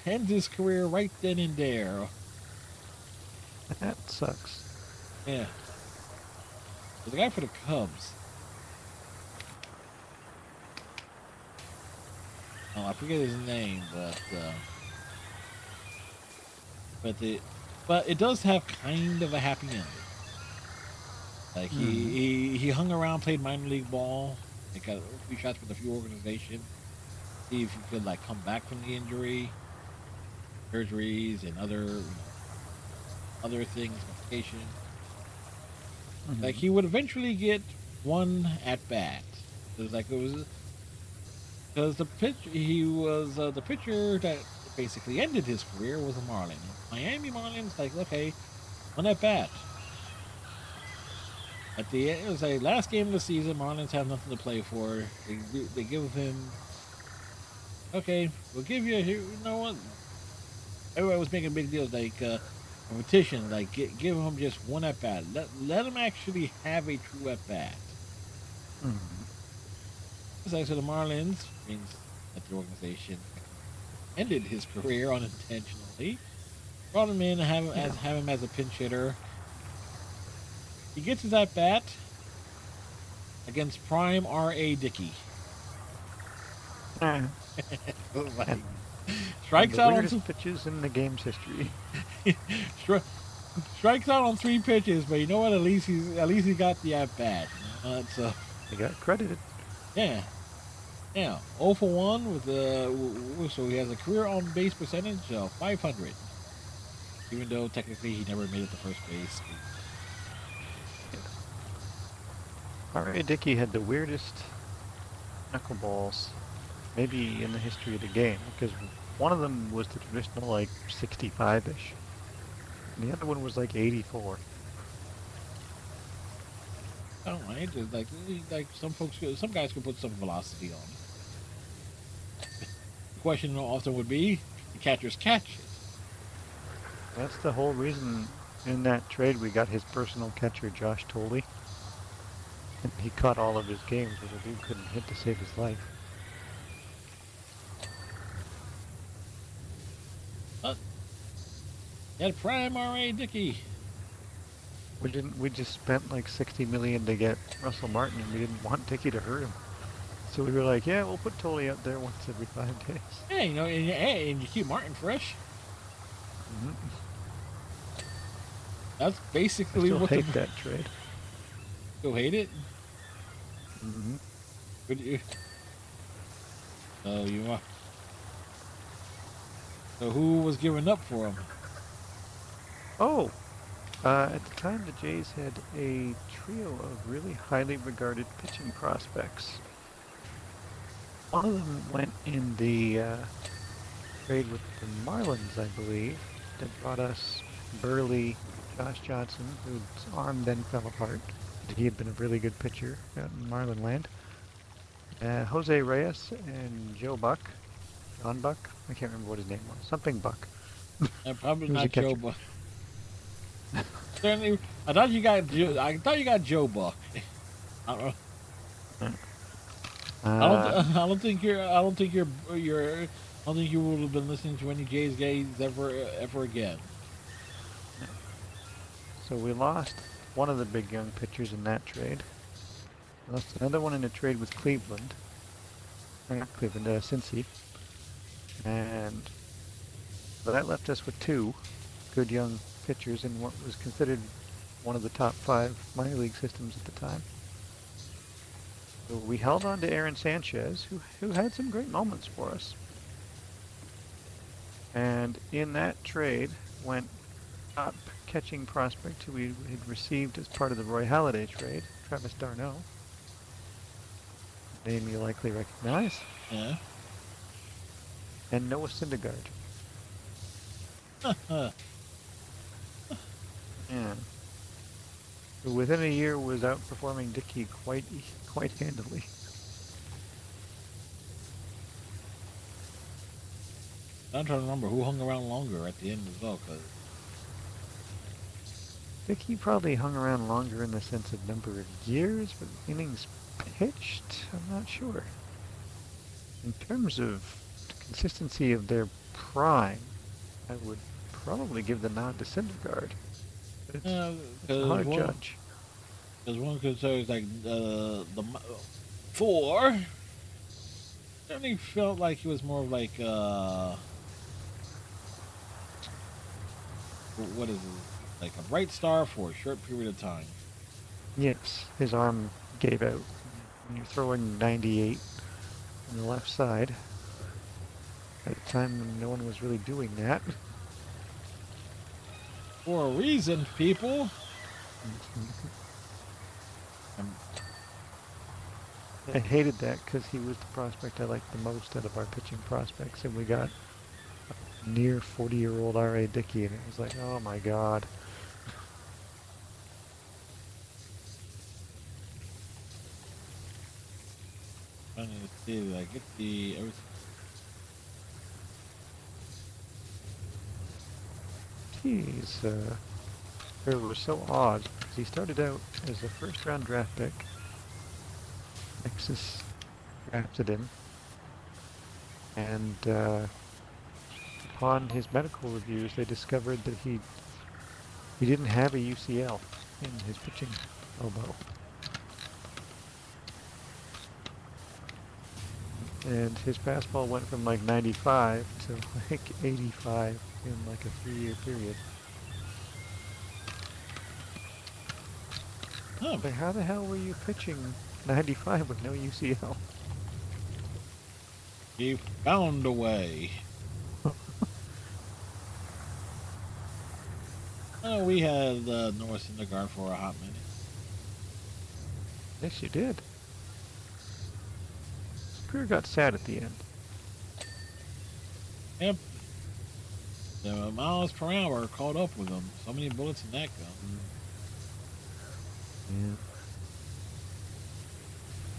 ends his career right then and there. That sucks. Yeah. The guy for the Cubs. Oh, I forget his name, but it does have kind of a happy ending. Like he hung around, played minor league ball, he got a few shots with a few organizations, see if he could like come back from the injury, surgeries and other things, medication. Like he would eventually get one at bat. It was because the pitcher that basically ended his career was a Marlin. Miami Marlins, like, okay, one at bat. At the end, it was like last game of the season. Marlins have nothing to play for. They give him, okay, we'll give you. You know what? Everybody was making big deals, like a petition, like give him just one at bat. Let him actually have a true at bat. So the Marlins means that the organization ended his career unintentionally. Brought him in, have him as a pinch hitter. He gets his at bat against Prime R.A. Dickey. Like, strikes out on 2 pitches in the game's history. Strikes out on 3 pitches, but you know what? At least he got the at bat. So he got credited. Yeah. Yeah, 0 for 1 with so he has a career on base percentage of 500. Even though technically he never made it to first base. R.A. Dickey had the weirdest knuckleballs maybe in the history of the game, because one of them was the traditional like 65-ish. And the other one was like 84. I don't mind. Just like some guys can put some velocity on. The question often would be, the catcher's catch. That's the whole reason In that trade, we got his personal catcher, Josh Tolley. And he caught all of his games where the dude couldn't hit to save his life. That prime R.A. Dickey. We just spent like 60 million to get Russell Martin, and we didn't want Dickey to hurt him. So we were like, yeah, we'll put Tolley out there once every 5 days. Hey, and you keep Martin fresh. Mm-hmm. That's I basically still what hate that trade. Still hate it. Mm-hmm. Would you? Oh, you are. So who was giving up for him? Oh, at the time, the Jays had a trio of really highly regarded pitching prospects. One of them went in the trade with the Marlins, I believe, that brought us Burley, Josh Johnson, whose arm then fell apart. He had been a really good pitcher out in Marlin land. Jose Reyes and Joe Buck, John Buck, I can't remember what his name was, something Buck. Probably He was a not Joe catcher. Buck. Certainly, I thought you got Joe Buck. I don't know. I don't think you would have been listening to any Jays games ever again. So we lost one of the big young pitchers in that trade. Lost another one in a trade with Cleveland. Or not Cleveland, Cincy. And that left us with 2 good young pitchers in what was considered one of the top 5 minor league systems at the time. So we held on to Aaron Sanchez, who had some great moments for us. And in that trade went top catching prospect who we had received as part of the Roy Halladay trade, Travis d'Arnaud. Name you likely recognize. Yeah. And Noah Syndergaard. Yeah. Who within a year was outperforming Dickey quite handily. I'm trying to remember who hung around longer at the end as well, because Dickey probably hung around longer in the sense of number of years, but innings pitched, I'm not sure. In terms of consistency of their prime, I would probably give the nod to Syndergaard. It's a hard judge. Because one could say it's like four. Certainly felt like he was more of like what is it? Like a bright star for a short period of time. Yes, his arm gave out. When you're throwing 98 on the left side, at a time when no one was really doing that. For a reason, people. I hated that because he was the prospect I liked the most out of our pitching prospects, and we got a near 40-year-old R.A. Dickey, and it was like, oh my god. Trying to see, like, get the everything. It was so odd because he started out as a first-round draft pick. Texas drafted him, and upon his medical reviews, they discovered that he didn't have a UCL in his pitching elbow. And his fastball went from like 95 to like 85 in like a 3-year period. Oh, But how the hell were you pitching 95 with no UCL? he found a way. Oh, we had Noah Syndergaard for a hot minute. Yes, you did. Spear got sad at the end. Yep. The miles per hour caught up with him. So many bullets in that gun. Yeah.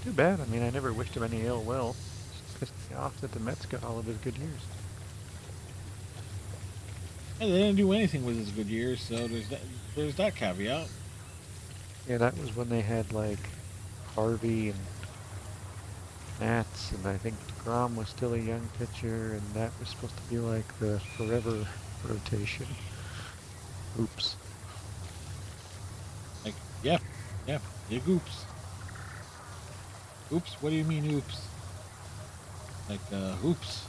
Too bad. I mean, I never wished him any ill will. Just pissed me off that the Mets got all of his good years. And they didn't do anything with his good years, so there's that caveat. Yeah, that was when they had like Harvey and Nats, and I think Grom was still a young pitcher, and that was supposed to be like the forever rotation. Oops. Like, yeah, big oops. Oops, what do you mean oops? Like, oops.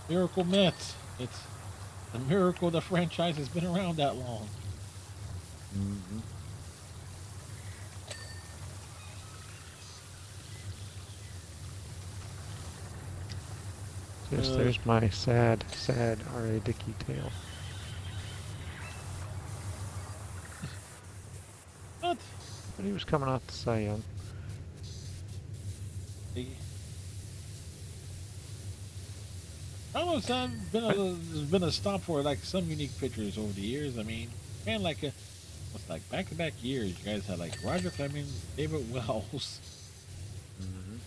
Miracle Mets. It's a miracle the franchise has been around that long. Mm-hmm. Yes, there's my sad R.A. Dickey tale. What? But he was coming off the Cy Young. I don't know, there's been a stop for like some unique pitchers over the years. I mean, man, like what's like back-to-back years, you guys had like Roger Clemens, David Wells. Mm-hmm.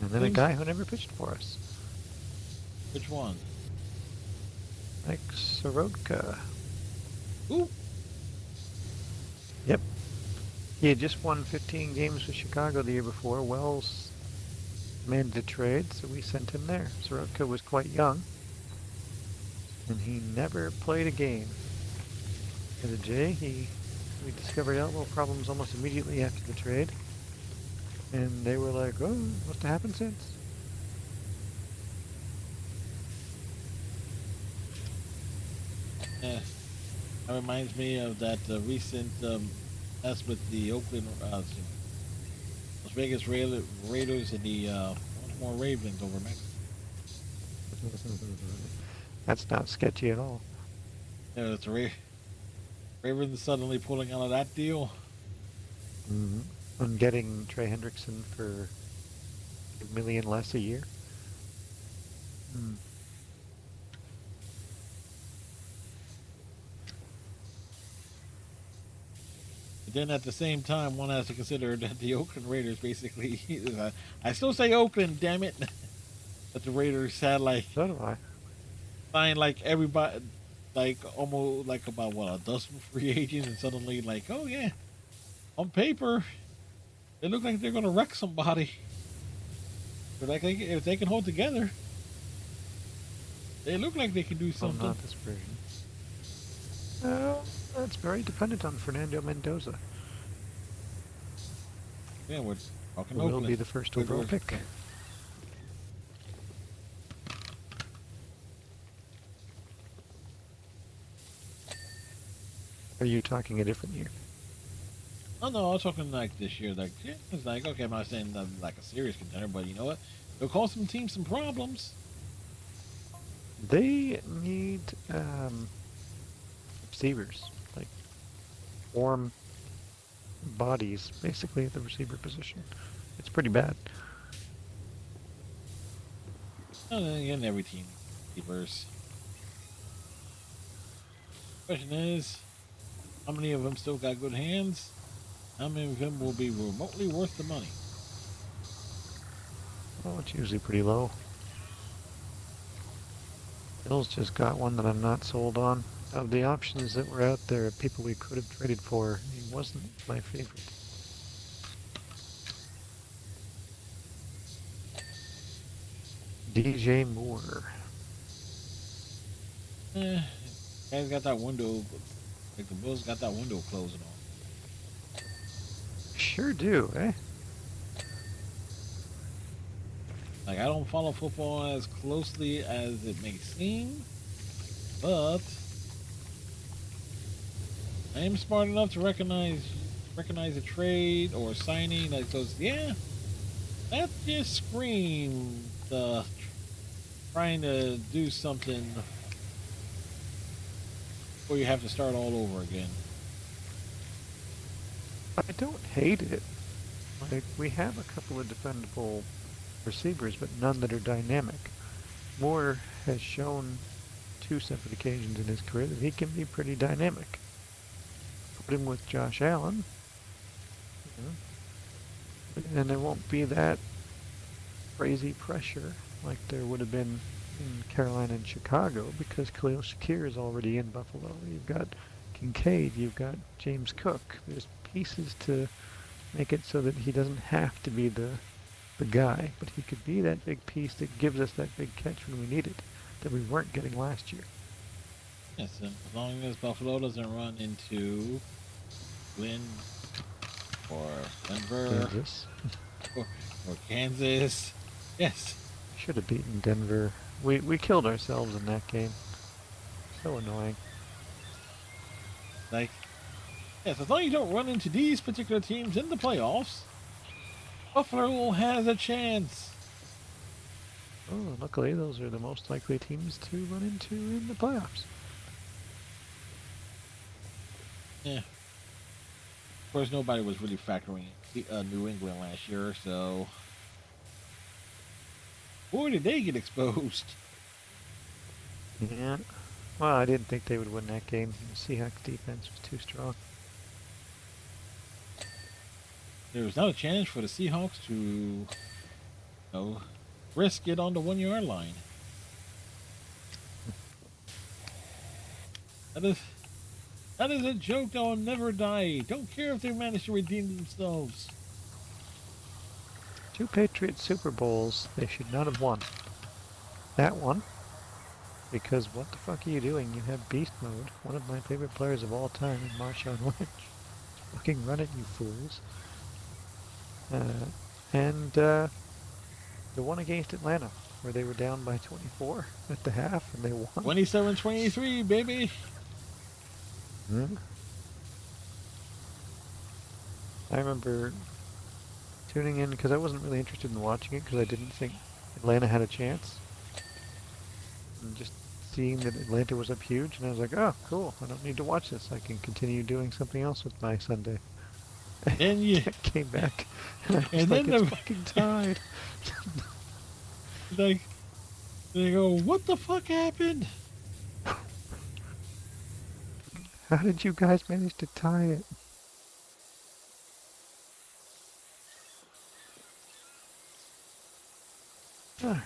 And then a Things- guy who never pitched for us, Which one? Mike Soroka. Ooh, Yep. He had just won 15 games with Chicago the year before. Wells demanded a trade, so we sent him there. Soroka was quite young, and he never played a game. As a J, we discovered elbow problems almost immediately after the trade, and they were like, "Oh, what's happened since?" yeah. That reminds me of that recent mess with the Oakland, Las Vegas Raiders and the Baltimore Ravens over Mexico. That's not sketchy at all. Yeah, it's Ravens suddenly pulling out of that deal. Mm-hmm. And getting Trey Hendrickson for $1 million less a year. Mm. But then at the same time, one has to consider that the Oakland Raiders basically, I still say Oakland, damn it, but the Raiders had like So do I. signed like everybody, like almost like about what, a dozen free agents, and suddenly like, oh yeah, on paper, they look like they're gonna wreck somebody. But like if they can hold together, they look like they can do Well, something. not this version. That's very dependent on Fernando Mendoza, Yeah, we're talking who will Oakland. be the first We're- overall we're- pick. Are you talking a different year? Oh no, I was talking like this year. Like, yeah, it's like, okay, I'm not saying that like a serious contender, but you know what? It'll cause some teams some problems. They need receivers, like warm bodies, basically at the receiver position. It's pretty bad. And then again, every team receivers. Question is, how many of them still got good hands? How many of them will be remotely worth the money? Oh, it's usually pretty low. Bill's just got one that I'm not sold on. Of the options that were out there, people we could have traded for, he wasn't my favorite. DJ Moore. Guys got that window, like the Bills got that window closing on. Sure do, eh? Like, I don't follow football as closely as it may seem, but I am smart enough to recognize a trade or signing that goes, yeah, that just screamed trying to do something before you have to start all over again. I don't hate it. Like, we have a couple of defendable receivers, but none that are dynamic. Moore has shown 2 separate occasions in his career that he can be pretty dynamic. Put him with Josh Allen, and there won't be that crazy pressure like there would have been in Carolina and Chicago, because Khalil Shakir is already in Buffalo. You've got Kincaid, you've got James Cook. There's pieces to make it so that he doesn't have to be the guy, but he could be that big piece that gives us that big catch when we need it, that we weren't getting last year. Yes, and as long as Buffalo doesn't run into Lynn or Denver Kansas. or Kansas. Yes. Should have beaten Denver. We killed ourselves in that game. So annoying. Like, yes, as long as you don't run into these particular teams in the playoffs, Buffalo has a chance. Oh, luckily those are the most likely teams to run into in the playoffs. Yeah. Of course, nobody was really factoring New England last year, so boy, did they get exposed. Yeah. Well, I didn't think they would win that game. The Seahawks defense was too strong. There was not a chance for the Seahawks to, risk it on the 1 yard line. That is a joke that will never die. Don't care if they manage to redeem themselves. 2 Patriots Super Bowls they should not have won. That one, because what the fuck are you doing? You have beast mode, one of my favorite players of all time, in Marshawn Lynch. Fucking run it, you fools. And the one against Atlanta, where they were down by 24 at the half, and they won. 27-23, baby. Hmm? I remember tuning in because I wasn't really interested in watching it because I didn't think Atlanta had a chance. And just seeing that Atlanta was up huge, and I was like, oh, cool, I don't need to watch this. I can continue doing something else with my Sunday. And you came back, and I was and like, then it's fucking tied. like they go, what the fuck happened? How did you guys manage to tie it? Alright.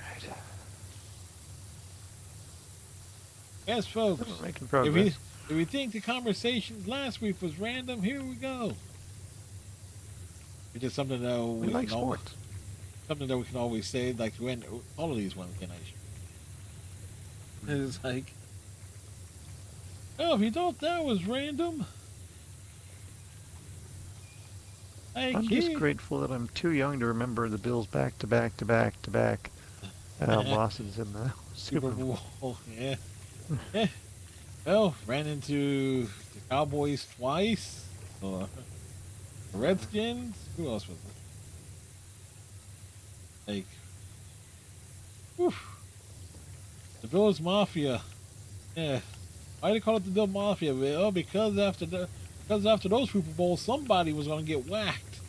Yes, folks. We're making If progress. you think the conversations last week was random, here we go. It's just something that We like can always, sports. something that we can always say, like when all of these ones can actually. It's like, oh, if you thought that was random, I'm just grateful that I'm too young to remember the Bills back-to-back losses in the Super Bowl. Yeah. Yeah. Well, ran into the Cowboys twice. Or the Redskins. Who else was it? Like, whew. The Bills Mafia. Yeah. Why do they call it the Bill Mafia? Well, because after those Super Bowls, somebody was gonna get whacked.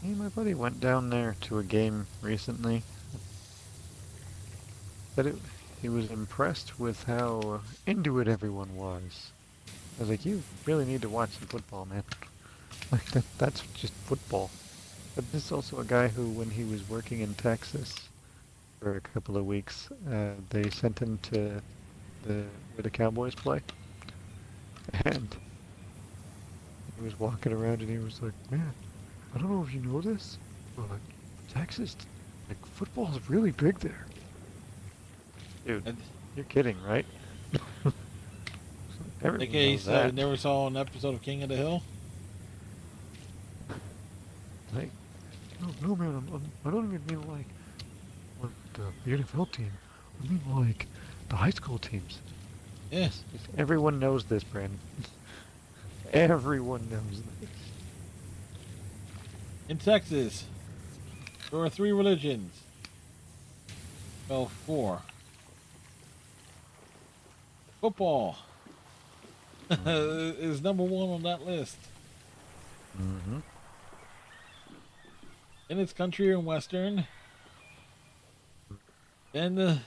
Hey, my buddy went down there to a game recently. But he was impressed with how into it everyone was. I was like, you really need to watch some football, man. Like, that's just football. But this is also a guy who, when he was working in Texas for a couple of weeks, they sent him to where the Cowboys play. And he was walking around and he was like, man, I don't know if you know this, but Texas, like, football is really big there. Dude, you're kidding, right? Everyone knows that. Never saw an episode of King of the Hill. Like, no, man, I don't even mean like the NFL team. I mean like the high school teams. Yes. Everyone knows this, Brandon. Everyone knows this. In Texas, there are 3 religions. Well, 4. Football is number 1 on that list. Mm-hmm. In its country and western. Then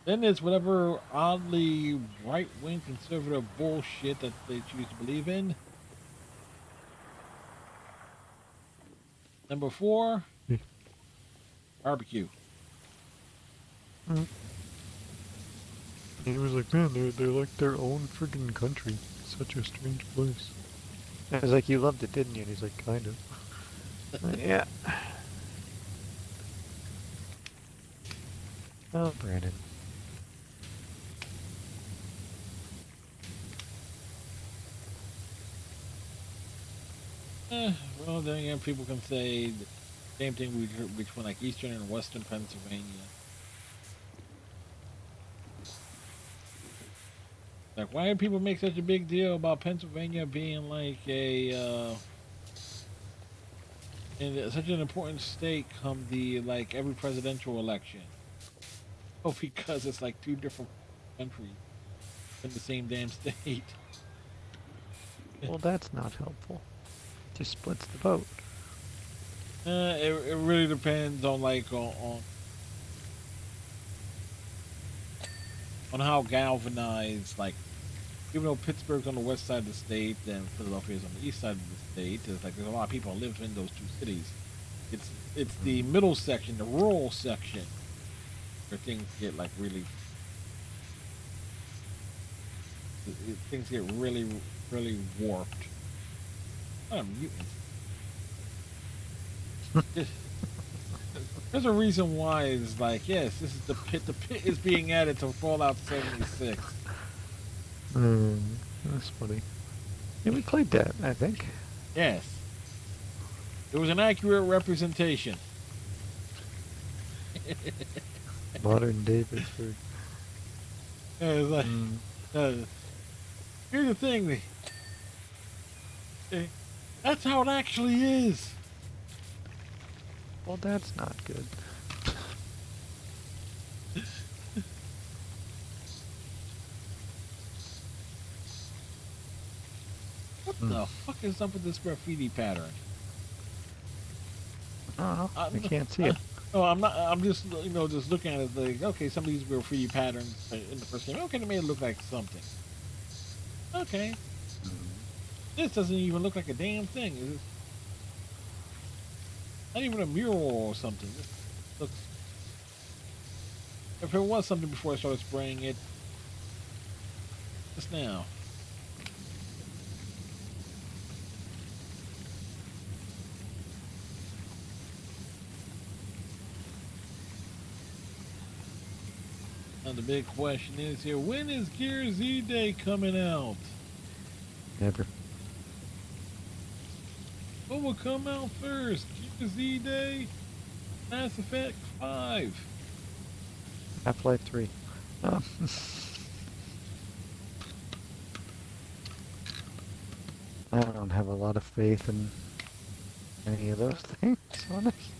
it's whatever oddly right-wing conservative bullshit that they choose to believe in. Number 4. barbecue. He was like, man, they're like their own friggin' country. Such a strange place. I was like, you loved it, didn't you? And he's like, kind of. Yeah. Oh, Brandon. Well, then again, people can say the same thing between like Eastern and Western Pennsylvania. Like, why do people make such a big deal about Pennsylvania being like and such an important state come the like every presidential election? Oh, because it's like two different countries in the same damn state. Well, that's not helpful. Just splits the vote. It really depends on like on how galvanized, like, even though Pittsburgh's on the west side of the state and Philadelphia's on the east side of the state, it's like there's a lot of people who live in those two cities. It's the middle section, the rural section, where things get like really things get really warped. I'm mutant. There's a reason why it's like, yes, this is the pit. The pit is being added to Fallout 76. That's funny. Yeah, we played that, I think. Yes. It was an accurate representation. Modern day Pittsburgh. Yeah, it's like, here's the thing. That's how it actually is. Well, that's not good. What the fuck is up with this graffiti pattern? I don't know. I can't see it. No, I'm not. I'm just, just looking at it like, okay, some of these graffiti patterns in the first game, okay, they made it look like something. Okay. This doesn't even look like a damn thing. It's not even a mural or something. This looks. If it was something before I started spraying it, just now. Now the big question is here, when is Gear Z Day coming out? Never. What will come out first? Gear Z Day? Mass Effect 5? Half-Life 3. I don't have a lot of faith in any of those things, honestly.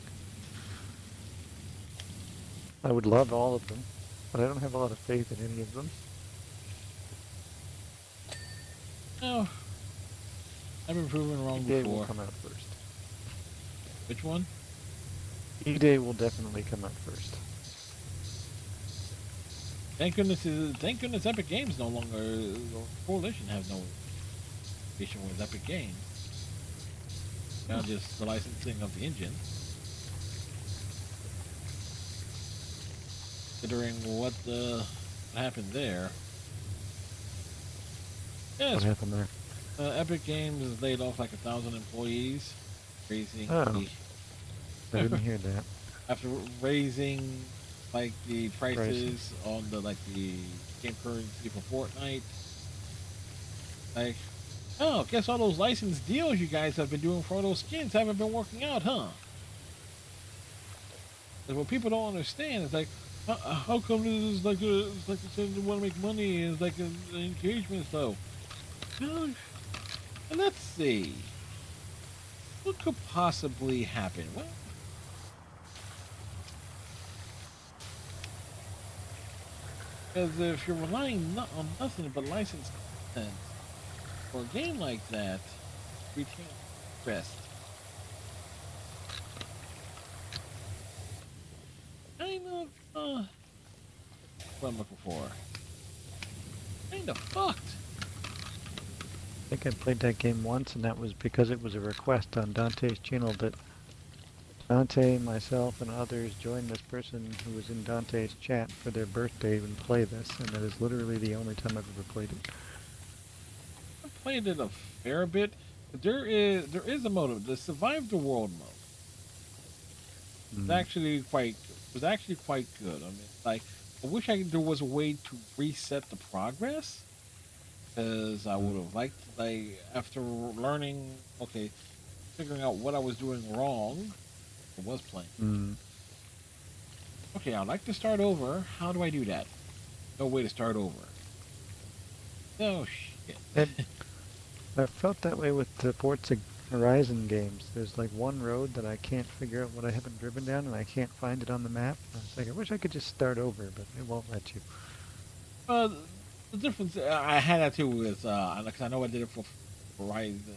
I would love all of them, but I don't have a lot of faith in any of them. Oh, I've been proven wrong E-Day before. will come out first. Which one? E-Day will definitely come out first. Thank goodness Epic Games no longer, or Coalition has no issue with Epic Games. Now just the licensing of the engine. Considering what happened there. Yes, What happened there? Epic Games has laid off like 1,000 employees, raising Oh. I didn't hear that. after raising like the prices on the game currency for Fortnite. Like, oh, guess all those licensed deals you guys have been doing for all those skins haven't been working out, huh? And what people don't understand is like, how come this is like it's like they want to make money and it's like an engagement though? Well, let's see. What could possibly happen? Well, because if you're relying on nothing but licensed content for a game like that, we can't rest. Kind of, what I'm looking for. Kind of fucked. I think I played that game once, and that was because it was a request on Dante's channel that Dante, myself, and others joined this person who was in Dante's chat for their birthday and play this, and that is literally the only time I've ever played it. I played it a fair bit. There is a mode, the Survive the World mode. It's actually quite good. I mean, like, I wish there was a way to reset the progress, because I would have liked, like, after learning, okay, figuring out what I was doing wrong, I was playing. Okay, I'd like to start over. How do I do that? No way to start over. Oh shit. I felt that way with the Forza Horizon games. There's like one road that I can't figure out what I haven't driven down, and I can't find it on the map. I was like, I wish I could just start over, but it won't let you. The difference I had that too with because I know I did it for Horizon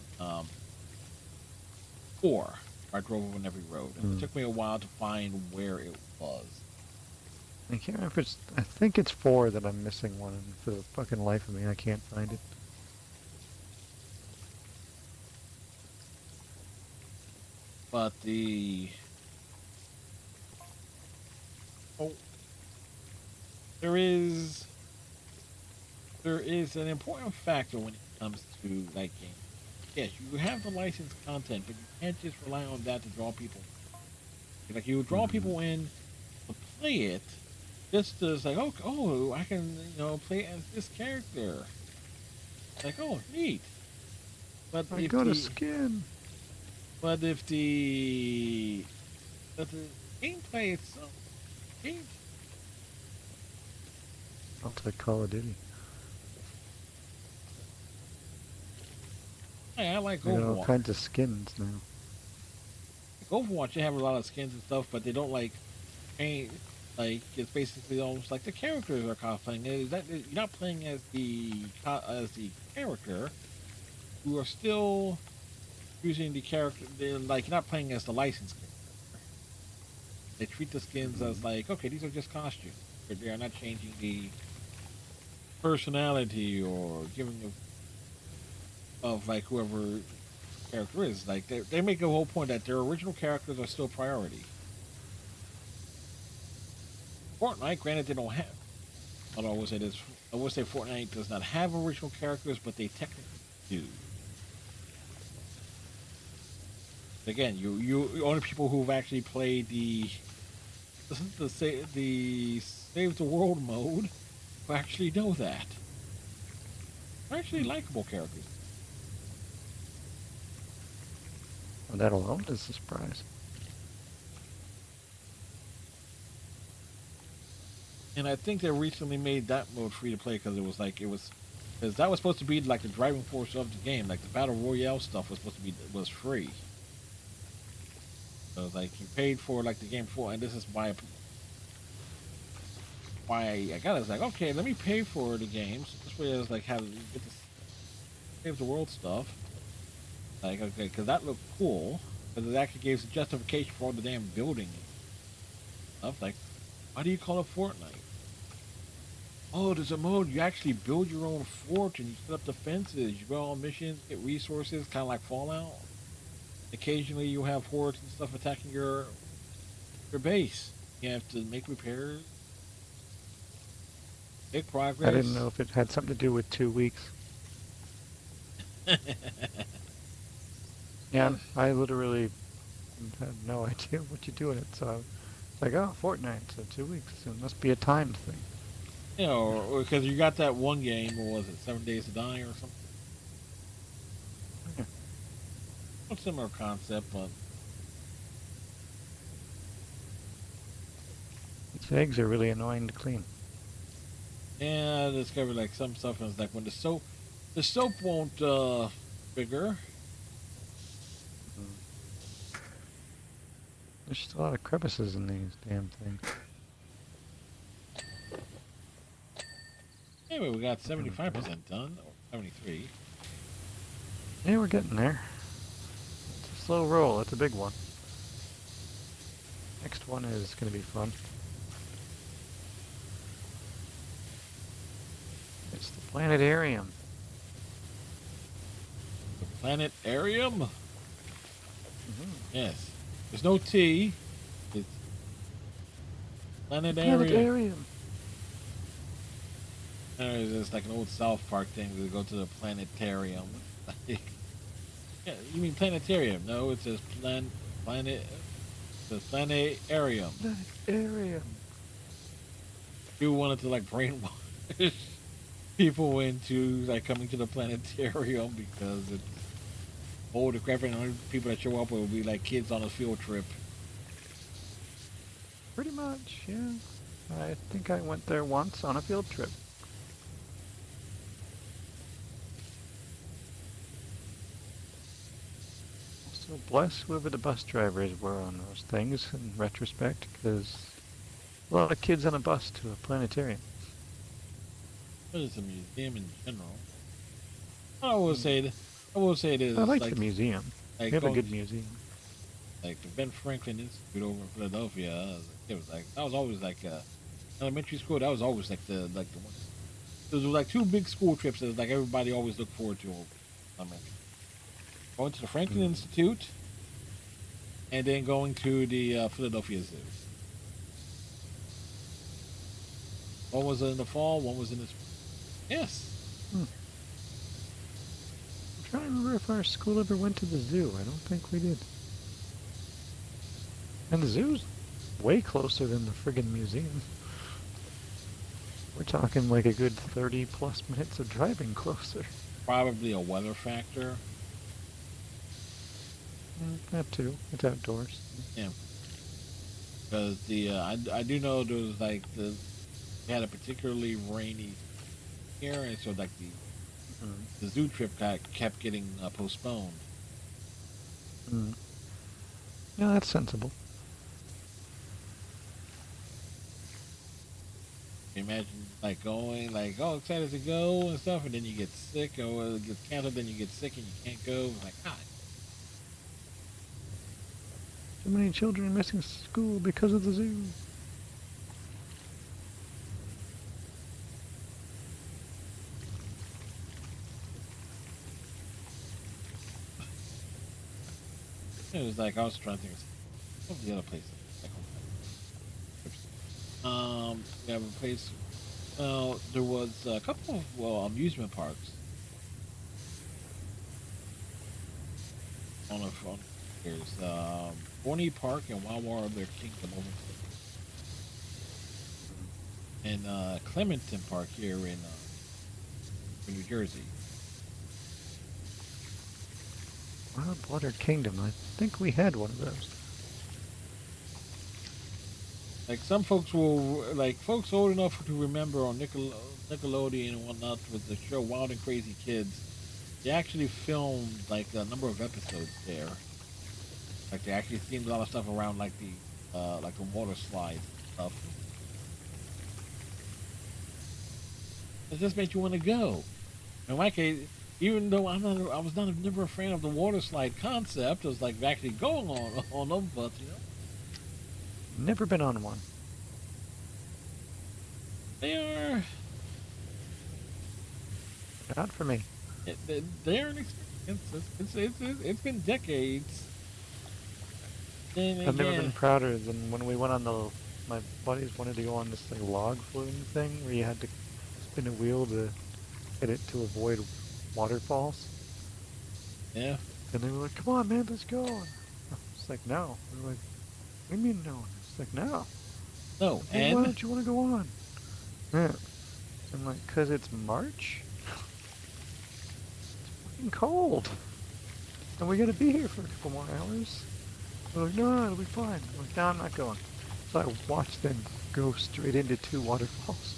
4. I drove over every road, and it took me a while to find where it was. I can't remember if I think it's 4 that I'm missing one, and for the fucking life of me, I can't find it. But there is an important factor when it comes to like games. Yes, you have the licensed content, but you can't just rely on that to draw people. Like, you draw people in to play it, just as like, oh, I can play as this character. Like, oh, neat. But I got a skin. But if the gameplay itself, I'll take Call of Duty. I like They got Overwatch. all kinds of skins now. Overwatch, they have a lot of skins and stuff, but they don't like paint. Like, it's basically almost like the characters are cosplaying. You're not playing as the character. You are still using the character. Like, you're not playing as the licensed character. They treat the skins as like, okay, these are just costumes. But they are not changing the personality or giving of like whoever character is. Like, they make a whole point that their original characters are still priority. Fortnite, granted, they don't have. Although I would say Fortnite does not have original characters, but they technically do. Again, you only people who've actually played the Save the World mode who actually know that. They're actually likable characters. Well, that alone is a surprise. And I think they recently made that mode free to play because because that was supposed to be like the driving force of the game. Like, the battle royale stuff was supposed to be free. So like, you paid for like the game for, and this is why I got it. It's like, okay, let me pay for the games. This way, it's like, have you get the Save the World stuff. Like, okay, because that looked cool. Because it actually gave some justification for all the damn building stuff. Like, why do you call it Fortnite? Oh, there's a mode you actually build your own fort and you set up defenses. You go on missions, get resources, kind of like Fallout. Occasionally, you have hordes and stuff attacking your base. You have to make repairs, make progress. I didn't know if it had something to do with 2 weeks. Yeah, I literally had no idea what you do in it, so I was like, oh, Fortnite, so 2 weeks. So it must be a timed thing. You know, because you got that one game, what was it, 7 Days to Die or something? Yeah. A similar concept, but These eggs are really annoying to clean. yeah, I discovered like some stuff, and it's like when the soap won't figure. There's just a lot of crevices in these damn things. Anyway, we got 75% done, or 73. Yeah, we're getting there. It's a slow roll. It's a big one. Next one is going to be fun. It's the planetarium. The planetarium? Yes. There's no T. It's planetarium. Planetarium. It's just like an old South Park thing. We go to the planetarium. Like, yeah, you mean planetarium? No, it says planet. It says planetarium. Planetarium. You wanted to like brainwash people into like coming to the planetarium because it's old decrepit and only people that show up will be like kids on a field trip. Pretty much, yeah. I think I went there once on a field trip. So bless whoever the bus drivers were on those things in retrospect, because a lot of kids on a bus to a planetarium. But it's a museum in general. I will say this. I like like the museum. Like We have a going- good museum. like the Ben Franklin Institute over in Philadelphia. It was like that was always like elementary school. That was always like the one. There was like two big school trips that like everybody always looked forward to. I mean, going to the Franklin Institute, and then going to the Philadelphia Zoo. One was in the fall. One was in the spring. Yes. I'm trying to remember if our school ever went to the zoo. I don't think we did. And the zoo's way closer than the friggin' museum. We're talking like a good 30 plus minutes of driving closer. Probably a weather factor. That too. It's outdoors. Yeah. Because I do know there was like they had a particularly rainy year, and so like the zoo trip kept getting postponed. Yeah, that's sensible. Imagine like going like excited to go and stuff, and then you get sick, or it gets canceled, then you get sick and you can't go. Like God. So many children are missing school because of the zoo. It was like I was trying to think of the other place. We have a place. There was a couple of amusement parks on there's Bonnie Park and Wild Their Kingdom over and Clementon Park here in New Jersey. Wild Water Kingdom. I think we had one of those. Like some folks folks old enough to remember on Nickelodeon and whatnot with the show Wild and Crazy Kids. They actually filmed like a number of episodes there. Like they actually themed a lot of stuff around like the water slides and stuff. It just makes you want to go. In my case, even though I was never a fan of the water slide concept, I was like actually going on them, but you know. Never been on one. They are. Not for me. They're an experience. It's been decades. Then I've never again, been prouder than when we went on my buddies wanted to go on this like log floating thing where you had to spin a wheel to get it to avoid waterfalls. Yeah. And they were like, "Come on, man, let's go." It's like, no. We're like, "What do you mean no?" It's like, no. No, Hey, and why don't you want to go on? Yeah. I'm like, 'cause it's March. It's fucking cold, and we gotta be here for a couple more hours. They're like, no, it'll be fine. I'm like, no, I'm not going. So I watched them go straight into 2 waterfalls,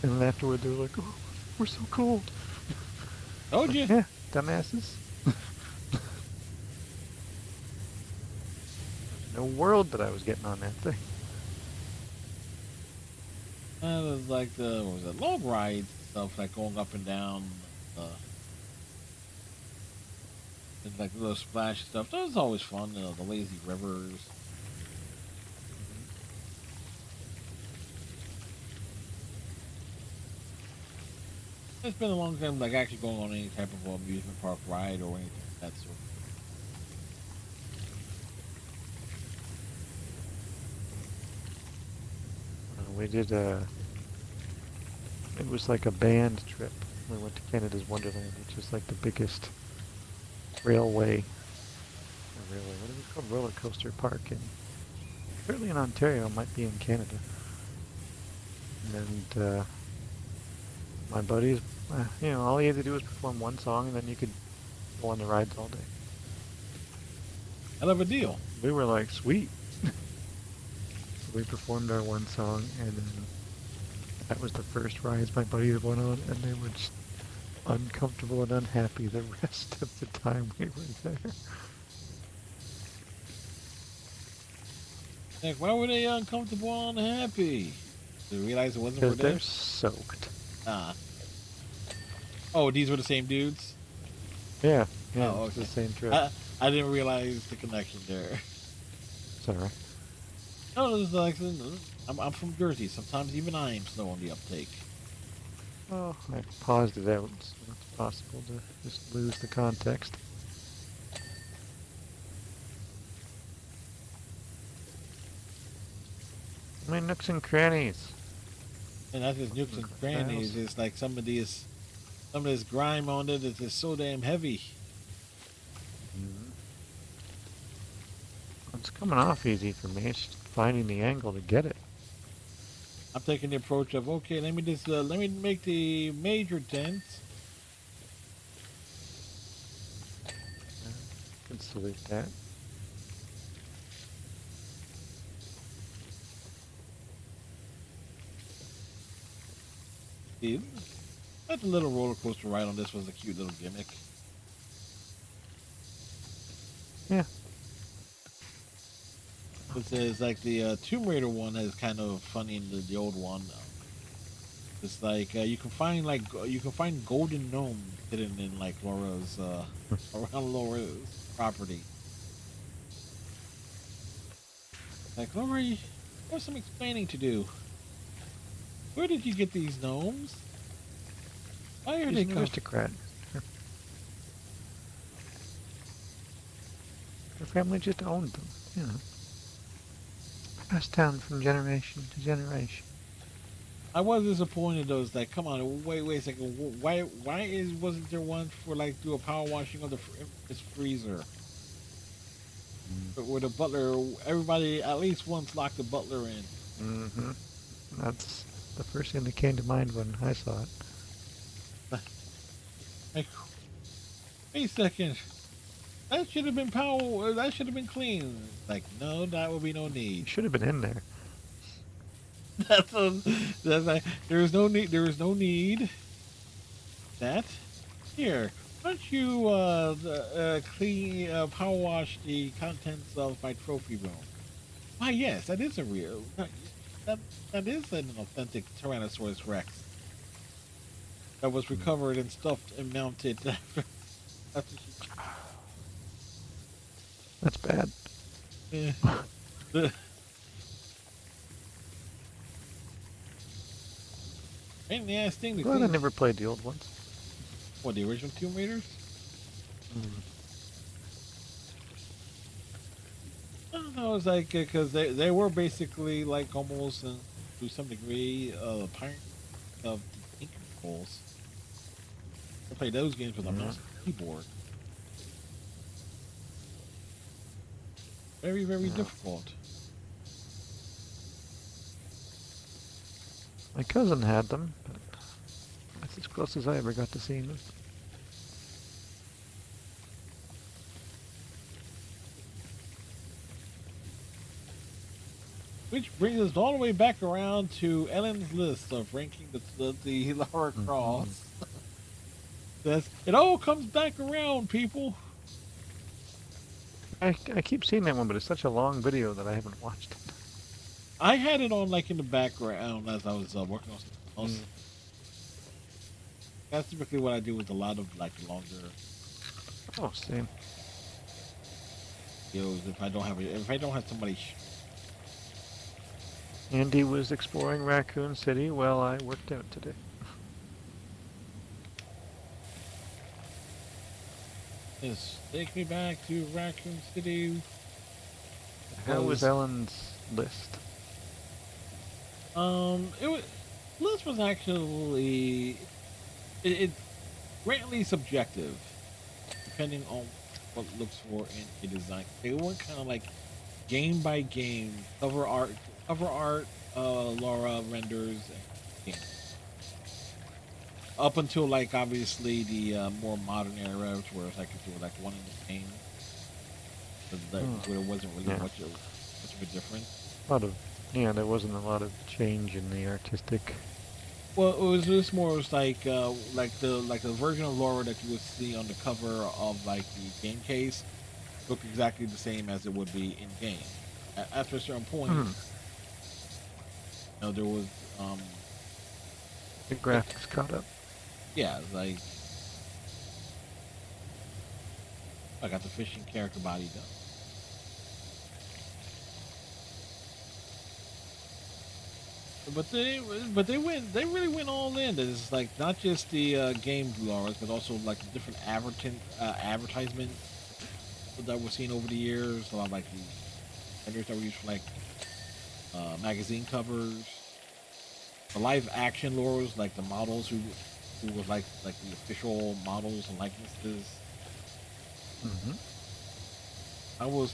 and then afterward they were like, "Oh, we're so cold." told you. Yeah, dumbasses. No world that I was getting on that thing. It was like the what was it, log rides stuff, like going up and down. And like little splash stuff. That was always fun. The lazy rivers. It's been a long time, like actually going on any type of amusement park ride or anything of that sort. We did it was like a band trip. We went to Canada's Wonderland, which is like the biggest railway, what is it called? Roller coaster park certainly in Ontario, might be in Canada. And my buddies, all you had to do was perform one song, and then you could go on the rides all day. Hell of a deal. We were like, sweet. We performed our one song, and then that was the first rides my buddies went on, and they were just uncomfortable and unhappy the rest of the time we were there. Like, why were they uncomfortable and unhappy? Did they realize it wasn't for Because them? they're soaked. Ah. Oh, these were the same dudes? Yeah, Oh, it's okay. the same trip. I didn't realize the connection there. Sorry. No, it's like, I'm from Jersey. Sometimes even I am slow on the uptake. Oh, I paused it out, so it's possible to just lose the context. I mean, nooks and crannies. And that's just nooks and crannies. It's like some of this grime on it is just so damn heavy. It's coming off easy for me. It's just finding the angle to get it. I'm taking the approach of, okay, let me make the major dents. Can salute that. See, that little roller coaster ride on this was a cute little gimmick. Yeah. It says like the Tomb Raider one is kind of funny in the old one. It's like you can find golden gnomes hidden in like Laura's around Laura's property. Like, Laura, you have some explaining to do. Where did you get these gnomes? Why are She's they an aristocrat. Her family just owned them, Passed down from generation to generation. I was disappointed though. It's like, come on, wait a second. Why wasn't there one for like do a power washing of this freezer? But where the butler, everybody at least once locked the butler in. Mm-hmm. That's the first thing that came to mind when I saw it. Like, wait a second. That should have been power. That should have been clean. Like, no, that would be no It need. should have been in there. That's like, there is no need. There is no need. That here. Why don't you clean, power wash the contents of my trophy room? Why, yes, that is a real. That is an authentic Tyrannosaurus Rex that was recovered and stuffed and mounted after she. That's bad. Yeah. Ain't the ass thing to Glad I clean. never played the old ones. What, the original Tomb Raiders? I don't know. It's like because they were basically like almost to some degree pirates of ink controls. I played those games with a mouse and keyboard. Very difficult. My cousin had them, but that's as close as I ever got to seeing them. Which brings us all the way back around to Ellen's list of ranking the Lara Croft. It all comes back around, people. I keep seeing that one, but it's such a long video that I haven't watched it. I had it on like in the background as I was working on something else. That's typically what I do with a lot of like longer Oh, same. videos. If I don't have somebody. Andy was exploring Raccoon City while I worked out today. Just take me back to Raccoon City. How was Ellen's list? It was list was actually it greatly subjective, depending on what looks for in a design. They were kind of like game by game cover art, Laura renders, and game. Up until like obviously the more modern era, where it's like if you were like one in the same, where there wasn't really Yeah. much of a difference. A lot of, yeah, there wasn't a lot of change in the artistic. Well, it was just more. It was like the version of Laura that you would see on the cover of like the game case looked exactly the same as it would be in game. After a certain point, there was um The graphics caught up. yeah, like I got the fishing character body done. They really went all in. It's like not just the game Laura's, but also like the different advertisements that we're seeing over the years. A lot of like the vendors that we use for like magazine covers. The live action Laura's, like the models who was like the official models and likenesses. I was,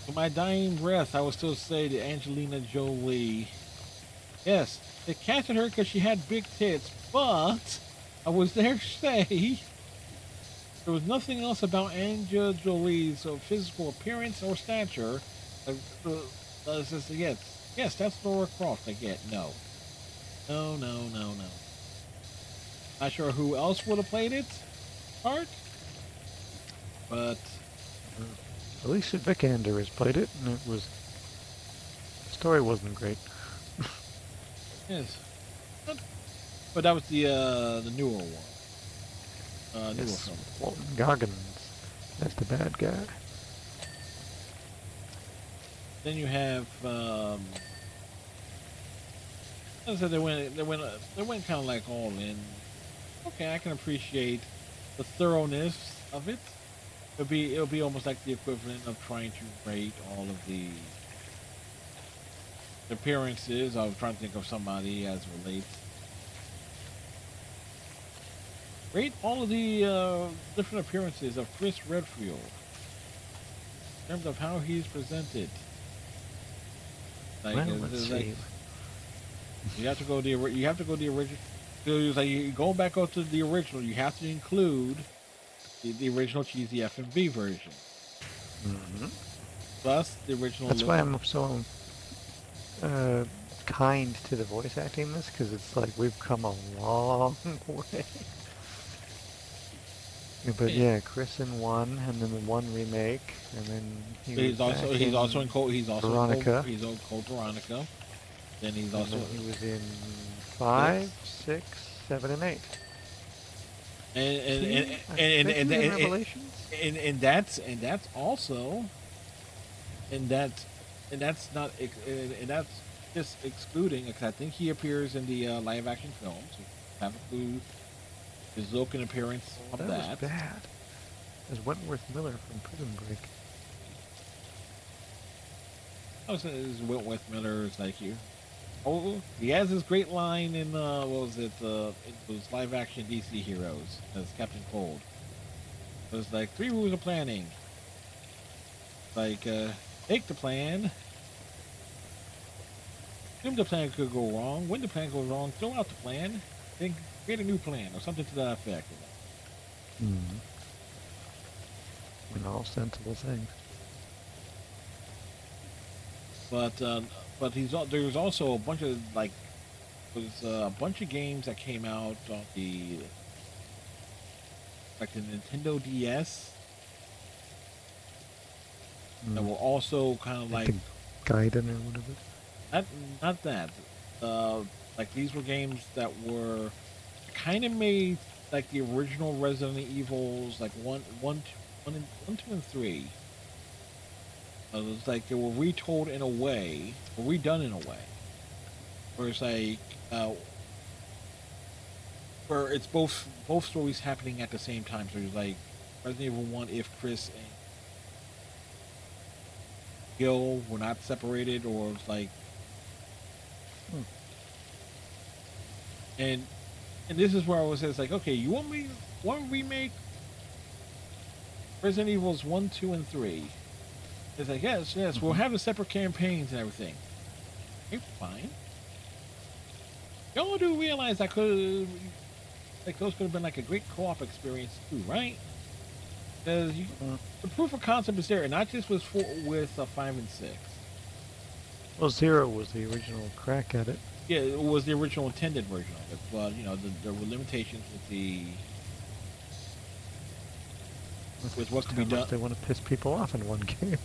in my dying breath, I would still say to Angelina Jolie, yes, they casted her because she had big tits, but I was there to say there was nothing else about Angela Jolie's physical appearance or stature. Says, yes, that's Laura Croft. I get no. No. Not sure who else would have played it part, but Alicia Vikander has played it, and the story wasn't great. yes. But that was the newer one. Newer Yes, film. Walton Goggins. That's the bad guy. Then you have I said they went kind of like all in. Okay, I can appreciate the thoroughness of it. It'll be almost like the equivalent of trying to rate all of the appearances. I was trying to think of somebody as relates. Rate all of the different appearances of Chris Redfield in terms of how he's presented. Like, Well, let's see. You have to go the original. Like you go back up to the original. You have to include the original cheesy FMV version. Plus the original. That's why I'm so kind to the voice acting in this, because it's like we've come a long way. But yeah, Chris in one, and then the one remake, and then he's also in Cold Veronica. He's on Cold Veronica. Then he's also he was in 5, 6, 7, and 8. And that's also and that's not and that's just excluding, because I think he appears in the live action films. So have to include his look and appearance of that. That was bad. As Wentworth Miller from Prison Break. I was saying Wentworth Miller is like you. Oh, he has this great line in what was it? It was live action DC Heroes as Captain Cold. It was like 3 rules of planning. Like make the plan. Assume the plan could go wrong. When the plan goes wrong, throw out the plan. Then create a new plan or something to that effect. And all sensible things. But there's also a bunch of a bunch of games that came out on the Nintendo DS that were also kind of like Gaiden or whatever. Not that. Like these were games that were kind of made like the original Resident Evils, like 1, 2, and 3. It was like they were retold in a way, or redone in a way, where it's like where it's both stories happening at the same time. So it's like Resident Evil 1, if Chris and Gil were not separated, or it's like And this is where I was it's like, okay, you want to remake Resident Evils 1, 2, and 3? It's like, yes, we'll have the separate campaigns and everything. Okay, fine. Y'all do realize those could have been like a great co-op experience too, right? Because the proof of concept is there, and not just with 5 and 6. Well, Zero was the original crack at it. Yeah, it was the original intended version of it, but you know there were limitations with what could be done. They want to piss people off in one game.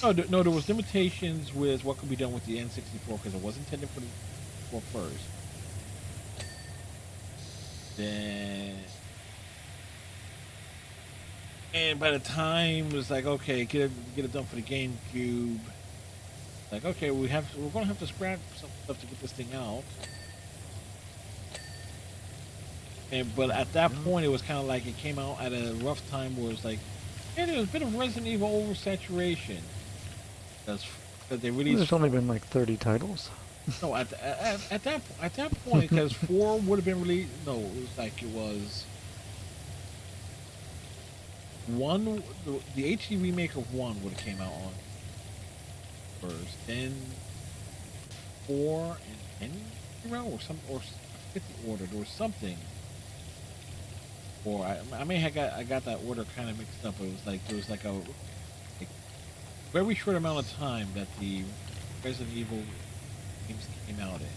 No, there was limitations with what could be done with the N64 because it was intended for first. Then, and by the time it was like, okay, get it done for the GameCube. Like, okay, we're gonna have to scrap some stuff to get this thing out. But at that point, it was kind of like it came out at a rough time where it was like, yeah, there was a bit of Resident Evil oversaturation. Because they released. There's only been like 30 titles. No, at that point, because 4 would have been released. No, it was like it was 1. The HD remake of 1 would have came out on first, then 4 and 10 or some or I forget the order. There was something. Or I may have got that order kind of mixed up. It was like there was like a very short amount of time that the Resident Evil games came out in.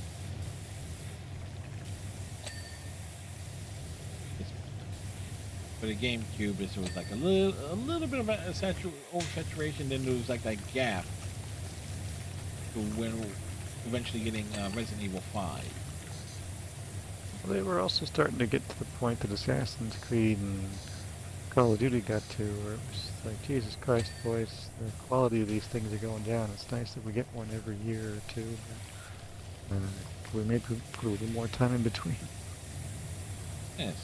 For the GameCube, it was like a little bit of a oversaturation. Then there was like that gap to when eventually getting Resident Evil 5. They were also starting to get to the point that Assassin's Creed and Call of Duty got to, where it was like, Jesus Christ, boys, the quality of these things are going down. It's nice that we get one every year or two, but we maybe put a little more time in between. Yes.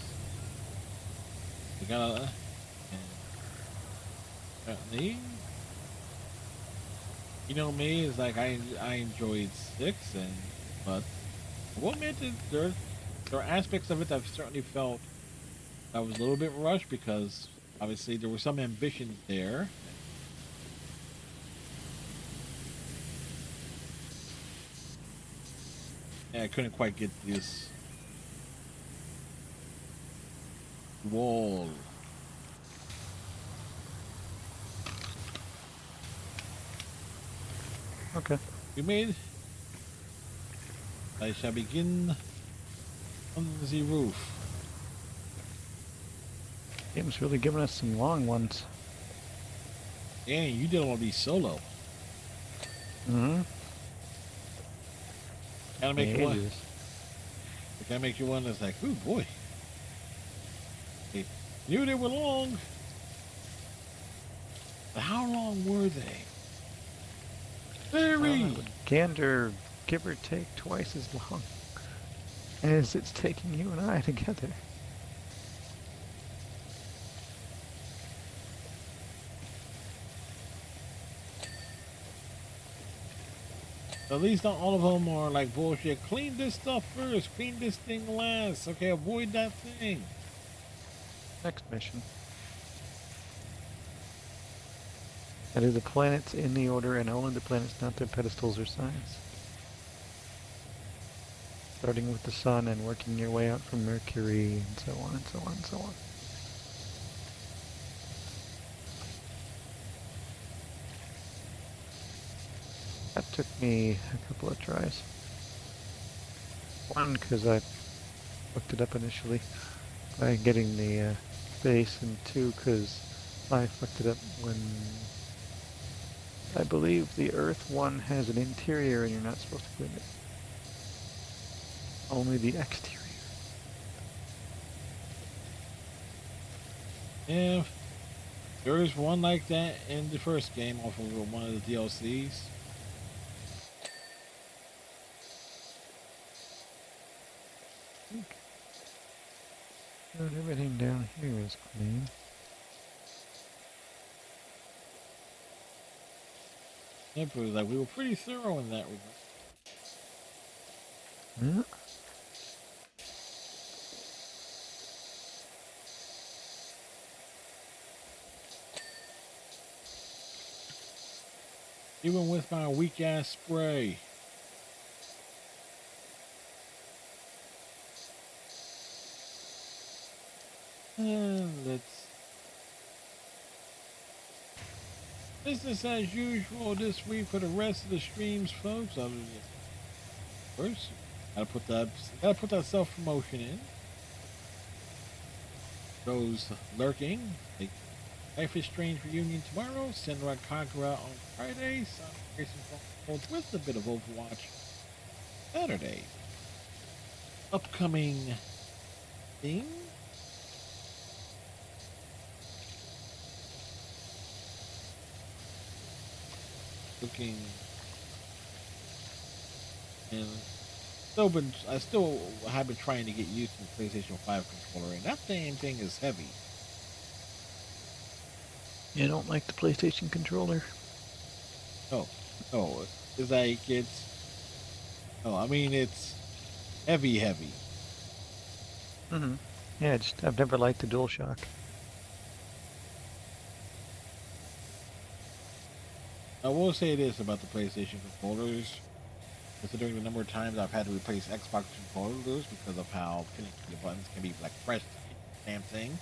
We gotta. Certainly. You know me, it's like I enjoyed 6, but I will admit that there are aspects of it that I've certainly felt that was a little bit rushed because obviously there were some ambitions there. And I couldn't quite get this wall. Okay. You made. I shall begin on the roof. Game's really giving us some long ones. Dang, you did all these solo. Mm-hmm. Gotta make you one. Gotta make you one that's like, ooh boy. They knew they were long. But how long were they? Very. Gander, give or take twice as long as it's taking you and I together. At least not all of them are like bullshit. Clean this stuff first. Clean this thing last. Okay, avoid that thing. Next mission. And do the planets in the order and only the planets, not their pedestals or signs. Starting with the sun and working your way out from Mercury and so on and so on and so on. That took me a couple of tries. One, because I looked it up initially by getting the base, and 2, because I fucked it up when I believe the Earth one has an interior and you're not supposed to clean it. Only the exterior. Yeah, there is one like that in the first game off of one of the DLCs. Everything down here is clean. Yeah, but it was like we were pretty thorough in that regard. Yeah. Even with my weak ass spray. Let's business as usual this week for the rest of the streams, folks. First, gotta put that self promotion in. Those lurking, like Life is Strange reunion tomorrow, Senran Kagura on Friday, Sonic Racing Chronicles with a bit of Overwatch Saturday. Upcoming thing. Looking and I still have been trying to get used to the PlayStation 5 controller, and that damn thing is heavy. You don't like the PlayStation controller? No, it's like I mean it's heavy. Mm-hmm. Yeah, I've never liked the DualShock. I will say this about the PlayStation controllers, considering the number of times I've had to replace Xbox controllers because of how the buttons can be like pressed damn thing.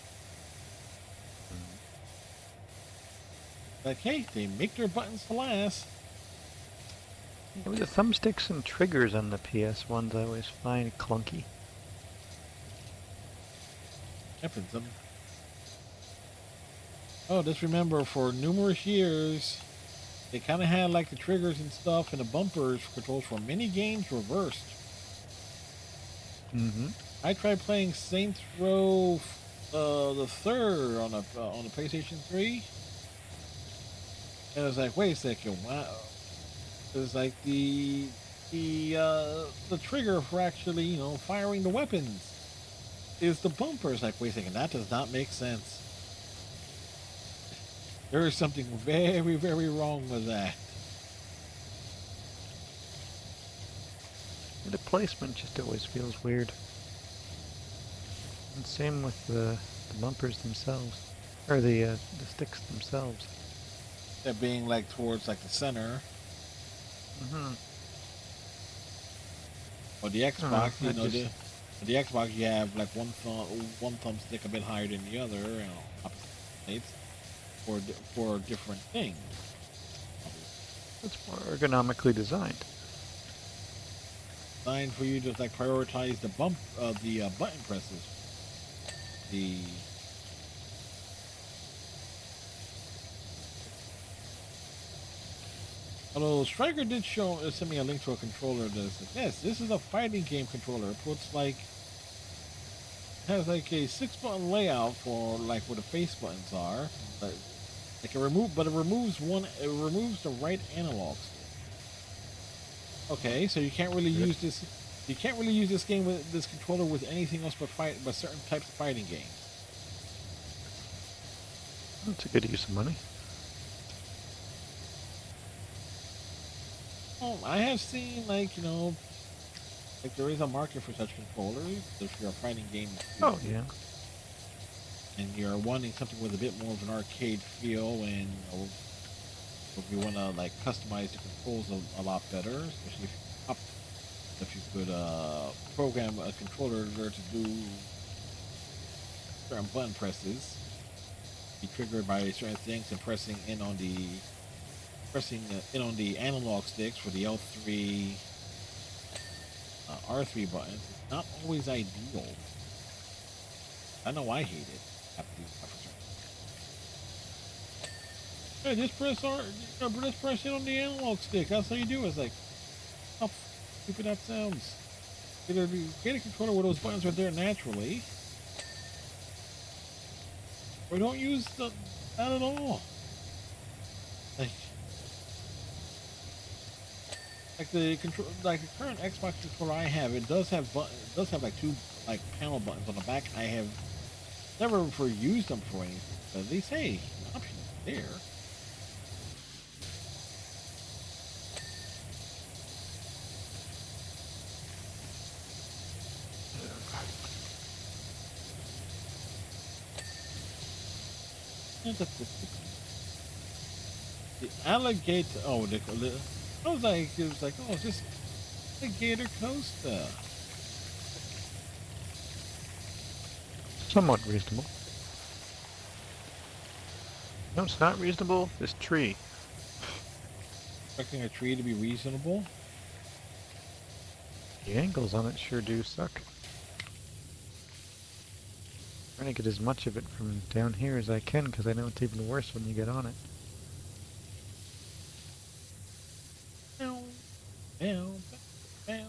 Like, hey, they make their buttons to last. Yeah, with the thumbsticks and triggers on the PS ones, I always find clunky. Happens them. Oh, just remember, for numerous years, they kind of had like the triggers and stuff and the bumpers controls for many games reversed. Mm-hmm. I tried playing Saints Row the third on the PlayStation 3. And I was like, wait a second, wow. It was like the trigger for actually, firing the weapons is the bumper. It's like, wait a second, that does not make sense. There is something very, very wrong with that. The placement just always feels weird. And same with the bumpers themselves, or the sticks themselves. That being like towards like the center. Mm-hmm. Or the Xbox, the Xbox you have like one thumbstick a bit higher than the other, opposite states, for different things. It's more ergonomically designed. Designed for you to like prioritize the button presses. Although Striker did send me a link to a controller that's like, yes, this is a fighting game controller. It puts has like a 6-button layout for like where the face buttons are. But it removes the right analog stick. Okay, so you can't really use this. You can't really use this controller with anything else but certain types of fighting games. That's a good use of money. Well, I have seen like there is a market for such controllers if you're a fighting game. Oh yeah. And you're wanting something with a bit more of an arcade feel, and if you want to like customize the controls a lot better, especially if you could program a controller to do certain button presses, be triggered by certain things, and pressing in on the analog sticks for the L3, R3 buttons. It's not always ideal. I know I hate it. Hey, just press in on the analog stick. That's how you do it. It's like, how stupid that sounds. Either get a controller where those buttons are there naturally, or don't use that at all. Like the current Xbox controller I have, it does have like two like panel buttons on the back. I have never used them for anything, but they say the option is there. The alligator. Oh, I was like, it was like, oh, it's just alligator coaster. Somewhat reasonable. No, it's not reasonable. This tree. Expecting a tree to be reasonable. The angles on it sure do suck. Trying to get as much of it from down here as I can, because I know it's even worse when you get on it. Bow, bow, bow,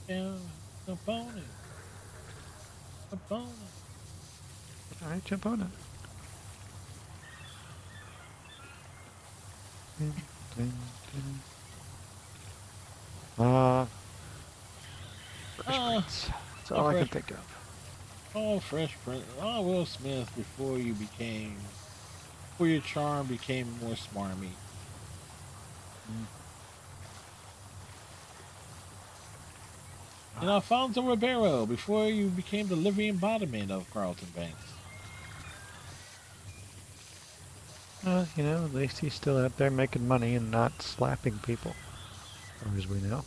bow, jump on it. Jump on it. Alright, jump on it. Dun, dun, dun. Fresh Prince. That's all I can think of. Oh, Fresh Prince. Oh, Will Smith, before your charm became more smarmy. And Alfonso Ribeiro, before you became the living embodiment of Carlton Banks. You know, at least he's still out there making money and not slapping people, as far as we know.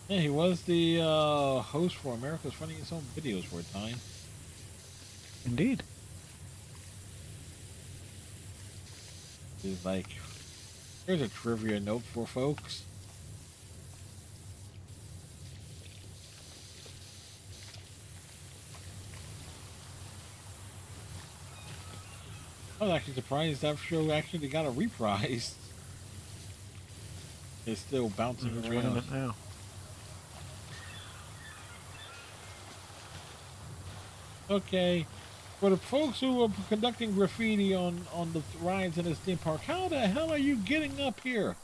Yeah, he was the host for America's Funniest Home Videos for a time. Indeed. He's like, here's a trivia note for folks. I was actually surprised that show actually got a reprise. It's still bouncing Who's around. running it now? Okay, for the folks who are conducting graffiti on the rides in this theme park, how the hell are you getting up here?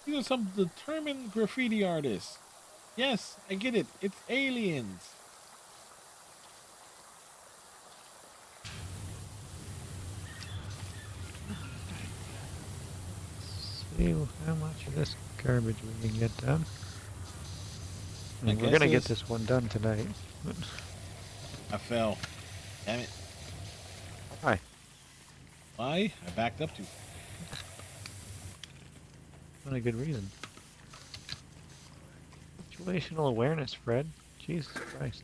These are some determined graffiti artists. Yes, I get it. It's aliens. See how much of this garbage we can get done. And we're guess gonna get it's- this one done tonight. I fell. Damn it. Hi. Why? I backed up too. Not a good reason. Situational awareness, Fred. Jesus Christ.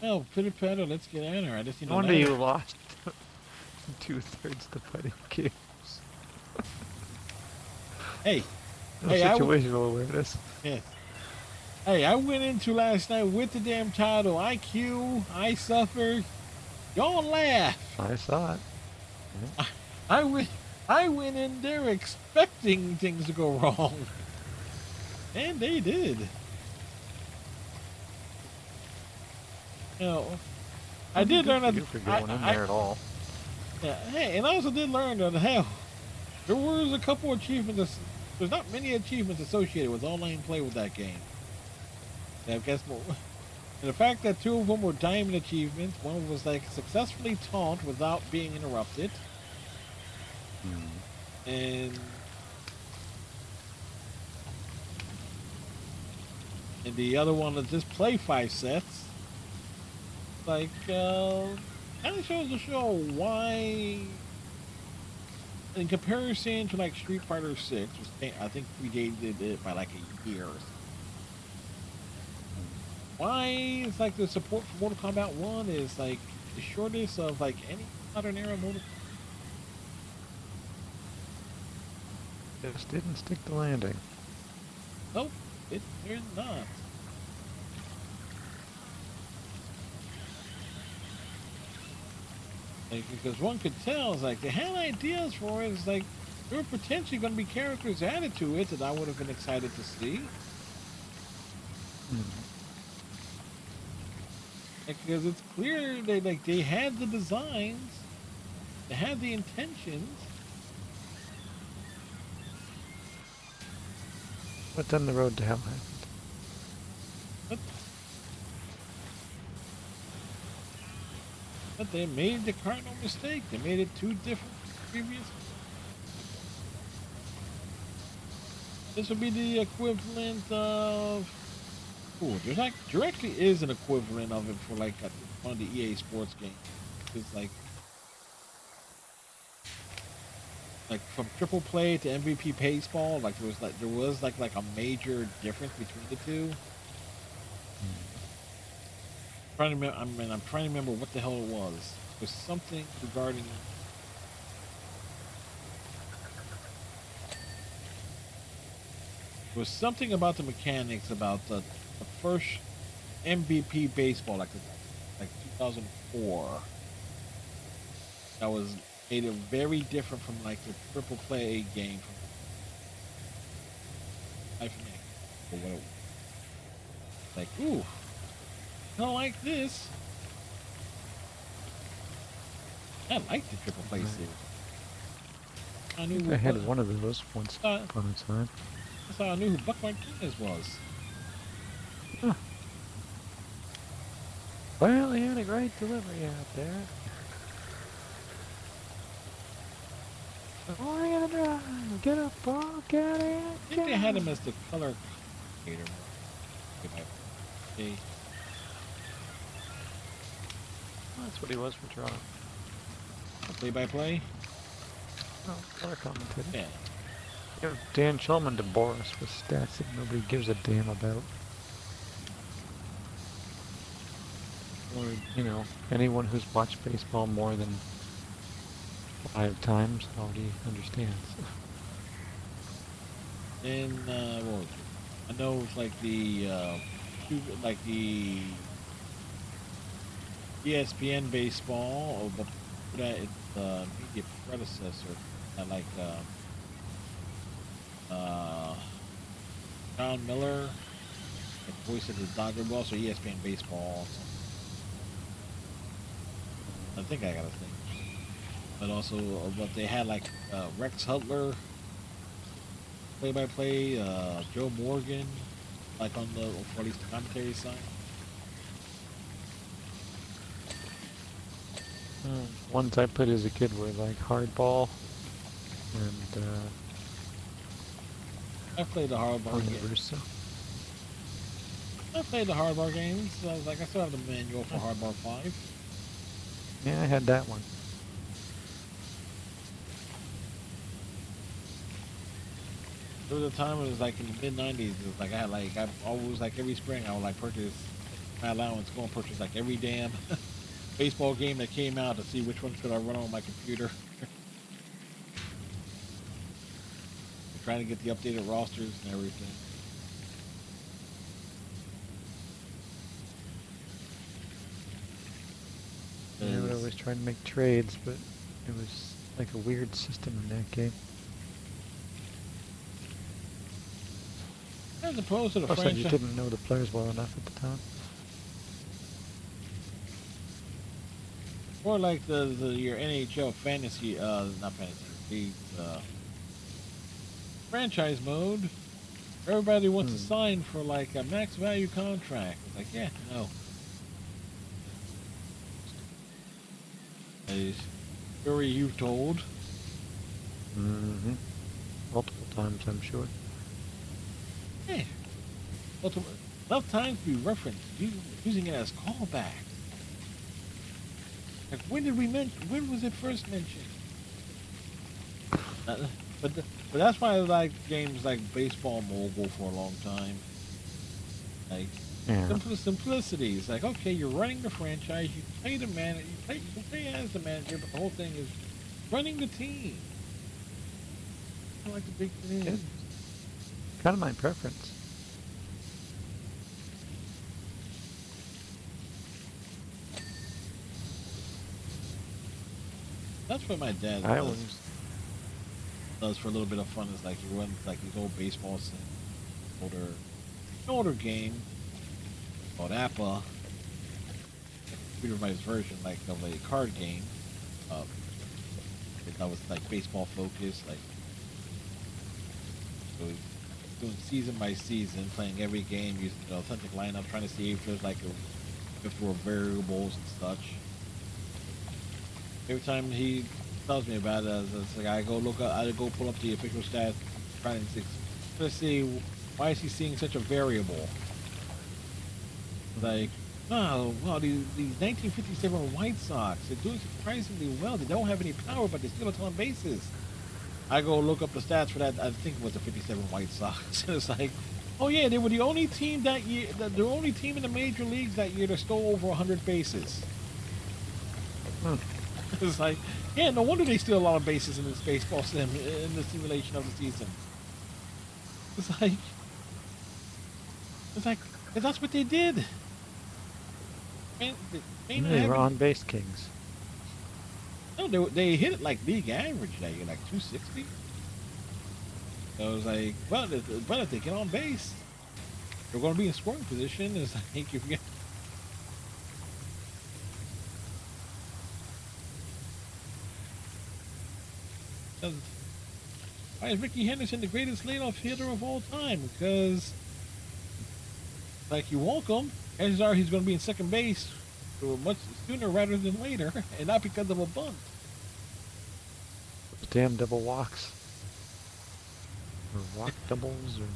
Oh, pitter patter, let's get in her. I just need No a wonder ladder. you lost 2/3 the fighting games. Hey, No Hey, situational awareness. yeah. Hey, I went into last night with the damn title IQ, I suffered. Y'all laugh. I saw it. I went in there expecting things to go wrong. And they did. You know, I did learn that. You for going in there at all. Yeah, hey, and I also did learn that, hell, there was a couple achievements. There's not many achievements associated with online play with that game. Yeah, I guess more. And the fact that 2 of them were diamond achievements, one was like successfully taunt without being interrupted, and the other one is just play 5 sets. Like, kind of shows the show why, in comparison to like Street Fighter 6, which I think predated it by like a year. Why is like the support for Mortal Kombat 1 is like the shortest of like any modern era Mortal Kombat? Just didn't stick the landing. Nope, they're not. Like, because one could tell, it's like they had ideas for it. It's like there were potentially going to be characters added to it that I would have been excited to see. Like, because it's clear they had the designs, they had the intentions. But then the road to hell happened. But they made the cardinal mistake. They made it 2 different previous. This would be the equivalent of Ooh, there's like directly is an equivalent of it for like one of the EA Sports games. It's like from triple play to MVP baseball. Like there was like a major difference between the two. Trying to remember, I'm trying to remember what the hell it was. It was something regarding. It was something about the mechanics about the first MVP baseball, like 2004. That was made it very different from like the triple play game from iPhone. Or what it was. Like, ooh, I don't like this. I like the triple play series. I knew I had one of those once upon a time. That's how I knew who Buck Martinez was. Huh. Well, he had a great delivery out there. Oh, I gotta drive. Get up, ball, get it. I think they had him as the color commentator. Okay. That's what he was for Toronto. Play-by-play? Oh, color commentator. Yeah. Give Dan Shulman to bore us with stats that nobody gives a damn about. Or, you know, anyone who's watched baseball more than 5 times already understands. And what was it? I know it's like the ESPN baseball, but that it's the immediate predecessor. Like John Miller, like voice of the Dodger, but also ESPN baseball. I think I got a thing. But also, but they had like Rex Hutler, play-by-play, Joe Morgan, like on the, or at least the commentary side. Ones I played as a kid were like hardball and I played the hardball game. Universal. I played the hardball games. So I was like, I still have the manual for Hardball 5. Yeah, I had that one. There was a time it was like in the mid '90s. It was like I always like every spring I would like purchase my allowance, go and purchase like every damn baseball game that came out to see which ones could I run on my computer. Trying to get the updated rosters and everything. I would always try to make trades, but it was like a weird system in that game. As opposed to the Plus, I franchise. just didn't know the players well enough at the time. Or like your NHL fantasy, not fantasy, the franchise mode. Everybody wants to sign for like a max value contract. It's like, yeah, no. A story you've told. Mm-hmm. Multiple times, I'm sure. Yeah. Enough times we reference using it as callback. Like when was it first mentioned? But that's why I like games like Baseball Mogul for a long time. Like simplicity. It's like, okay, you're running the franchise, you play the manager, you play as the manager, but the whole thing is running the team. I like the big thing. Yeah. Kind of my preference. That's what my dad does for a little bit of fun. Is like he runs like these old baseball sims, older game called Appa, computerized version like of a card game. That was like baseball focused, like so doing season by season, playing every game using the authentic lineup, trying to see if there's like if there were variables and such. Every time he tells me about it, it's like I go pull up the official stats, try to see why is he seeing such a variable. like, oh, well, these 1957 White Sox, they're doing surprisingly well. They don't have any power, but they still have a ton of bases. I go look up the stats for that. I think it was the 57 White Sox. It's like, oh yeah, they were the only team that year, the only team in the major leagues that year to stole over 100 bases. It's like, yeah, no wonder they steal a lot of bases in this baseball sim, in the simulation of the season. It's like, that's what they did. They were on base kings. No, they hit it like league average that year, like 260. So I was like, well, if they get on base, they're going to be in scoring position. It's like, if you get. Why is Ricky Henderson the greatest leadoff hitter of all time? Because, like, you walk him, chances are he's going to be in second base much sooner rather than later, and not because of a bunt. Damn double walks. Or walk doubles, or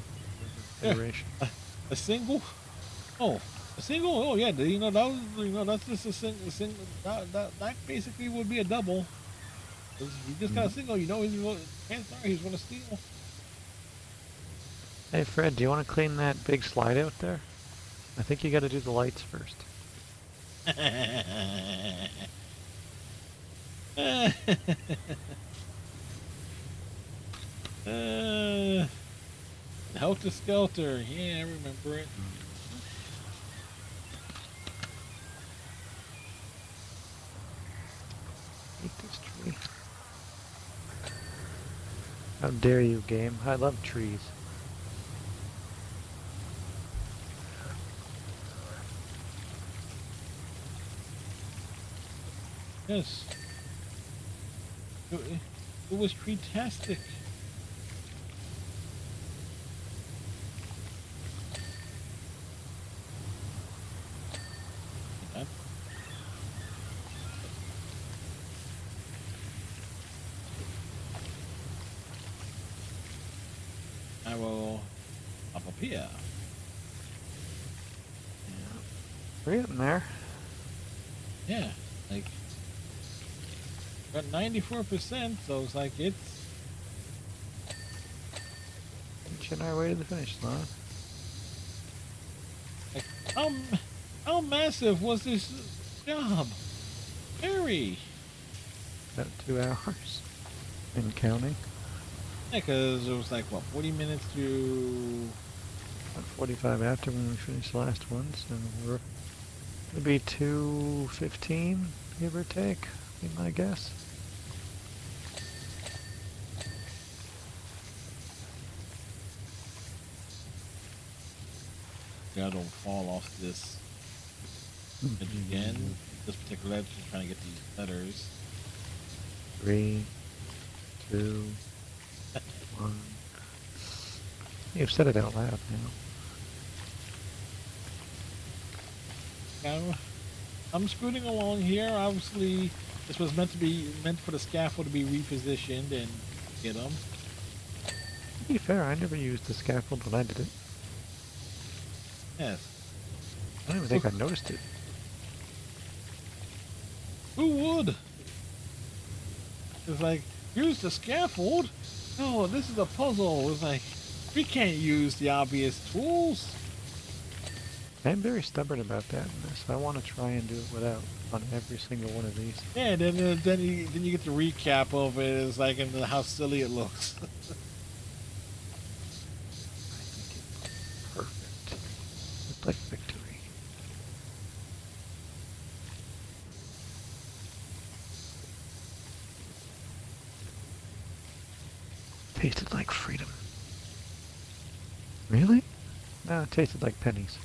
iteration. A single? Oh, a single? Oh, yeah. That's just a single. That basically would be a double. He just got a single, chances are he's going to steal. Hey, Fred, do you want to clean that big slide out there? I think you got to do the lights first. Helter Skelter. Yeah, I remember it. Hate this tree. How dare you, game? I love trees. Yes. It was treetastic. I will up here. We're getting there. Yeah, like got 94%, so it's like it's Inching our way to the finish line. like how massive was this job? Very. About 2 hours. And counting. Yeah, because it was like what 40 minutes to. About 45 after when we finished the last one, so we're gonna be 2:15, give or take, be my guess. I don't fall off this edge again. This particular edge is trying to get these letters. 3, 2, 1. You've said it out loud now. I'm scooting along here. Obviously, this was meant for the scaffold to be repositioned and get them. To be fair, I never used the scaffold when I did it. Yes. I don't even think I noticed it. Who would? It's like, use the scaffold? No, this is a puzzle. It's like, we can't use the obvious tools. I'm very stubborn about that in this. I want to try and do it without on every single one of these. Yeah, then you get the recap of it. It's like, and how silly it looks. I think it's perfect. It's like victory. Tasted like freedom. Really? No, it tasted like pennies.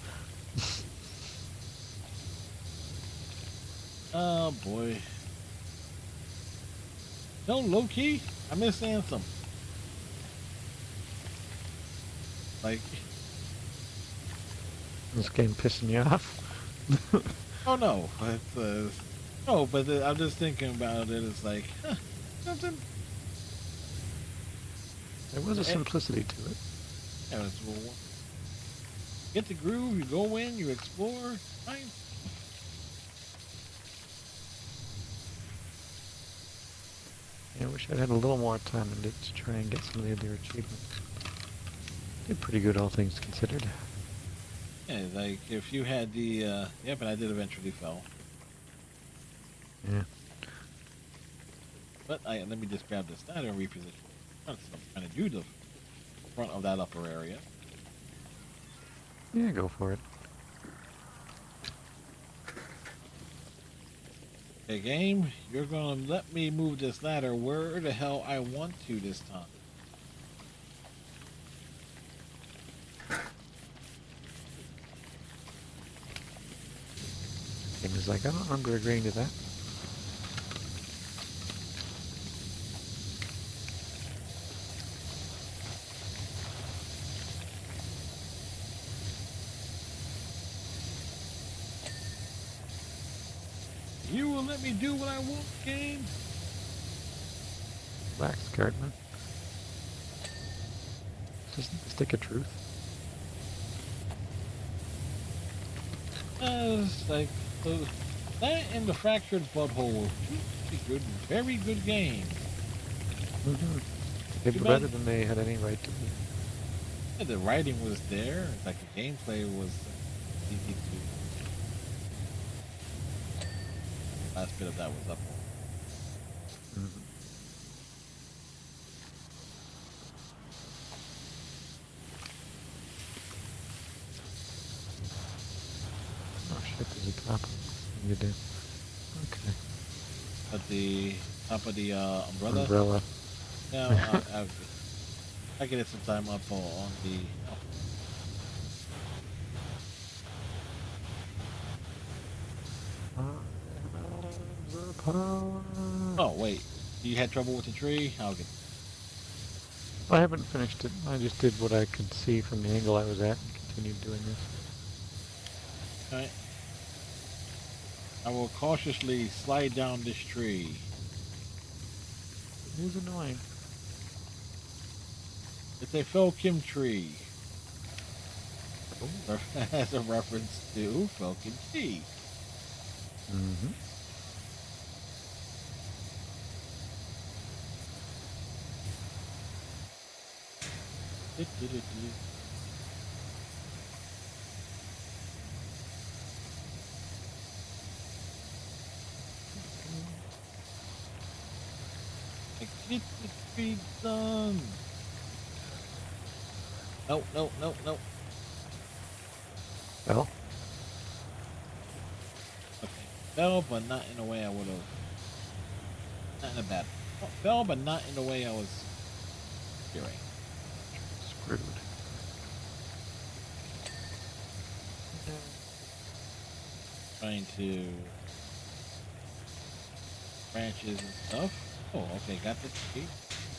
Oh boy. No, low key, I miss Anthem. Like, This game pissing you off? oh no, no, but I'm just thinking about it. It's like, something. There was a simplicity to it. Yeah, get the groove. You go in, you explore. Fine. Yeah, I wish I'd had a little more time to try and get some of the other achievements. Did pretty good, all things considered. Yeah, like if you had the yeah, but I did eventually fell. Yeah. But let me just grab this ladder and reposition. I'm trying to do the front of that upper area. Yeah, go for it. Okay, game, you're gonna let me move this ladder where the hell I want to this time. Game is like, I don't remember agreeing to that. You will let me do what I want, game. Relax, Cartman. This isn't the stick of truth. It's like that and the fractured butthole. Good, very good game. Mm-hmm. They Too were bad. better than they had any right to be. Yeah, the writing was there. Like the gameplay was easy to. Last bit of that was up. Mm-hmm. Oh shit, there's a top you do. Okay. At the top of the umbrella. Umbrella. Yeah, I get it sometime up on the. Oh wait, you had trouble with the tree? I'll get. I haven't finished it. I just did what I could see from the angle I was at and continued doing this. All right. I will cautiously slide down this tree. It is annoying. It's a Falcon tree. Oh. As a reference to Falcon Tea. Mm-hmm. Get the tree done. No, no, no, no. Well, Okay. Fell, but not in a way I would have. Not in a bad. Oh, fell, but not in the way I was fearing. screwed. Trying to branches and stuff. Oh, okay, got the tree.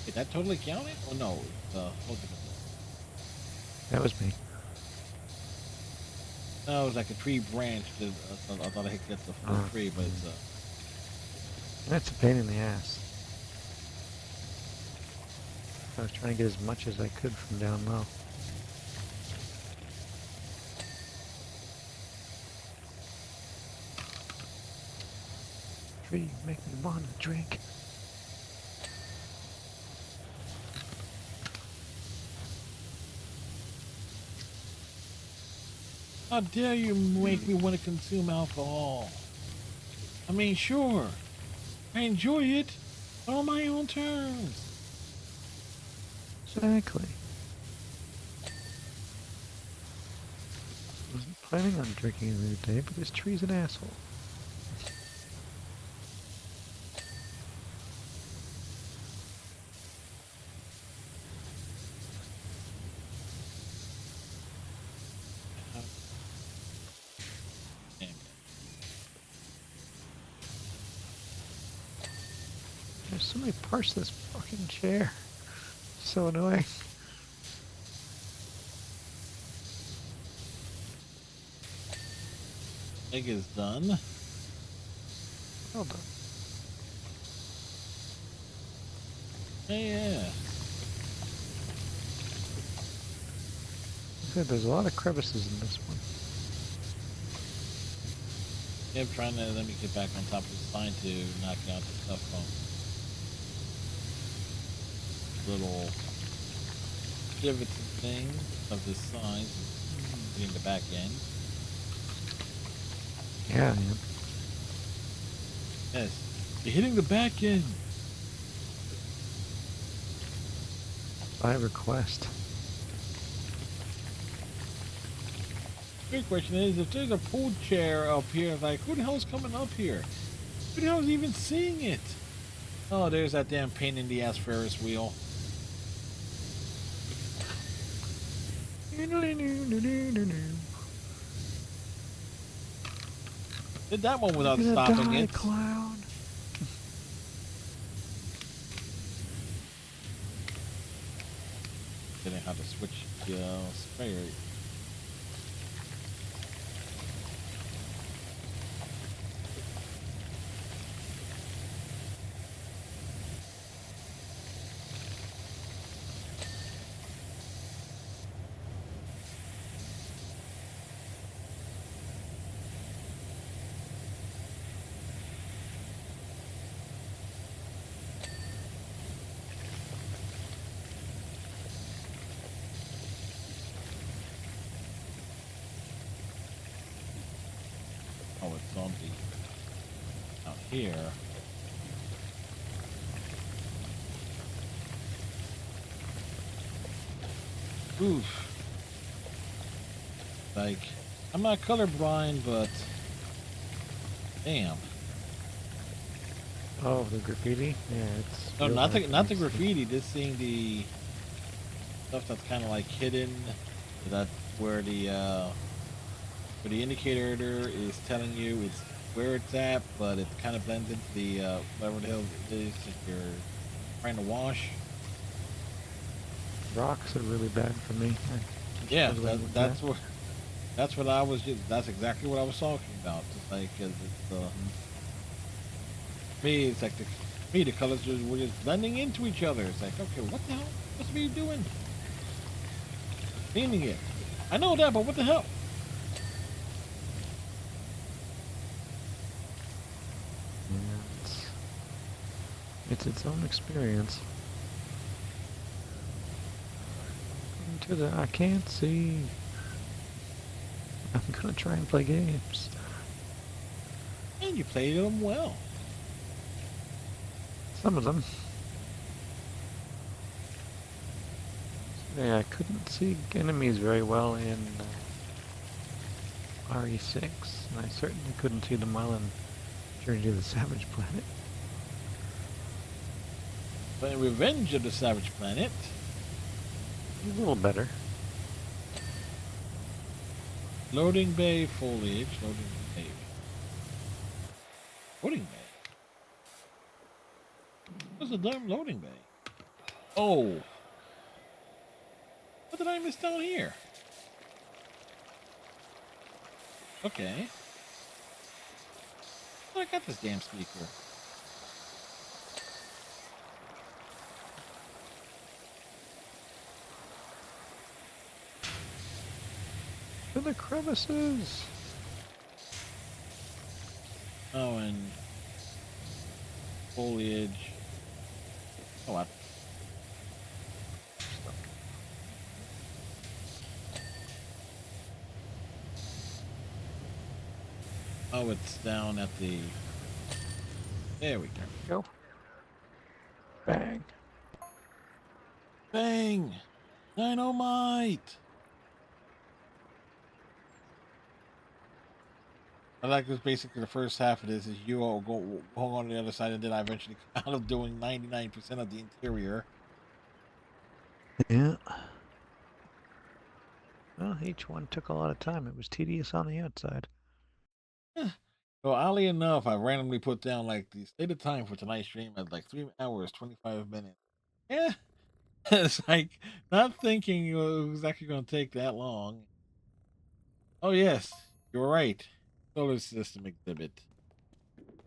Did that totally count it? Oh no, hold it. That was me. No, it was like a tree branch. That, I thought I could get the full tree, but it's That's a pain in the ass. I was trying to get as much as I could from down low. Tree, make me want to drink. how dare you make me want to consume alcohol? I mean, sure, I enjoy it, but on my own terms. Exactly. Wasn't planning on drinking any day, but this tree's an asshole. Damn it. There's so many parts to this fucking chair. So annoying. Egg is done. Well done. Yeah. said, there's a lot of crevices in this one. Yeah, I'm trying to let me get back on top of the sign to knock out the stuff from little divots and things of the signs in the back end. Yeah, I am. Yes, you're hitting the back end. By request. Big question is, if there's a pool chair up here, like, who the hell's coming up here? Who the hell's even seeing it? Oh, there's that damn pain in the ass Ferris wheel. Did that one without stopping it. Clown. Getting how to switch the sprayer. Oh, it's on the out here. Oof. Like, I'm not colorblind, but damn. Oh, the graffiti? Yeah, it's... No, real not hard the for not me the to see. graffiti. Just seeing the stuff that's kind of like hidden. That where the indicator is telling you it's where it's at, but it kind of blends into the whatever the hell it is that you're trying to wash. Rocks are really bad for me. I'm Yeah, struggling with that's what I was just. That's exactly what I was talking about. Just like, 'cause it's me, it's like the colors were just blending into each other. It's like, okay, what the hell? What's me doing? Meaning it. I know that, but what the hell? Yeah, it's its own experience. Into the I can't see. I'm gonna try and play games. And you played them well. Some of them. Yeah, I couldn't see enemies very well in RE6, and I certainly couldn't see them well in Journey to the Savage Planet. But in Revenge of the Savage Planet, A little better. loading bay foliage, loading bay. Loading bay? What's the damn loading bay? Oh. What did I miss down here? Okay. Oh, I got this damn speaker. To the crevices! Oh, and foliage. Oh, what? Oh, it's down at the. There we go. Go. Bang. Bang! Dynamite! I like this. Basically, the first half of this is you all go on the other side, and then I eventually come out of doing 99% of the interior. Yeah. Well, each one took a lot of time. It was tedious on the outside. So oddly enough, I randomly put down like the stated time for tonight's stream at like 3 hours 25 minutes. Yeah, it's like not thinking it was actually going to take that long. Oh yes, you're right. Solar system exhibit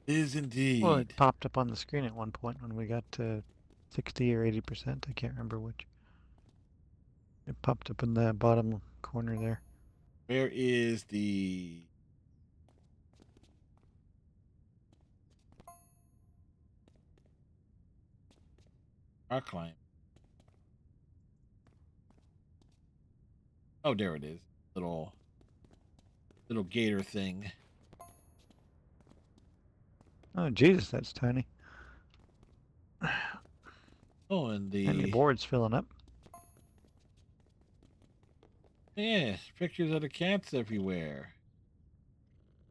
is Well, indeed. it popped up on the screen at one point when we got to 60 or 80%. I can't remember which. It popped up in the bottom corner there. Where is the... Rock climb? Oh, there it is. Little gator thing. Oh, Jesus, that's tiny. Oh, and And your board's filling up. Yes, pictures of the cats everywhere.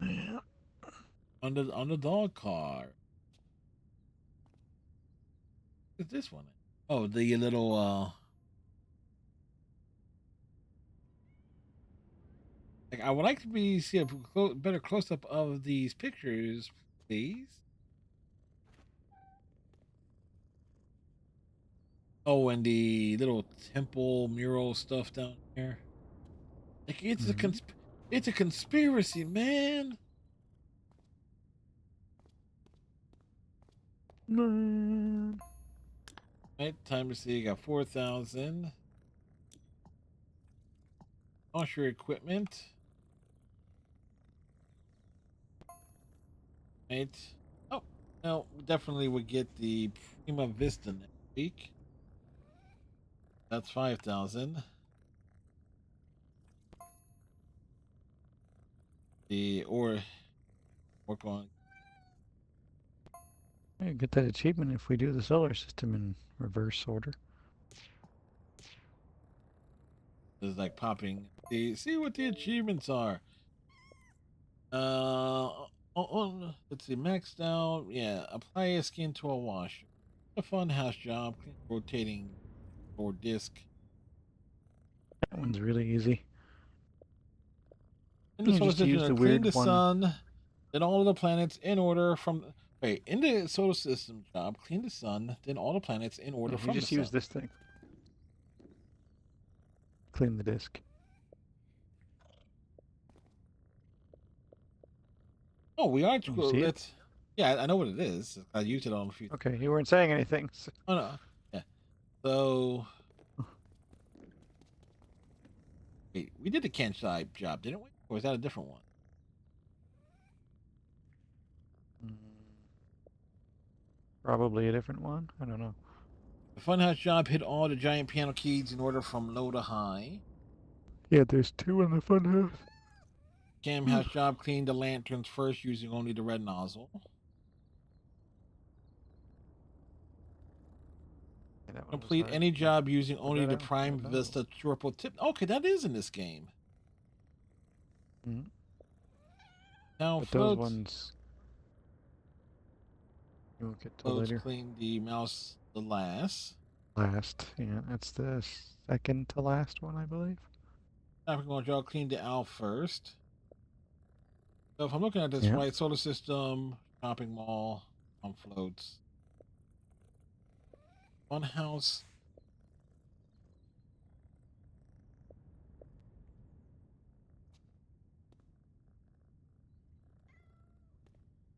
Yeah. On the dog car. What's this one? Oh, the little like I would like to see a better close up of these pictures, please. Oh, and the little temple mural stuff down here. Like it's a conspiracy, man. Man. Right, time to see. Got 4,000. Launch your equipment. Right. Oh, no, we definitely would get the Prima Vista next week. That's 5,000. Work on. Yeah, get that achievement if we do the solar system in reverse order. It's like popping. See what the achievements are. Let's see. Maxed out. Yeah. Apply a skin to a wash. A fun house job. Rotating or disc. That one's really easy. In the solar Just use system, the clean the weird one. sun. Then all of the planets in order from. Wait, in the solar system job, clean the sun. Then all the planets in order Yeah, from you the just use sun. this thing. Clean the disk. Oh, we are. You see it? Yeah, I know what it is. I used it on a few. Okay, you weren't saying anything. So... Oh no. Yeah. So. Wait, we did the campsite job, didn't we? Or was that a different one? Probably a different one. I don't know. The funhouse job hit all the giant piano keys in order from low to high. Yeah, there's two in the funhouse. Cam house job cleaned the lanterns first using only the red nozzle. Yeah, Complete any job using only the Prime Vista triple tip. Okay, that is in this game. Mm-hmm. Now But floats. those ones you'll get to Floats later. clean the mouse the last. Yeah, that's the second to last one, I believe. Traffic job cleaned the owl first. So if I'm looking at this right, solar system, shopping mall, on floats. One house.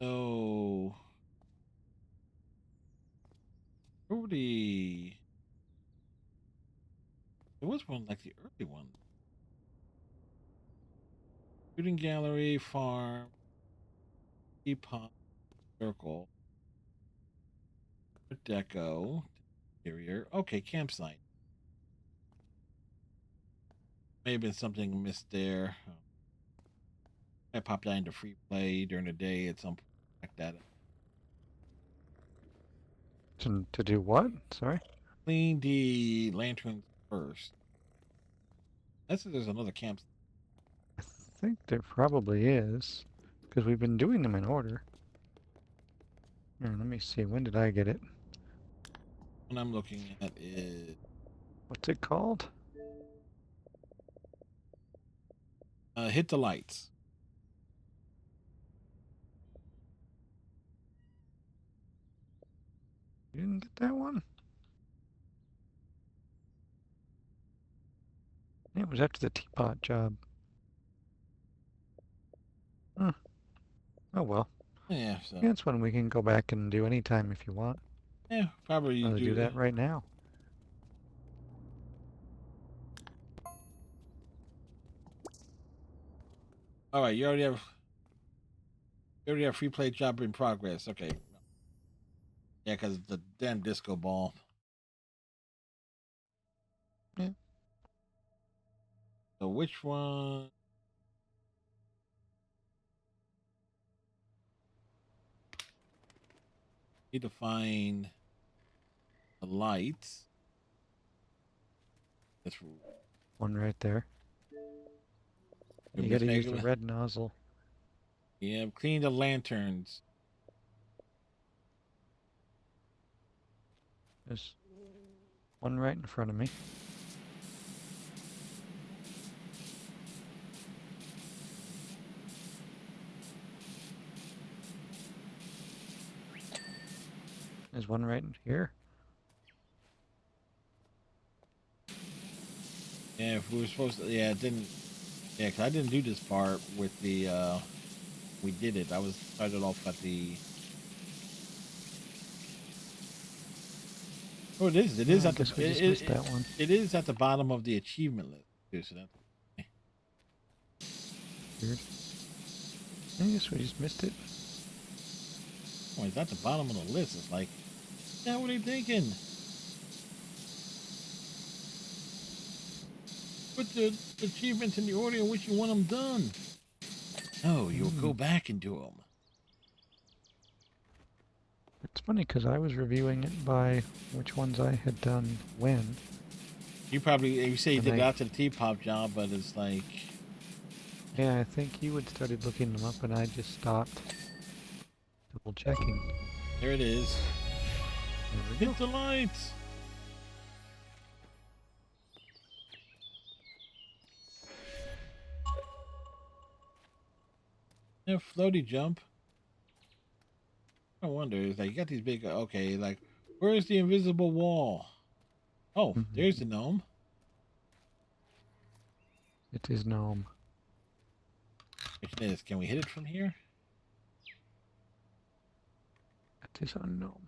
So there was one like the early one. Shooting gallery, farm, teapot, circle, deco, interior. Okay, campsite. May have been something missed there. I popped that into free play during the day at some point. Like that. To do what? Sorry? Clean the lanterns first. There's another campsite. I think there probably is. Because we've been doing them in order. Here, let me see. When did I get it? What I'm looking at is... What's it called? Hit the lights. You didn't get that one? It was after the teapot job. Huh. Oh well. Yeah, so... Yeah, that's one we can go back and do anytime if you want. Yeah, probably do that right now. All right, you already have free play job in progress. Okay. Yeah, because the damn disco ball. Yeah. So which one? Need to find the lights. That's One right there. you You gotta use the red nozzle. Yeah, clean the lanterns. There's one right in front of me. There's one right in here. Yeah, if we were supposed to, yeah, it didn't. Yeah, because I didn't do this part with the. We did it. I was started off at the. Oh, it is. It is I at the. guess we just missed that one. It is at the bottom of the achievement list too. So that's Weird. I guess we just missed it. oh, it's at the bottom of the list. It's like, yeah, what are you thinking? Put the achievements in the order in which you want them done. No, you'll go back and do them. It's funny because I was reviewing it by which ones I had done when. You say you And did it after the T-pop job, but it's like. Yeah, I think you had started looking them up and I just stopped double checking. There it is. There we Hit go. the lights. Yeah, floaty jump. I wonder, it's like you got these big. Okay, like where's the invisible wall? Oh, there's the gnome. It is gnome. Question is, can we hit it from here? It is unknown.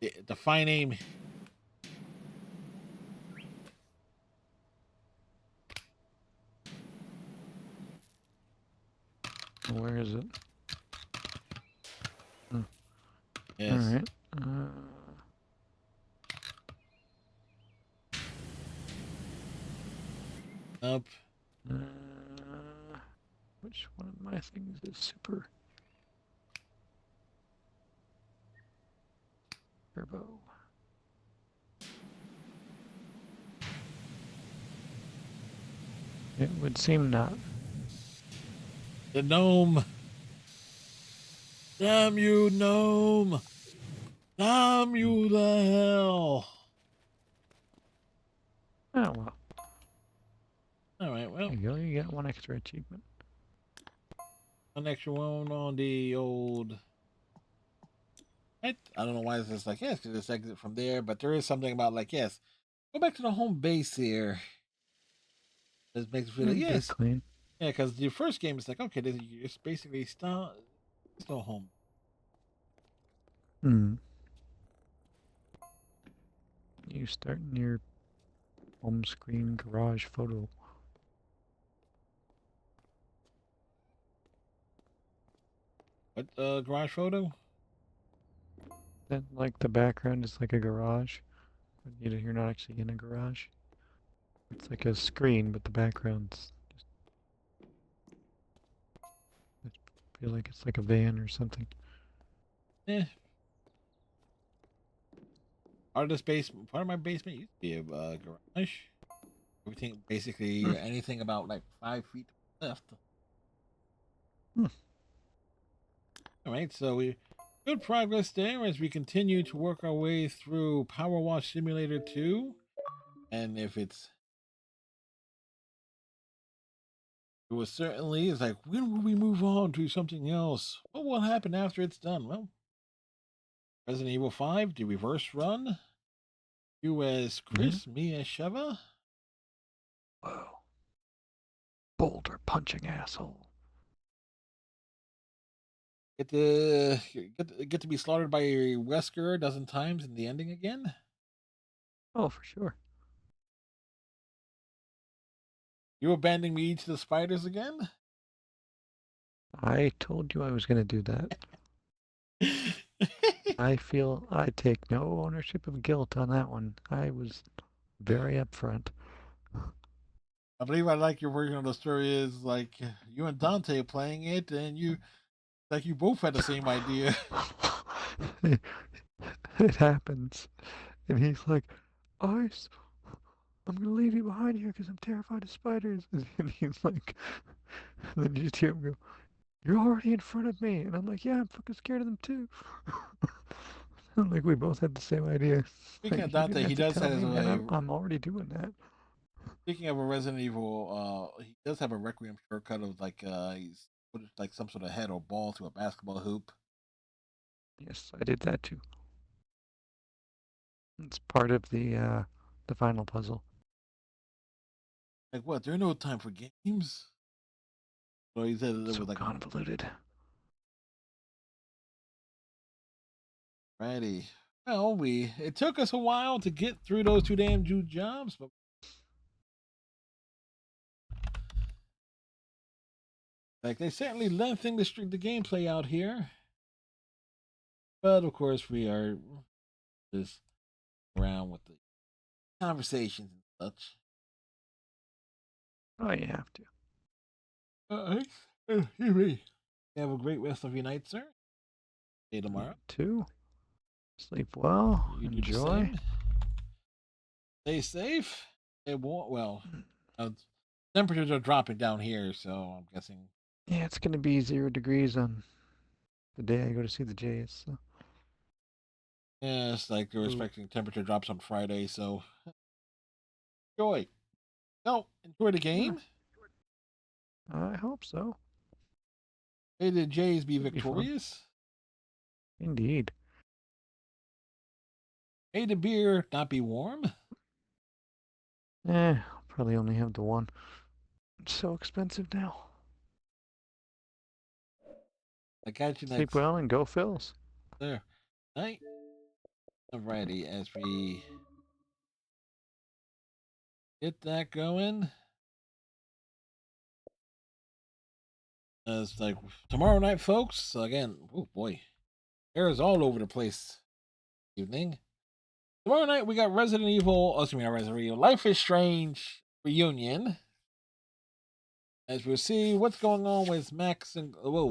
The fine aim. Where is it? Oh. Yes. All right. Up. Which one of my things is super turbo? It would seem not. The gnome. Damn you, gnome. Damn you the hell. Oh, well. All right, well. There you go. You got one extra achievement. One extra one on the old. I don't know why it's just like, yes, because it's exit from there, but there is something about like, yes, go back to the home base here. It makes me feel like, Good yes. clean. Yeah, because the first game is like, okay, it's basically still home. You starting your home screen garage photo. What garage photo? That like the background is like a garage, but you're not actually in a garage. It's like a screen, but the background's just. I feel like it's like a van or something. Eh. Part of my basement used to be a garage. Everything basically anything about like 5 feet left. All right, so we good progress there as we continue to work our way through PowerWash Simulator 2. And if it was certainly, it's like, when will we move on to something else? What will happen after it's done? Well, Resident Evil 5, the reverse run. You as Chris, me as Sheva. Whoa. Boulder punching asshole. Get to be slaughtered by Wesker a dozen times in the ending again. Oh, for sure. You abandoning me to the spiders again? I told you I was going to do that. I feel I take no ownership of guilt on that one. I was very upfront. I believe I like your version of the story is like you and Dante playing it, and you both had the same idea. It happens. And he's like, Ice, I'm going to leave you behind here because I'm terrified of spiders. And he's like, and then you just hear him go, you're already in front of me. And I'm like, yeah, I'm fucking scared of them too. Like we both had the same idea. Speaking Like, of you didn't Dante, have he to does tell have me, man. a. I'm already doing that. Speaking of a Resident Evil, he does have a Requiem shortcut of like he's put like some sort of head or ball through a basketball hoop. Yes, I did that too. It's part of the final puzzle. Like what? There's no time for games. So he said it So was like convoluted. righty. Well, it took us a while to get through those two damn jobs, but like they certainly lengthened the gameplay out here. But of course, we are just around with the conversations and such. Oh, you have to. Excuse me. Have a great rest of your night, sir. See you tomorrow. You too. Sleep well. You do the Enjoy. same. Stay safe. It won't. Well, uh, temperatures are dropping down here, so I'm guessing. Yeah, it's gonna be 0 degrees on the day I go to see the Jays. So. Yeah, it's like they're Ooh. expecting temperature drops on Friday, so enjoy. No, enjoy the game. I hope so. May the Jays be Should be fun. victorious. Indeed. May the beer not be warm. I'll probably only have the one. It's so expensive now. I catch you Sleep next. well and go Phils. There. Night. Alrighty, as we get that going. It's like tomorrow night, folks. So again, oh boy, hair is all over the place. Evening. Tomorrow night we got Resident Evil. Oh, excuse me, not Resident Evil. Life is Strange reunion. As we'll see what's going on with Max and whoa.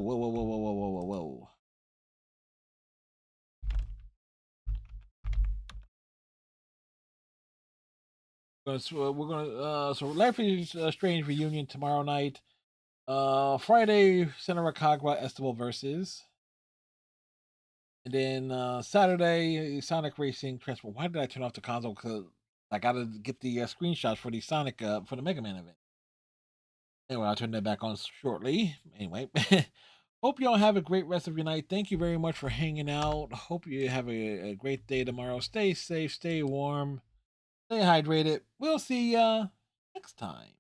We're gonna so Life is Strange reunion tomorrow night. Friday Santa Recagua Estival versus. And then Saturday, Sonic Racing Transfer. Why did I turn off the console? Because I got to get the screenshots for the Sonic for the Mega Man event. Anyway, I'll turn that back on shortly. Anyway, hope you all have a great rest of your night. Thank you very much for hanging out. Hope you have a great day tomorrow. Stay safe, stay warm, stay hydrated. We'll see ya next time.